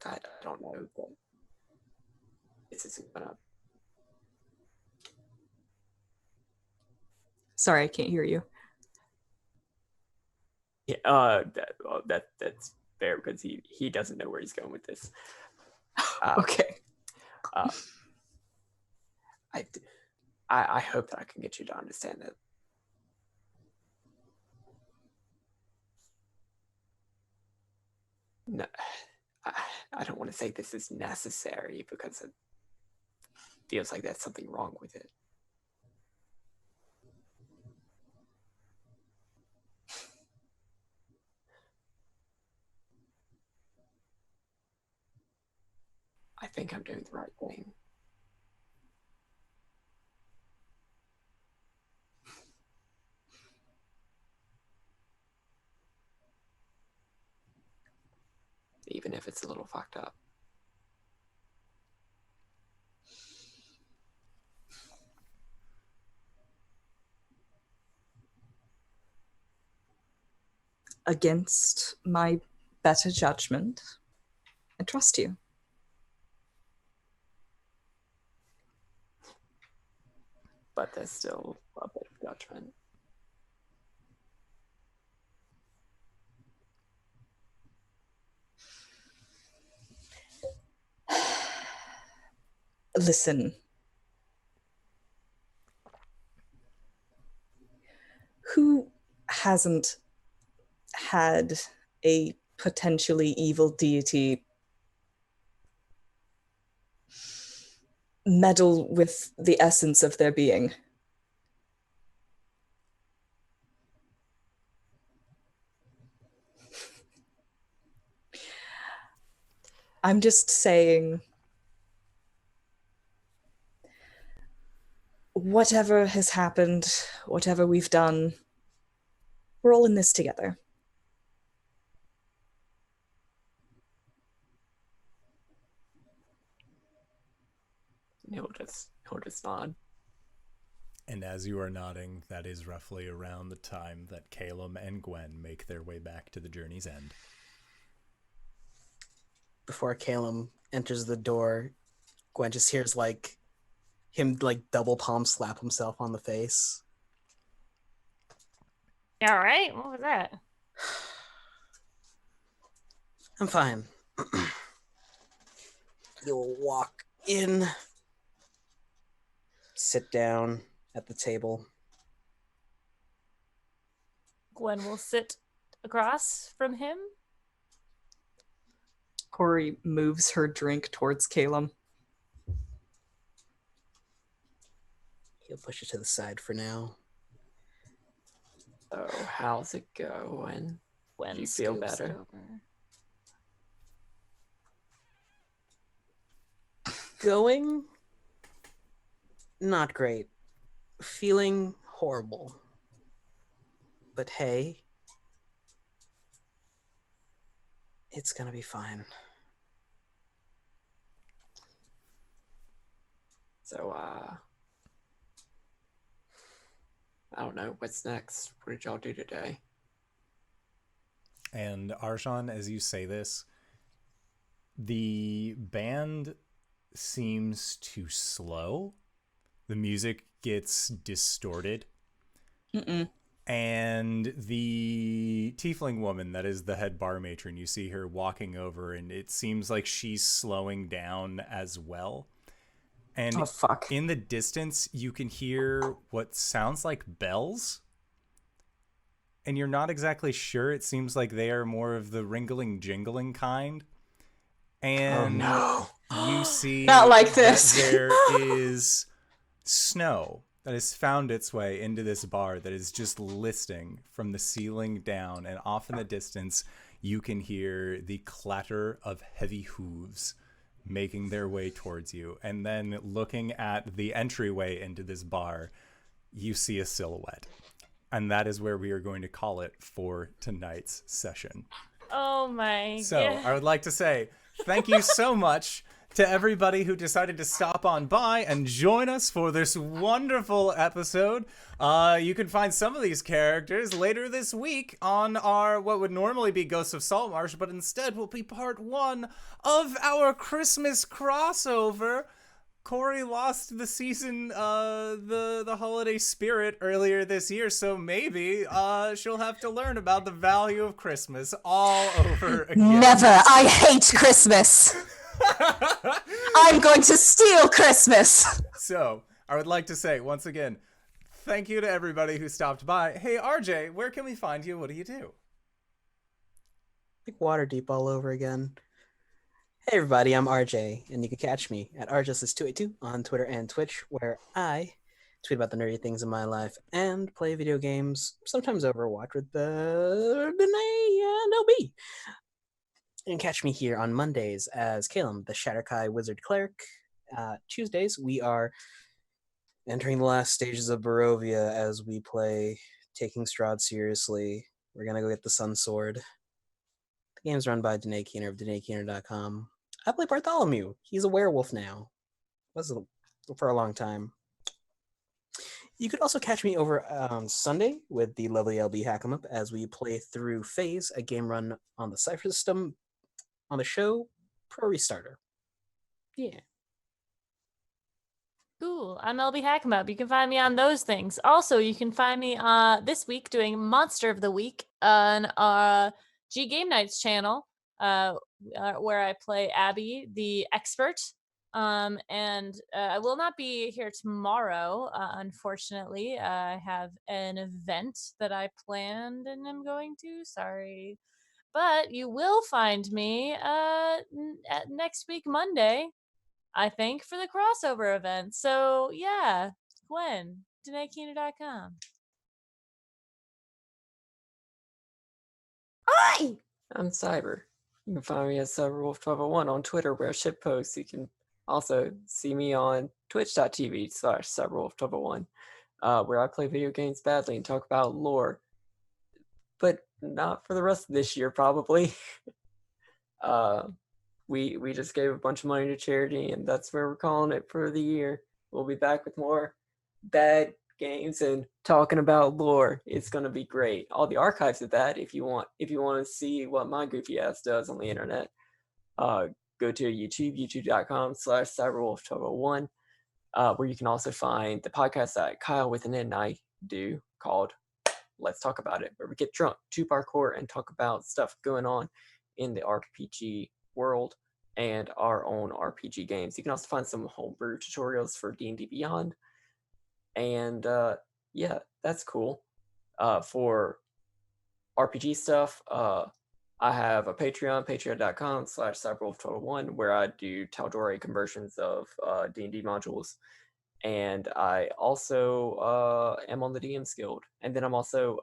I don't know that this isn't gonna... Sorry, I can't hear you. Yeah, that's fair because he doesn't know where he's going with this. Okay. I hope that I can get you to understand that. No, I don't want to say this is necessary because it feels like there's something wrong with it. I think I'm doing the right thing. Even if it's a little fucked up. Against my better judgment, I trust you. But there's still a bit of judgment. Listen. Who hasn't had a potentially evil deity meddle with the essence of their being? I'm just saying, whatever has happened, whatever we've done, we're all in this together. He'll just nod. And as you are nodding, that is roughly around the time that Caelum and Gwen make their way back to the journey's end. Before Caelum enters the door, Gwen just hears him double palm slap himself on the face. All right, what was that? I'm fine. You'll walk in, sit down at the table. Gwen will sit across from him. Cori moves her drink towards Caelum. He'll push it to the side for now. So, how's it going? Gwen Do you feel scoops better? over. Going? Not great. Feeling horrible. But hey, it's gonna be fine. So, I don't know. What's next? What did y'all do today? And Arshan, as you say this, the band seems to slow. The music gets distorted. And the tiefling woman that is the head bar matron, you see her walking over, and it seems like she's slowing down as well. And Oh, fuck. in the distance, you can hear what sounds like bells. And you're not exactly sure. It seems like they are more of the ringling, jingling kind. And you see Not like this. that there is snow that has found its way into this bar that is just listing from the ceiling down. And off in the distance, you can hear the clatter of heavy hooves making their way towards you. And then looking at the entryway into this bar, you see a silhouette. And that is where we are going to call it for tonight's session. Oh my So God. I would like to say thank you so much to everybody who decided to stop on by and join us for this wonderful episode. You can find some of these characters later this week on our what would normally be Ghosts of Saltmarsh, but instead will be part 1 of our Christmas crossover. Cori lost the season, the holiday spirit earlier this year, so maybe she'll have to learn about the value of Christmas all over again. Never! I hate Christmas! I'm going to steal Christmas! So, I would like to say, once again, thank you to everybody who stopped by. Hey, RJ, where can we find you? What do you do? Like Waterdeep all over again. Hey everybody, I'm RJ, and you can catch me at RJustice282 on Twitter and Twitch, where I tweet about the nerdy things in my life and play video games, sometimes Overwatch with Danae and LB. And catch me here on Mondays as Caelum, the Shatterkai Wizard Cleric. Tuesdays, we are entering the last stages of Barovia as we play Taking Strahd Seriously. We're going to go get the Sun Sword. The game's run by Danae Keener of DanaeKeener.com. I play Bartholomew. He's a werewolf now. Was for a long time. You could also catch me over on Sunday with the lovely LBHackEmUp as we play through Phase, a game run on the Cypher system on the show Pro Restarter. Yeah. Cool. I'm LBHackEmUp. You can find me on those things. Also, you can find me this week doing Monster of the Week on our G Game Nights channel, where I play Abby, the expert, And I will not be here tomorrow, unfortunately. I have an event that I planned and I'm going to. Sorry. But you will find me at next week, Monday, I think, for the crossover event. So, yeah, Gwen, DanaeKeener.com. Hi! I'm Cyber. You can find me at CyberWolf1201 on Twitter, where I ship posts. You can also see me on twitch.tv/CyberWolf1201, where I play video games badly and talk about lore. But not for the rest of this year, probably. We just gave a bunch of money to charity, and that's where we're calling it for the year. We'll be back with more bad games and talking about lore. It's gonna be great. All the archives of that, if you want to see what my goofy ass does on the internet, go to YouTube, youtube.com/cyberwolf1201, where you can also find the podcast that Kyle with an N and I do called Let's Talk About It, where we get drunk, to parkour, and talk about stuff going on in the RPG world and our own RPG games. You can also find some homebrew tutorials for D&D Beyond. And yeah, that's cool. For RPG stuff, I have a Patreon, patreon.com/cyberwolf1201, where I do Tal'Dorei conversions of D&D modules. And I also am on the DM's Guild. And then I'm also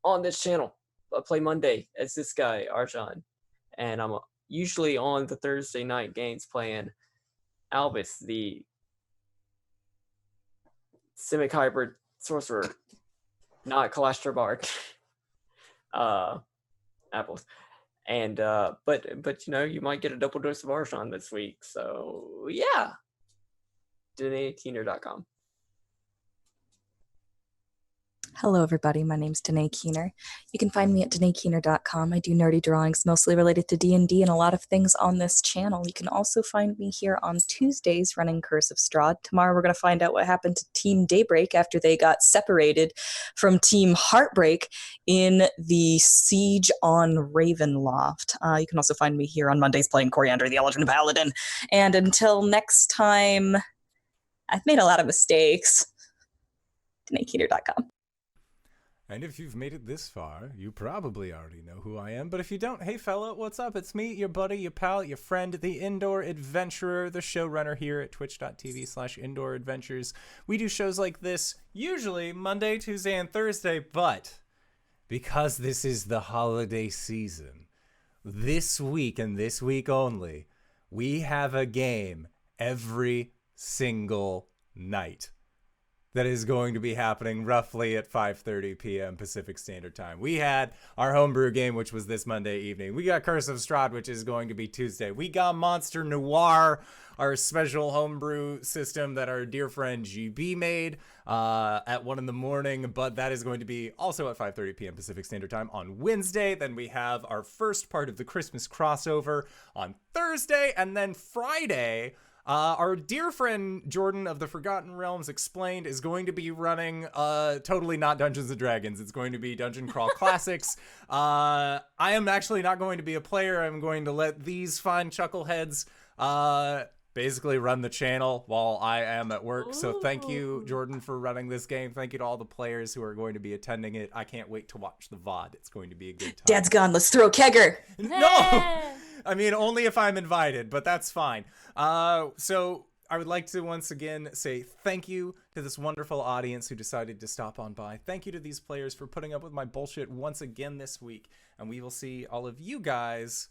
on this channel. I play Monday as this guy, Arjan. And I'm usually on the Thursday night games playing Albus, the Simic hybrid sorcerer, not Kalashtra Bard. Apples. And but you know, you might get a double dose of Arjan this week. So yeah. DanaeKeener.com. Hello, everybody. My name's Danae Keener. You can find me at DanaeKeener.com. I do nerdy drawings, mostly related to D&D and a lot of things on this channel. You can also find me here on Tuesdays running Curse of Strahd. Tomorrow we're going to find out what happened to Team Daybreak after they got separated from Team Heartbreak in the siege on Ravenloft. You can also find me here on Mondays playing Coriander, the Elegant Paladin. And until next time, I've made a lot of mistakes. DanaeKeener.com. And if you've made it this far, you probably already know who I am. But if you don't, hey fella, what's up? It's me, your buddy, your pal, your friend, the Indoor Adventurer, the showrunner here at twitch.tv/Indoor Adventures. We do shows like this usually Monday, Tuesday, and Thursday, but because this is the holiday season, this week and this week only, we have a game every single night that is going to be happening roughly at 5:30 p.m. Pacific Standard Time. We had our homebrew game, which was this Monday evening. We got Curse of Strahd, which is going to be Tuesday. We got Monster Noir, our special homebrew system that our dear friend GB made at 1 in the morning, but that is going to be also at 5:30 p.m. Pacific Standard Time on Wednesday. Then we have our first part of the Christmas crossover on Thursday, and then Friday, our dear friend Jordan of the Forgotten Realms Explained is going to be running totally not Dungeons & Dragons. It's going to be Dungeon Crawl Classics. I am actually not going to be a player. I'm going to let these fine chuckleheads basically run the channel while I am at work. So thank you, Jordan, for running this game. Thank you to all the players who are going to be attending it. I can't wait to watch the VOD. It's going to be a good time. Dad's gone. Let's throw a kegger. No! I mean, only if I'm invited, but that's fine. So I would like to once again say thank you to this wonderful audience who decided to stop on by. Thank you to these players for putting up with my bullshit once again this week. And we will see all of you guys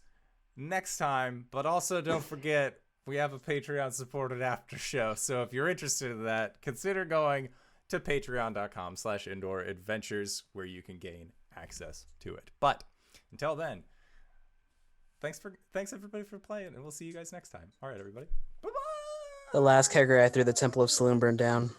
next time. But also don't forget, we have a Patreon supported after show. So if you're interested in that, consider going to patreon.com/Indoor Adventures, where you can gain access to it. But until then, thanks everybody for playing, and we'll see you guys next time. All right, everybody. Bye-bye! The last kegger I threw the Temple of Saloon burned down.